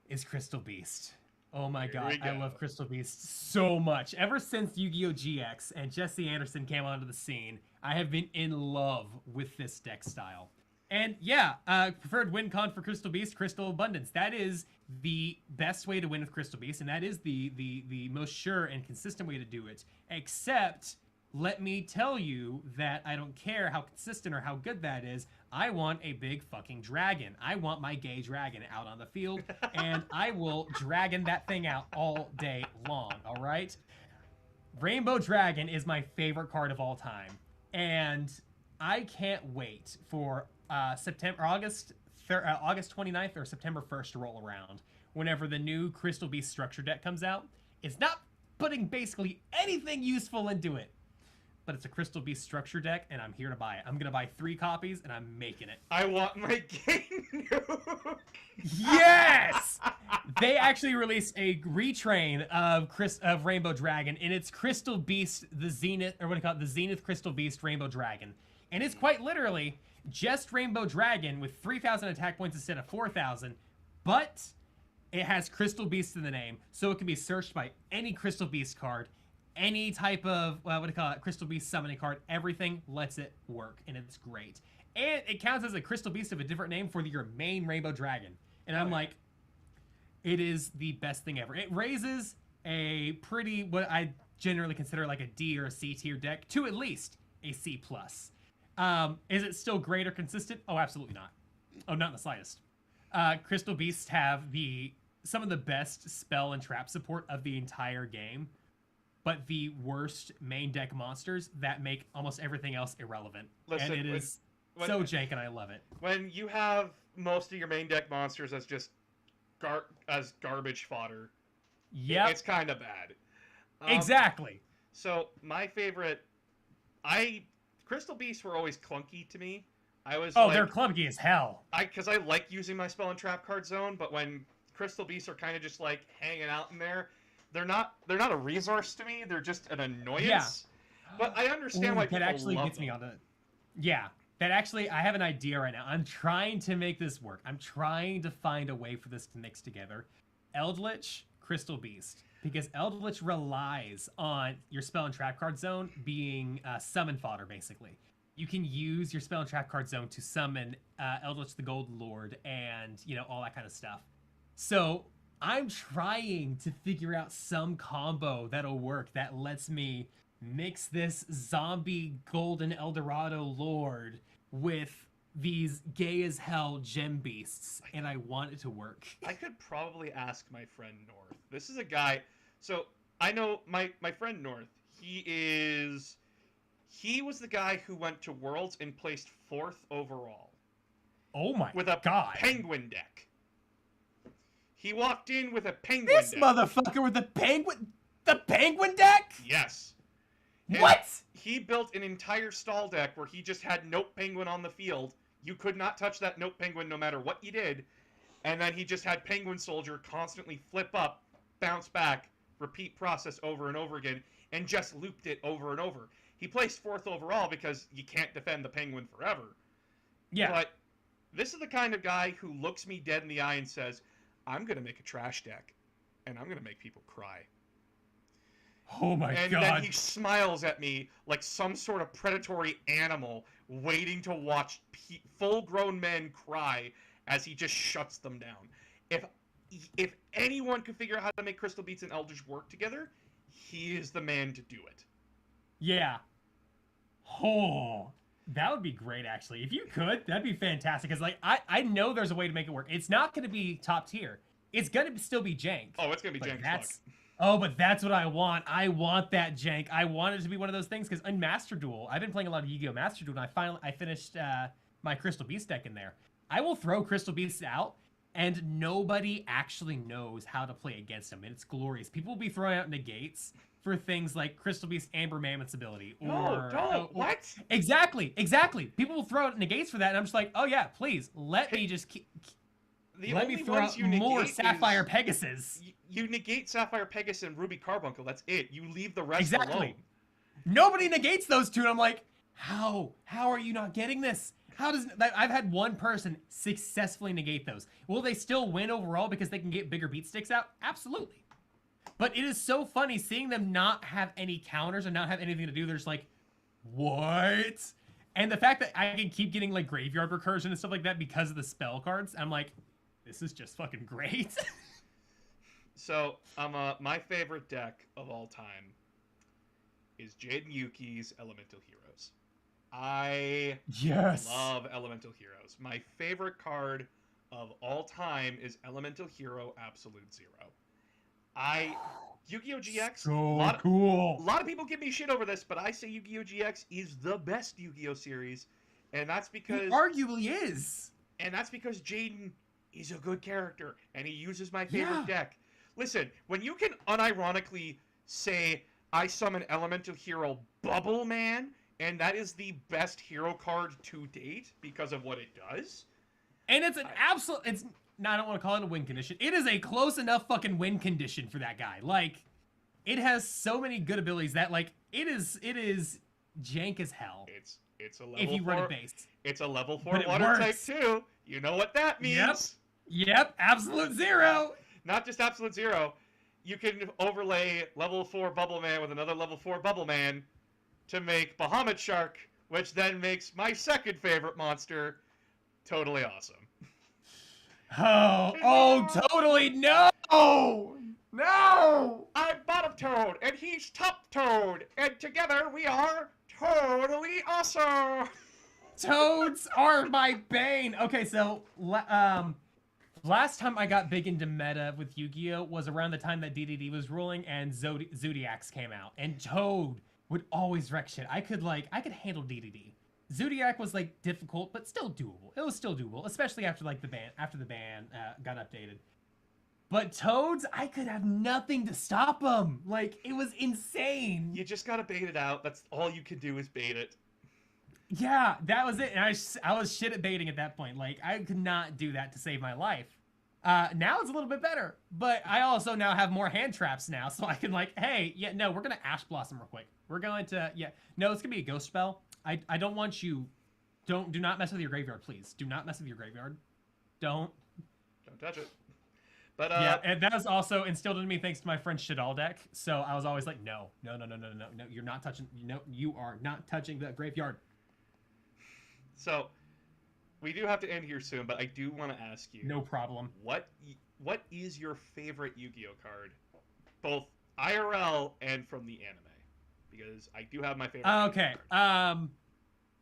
is Crystal Beast. Oh my god, I love Crystal Beast so much. Ever since Yu-Gi-Oh! GX and Jesse Anderson came onto the scene, I have been in love with this deck style. And yeah, preferred win con for Crystal Beast, Crystal Abundance. That is the best way to win with Crystal Beast, and that is the most sure and consistent way to do it. Except... let me tell you that I don't care how consistent or how good that is. I want a big fucking dragon. I want my gay dragon out on the field, and I will dragon that thing out all day long, all right? Rainbow Dragon is my favorite card of all time, and I can't wait for August 29th or September 1st to roll around whenever the new Crystal Beast structure deck comes out. It's not putting basically anything useful into it. but it's a Crystal Beast structure deck, and I'm here to buy it. I'm gonna buy 3 copies, and I'm making it. I want my game nuke. Yes! They actually released a retrain of Rainbow Dragon, and it's Crystal Beast, the Zenith, or what do you call it? The Zenith Crystal Beast Rainbow Dragon. And it's quite literally just Rainbow Dragon with 3,000 attack points instead of 4,000, but it has Crystal Beast in the name, so it can be searched by any Crystal Beast card, any type of, what do you call it, Crystal Beast summoning card. Everything lets it work, and it's great. And it counts as a Crystal Beast of a different name for your main Rainbow Dragon. And I'm like, it is the best thing ever. It raises a pretty, what I generally consider like a D or a C tier deck to at least a C+. Is it still great or consistent? Oh, absolutely not. Oh, not in the slightest. Crystal Beasts have some of the best spell and trap support of the entire game, but the worst main deck monsters that make almost everything else irrelevant. Listen, and it is so jank, and I love it. When you have most of your main deck monsters as just garbage fodder, yeah, it's kind of bad. Exactly. So my favorite, Crystal Beasts were always clunky to me. They're clunky as hell. Because I like using my spell and trap card zone, but when Crystal Beasts are kind of just like hanging out in there, they're not a resource to me. They're just an annoyance. Yeah. But I understand why people that actually love gets them. me on it. Yeah. That actually, I have an idea right now. I'm trying to make this work. I'm trying to find a way for this to mix together. Eldritch, Crystal Beast. Because Eldritch relies on your spell and trap card zone being summon fodder, basically. You can use your spell and trap card zone to summon Eldritch the Golden Lord and, all that kind of stuff. So I'm trying to figure out some combo that'll work that lets me mix this zombie golden Eldorado Lord with these gay as hell gem beasts, and I want it to work. I could probably ask my friend North. This is a guy, so I know my friend North. He was the guy who went to Worlds and placed 4th overall. Oh my god. With a penguin deck. He walked in with a penguin deck. This motherfucker with the penguin deck? Yes. What? He built an entire stall deck where he just had Note Penguin on the field. You could not touch that Note Penguin no matter what you did. And then he just had Penguin Soldier constantly flip up, bounce back, repeat process over and over again, and just looped it over and over. He placed 4th overall because you can't defend the Penguin forever. Yeah. But this is the kind of guy who looks me dead in the eye and says, I'm going to make a trash deck, and I'm going to make people cry. Oh my god. And then he smiles at me like some sort of predatory animal waiting to watch full-grown men cry as he just shuts them down. If anyone could figure out how to make Crystal Beats and Eldritch work together, he is the man to do it. Yeah. Oh, that would be great, actually. If you could, that'd be fantastic. Because, I know there's a way to make it work. It's not going to be top tier. It's going to still be jank. Oh, it's going to be jank as fuck. Oh, but that's what I want. I want that jank. I want it to be one of those things, because in Master Duel, I've been playing a lot of Yu-Gi-Oh! Master Duel, and I finished my Crystal Beast deck in there. I will throw Crystal Beasts out, and nobody actually knows how to play against them, and it's glorious. People will be throwing out negates for things like Crystal Beast Amber Mammoth's ability. What? Exactly. People will throw out negates for that, and I'm just like, oh yeah, please, let me just let me throw out more Sapphire Pegasus. You negate Sapphire Pegasus and Ruby Carbuncle, that's it. You leave the rest alone. Nobody negates those two, and I'm like, how? How are you not getting this? I've had one person successfully negate those. Will they still win overall because they can get bigger beat sticks out? Absolutely. But it is so funny seeing them not have any counters and not have anything to do. They're just like, what? And the fact that I can keep getting like graveyard recursion and stuff like that because of the spell cards, I'm like, this is just fucking great. So, my favorite deck of all time is Jaden Yuki's Elemental Heroes. I love Elemental Heroes. My favorite card of all time is Elemental Hero Absolute Zero. Yu-Gi-Oh! GX, so cool. A lot of people give me shit over this, but I say Yu-Gi-Oh! GX is the best Yu-Gi-Oh! Series, and that's because... It arguably is. And that's because Jaden is a good character, and he uses my favorite deck. Listen, when you can unironically say, I summon Elemental Hero Bubble Man, and that is the best hero card to date because of what it does. And it's an absolute. It's. No, I don't want to call it a win condition. It is a close enough fucking win condition for that guy. Like, it has so many good abilities that like it is jank as hell. It's a level if you 4, run it base. It's a level 4 But it water type works. too. You know what that means. Yep, absolute zero. Not just absolute zero. You can overlay level 4 Bubble Man with another level 4 Bubble Man to make Bahamut Shark, which then makes my second favorite monster totally awesome. Oh, totally no! No! I'm Bottom Toad, and he's Top Toad, and together we are totally awesome! Toads are my bane. Okay, so last time I got big into meta with Yu-Gi-Oh was around the time that DDD was ruling and Zodiacs came out, and Toad would always wreck shit. I could handle DDD. Zodiac was like difficult, but still doable. It was still doable, especially after like the ban got updated. But Toads, I could have nothing to stop them. Like, it was insane. You just gotta bait it out. That's all you can do is bait it. Yeah, that was it. And I was shit at baiting at that point. Like, I could not do that to save my life. Now it's a little bit better. But I also now have more hand traps now. So I can like, hey, yeah, no, we're going to Ash Blossom real quick. We're going to, yeah. No, it's going to be a ghost spell. I don't want you, do not mess with your graveyard, please. Do not mess with your graveyard. Don't touch it. But yeah, and that was also instilled in me thanks to my friend Shadal deck. So I was always like, no, you're not touching, you are not touching the graveyard. So, we do have to end here soon, but I do want to ask you. No problem. What is your favorite Yu-Gi-Oh card? Both IRL and from the anime. Because I do have my favorite. Okay.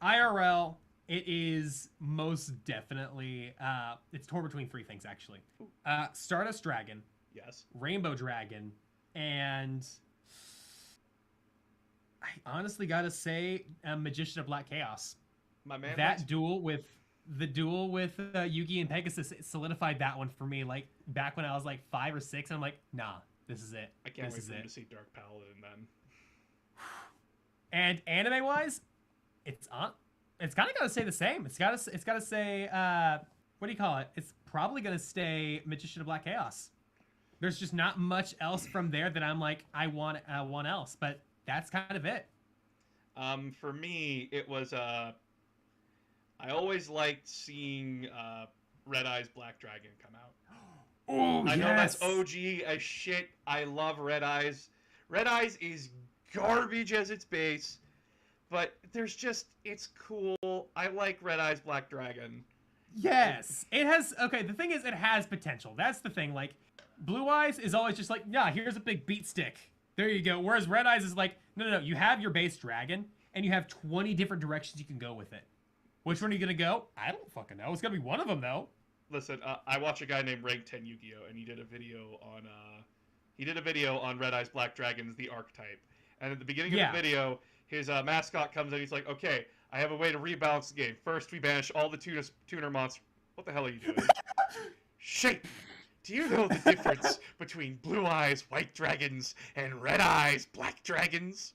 IRL, it is most definitely, it's torn between 3 things, actually. Stardust Dragon. Yes. Rainbow Dragon. And I honestly gotta say, Magician of Black Chaos. My man. That duel with Yugi and Pegasus solidified that one for me. Like back when I was like 5 or 6, I'm like, nah, this is it. I can't this wait is for it. to see Dark Paladin then. And anime wise, it's kind of gotta stay the same. It's gotta say what do you call it? It's probably gonna stay Magician of Black Chaos. There's just not much else from there that I'm like I want one else, but that's kind of it. For me, it was I always liked seeing Red Eyes Black Dragon come out. Oh, I know that's OG as shit. I love Red Eyes. Red Eyes is garbage as its base, but it's cool. I like Red Eyes Black Dragon. Yes, it has. Okay, the thing is, it has potential. That's the thing. Like, Blue Eyes is always just like, yeah, here's a big beat stick. There you go. Whereas Red Eyes is like, no. You have your base dragon, and you have 20 different directions you can go with it. Which one are you gonna go? I don't fucking know. It's gonna be one of them though. Listen, I watch a guy named Rank 10 Yu-Gi-Oh, and he did a video on Red Eyes Black Dragons, the archetype. And at the beginning of the video, his mascot comes in. He's like, "Okay, I have a way to rebalance the game. First, we banish all the tuner monsters." What the hell are you doing? Shape. Do you know the difference between Blue Eyes White Dragons and Red Eyes Black Dragons?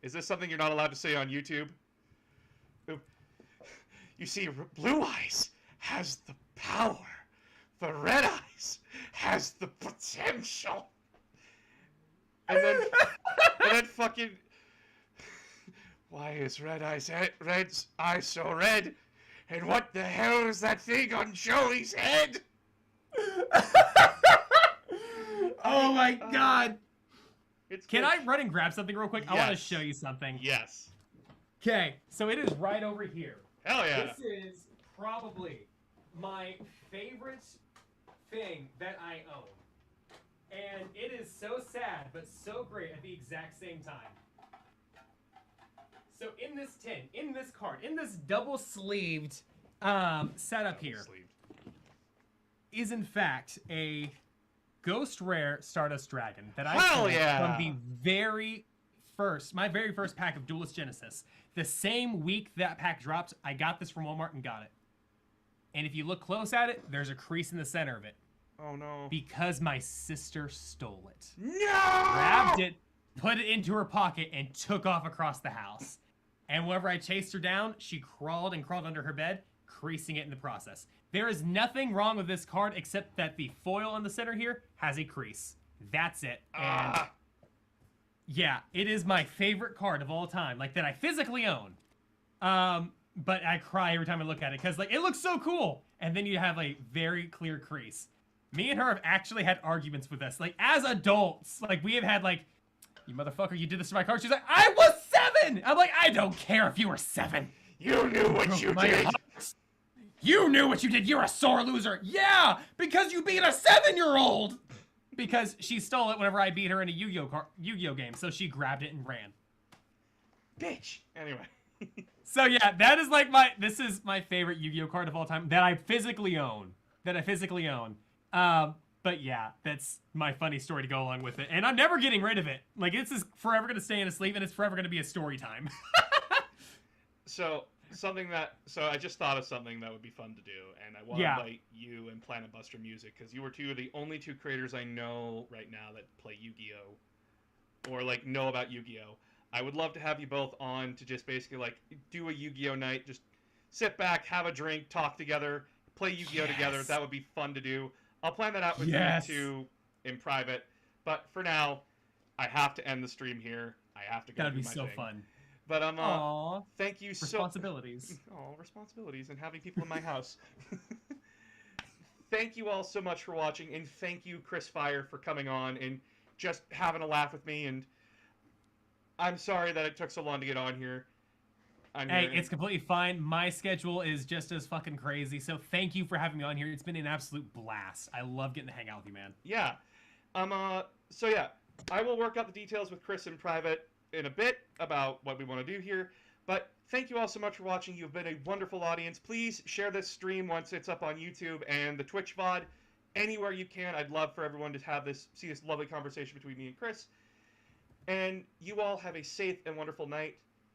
Is this something you're not allowed to say on YouTube? You see, Blue Eyes has the power. The Red Eyes has the potential. And then fucking... Why is Red's eyes so red? And what the hell is that thing on Joey's head? Oh my god. Can I good. run and grab something real quick? Yes. I want to show you something. Yes. Okay, so it is right over here. Hell yeah. This is probably my favorite thing that I own. And it is so sad, but so great at the exact same time. So in this tin, in this card, in this double-sleeved setup here, is in fact a Ghost Rare Stardust Dragon that I pulled from the very first, my very first pack of Duelist Genesis. The same week that pack dropped, I got this from Walmart and got it. And if you look close at it, there's a crease in the center of it. Oh no. Because my sister stole it. No! Grabbed it, put it into her pocket, and took off across the house. And whenever I chased her down, she crawled and crawled under her bed, creasing it in the process. There is nothing wrong with this card except that the foil in the center here has a crease. That's it. And yeah, it is my favorite card of all time, like that I physically own. But I cry every time I look at it because like it looks so cool. And then you have a very clear crease. Me and her have actually had arguments with us, like as adults. Like we have had like, you motherfucker, you did this to my card. She's like, I was 7. I'm like, I don't care if you were 7. You knew what you did. You knew what you did. You're a sore loser. Yeah, because you beat a 7-year-old. Because she stole it whenever I beat her in a Yu-Gi-Oh game, so she grabbed it and ran. Bitch. Anyway. So yeah, that is like this is my favorite Yu-Gi-Oh card of all time that I physically own. But yeah, that's my funny story to go along with it. And I'm never getting rid of it. Like, this is forever going to stay in a sleeve, and it's forever going to be a story time. So I just thought of something that would be fun to do, and I want to invite you and Planet Buster Music, because you were the only 2 creators I know right now that play Yu-Gi-Oh! Or, like, know about Yu-Gi-Oh! I would love to have you both on to just basically, like, do a Yu-Gi-Oh! Night, just sit back, have a drink, talk together, play Yu-Gi-Oh! Together. That would be fun to do. I'll plan that out with you 2 in private, but for now, I have to end the stream here. I have to go. That'd be so fun. But thank you so. Responsibilities. Responsibilities and having people in my house. Thank you all so much for watching, and thank you, Chrisfire, for coming on and just having a laugh with me. And I'm sorry that it took so long to get on here. Hey, it's completely fine. My schedule is just as fucking crazy, so thank you for having me on here. It's been an absolute blast. I love getting to hang out with you, man. Yeah. So yeah, I will work out the details with Chris in private in a bit about what we want to do here. But thank you all so much for watching. You've been a wonderful audience. Please share this stream once it's up on YouTube and the Twitch VOD. Anywhere you can. I'd love for everyone to see this lovely conversation between me and Chris. And you all have a safe and wonderful night.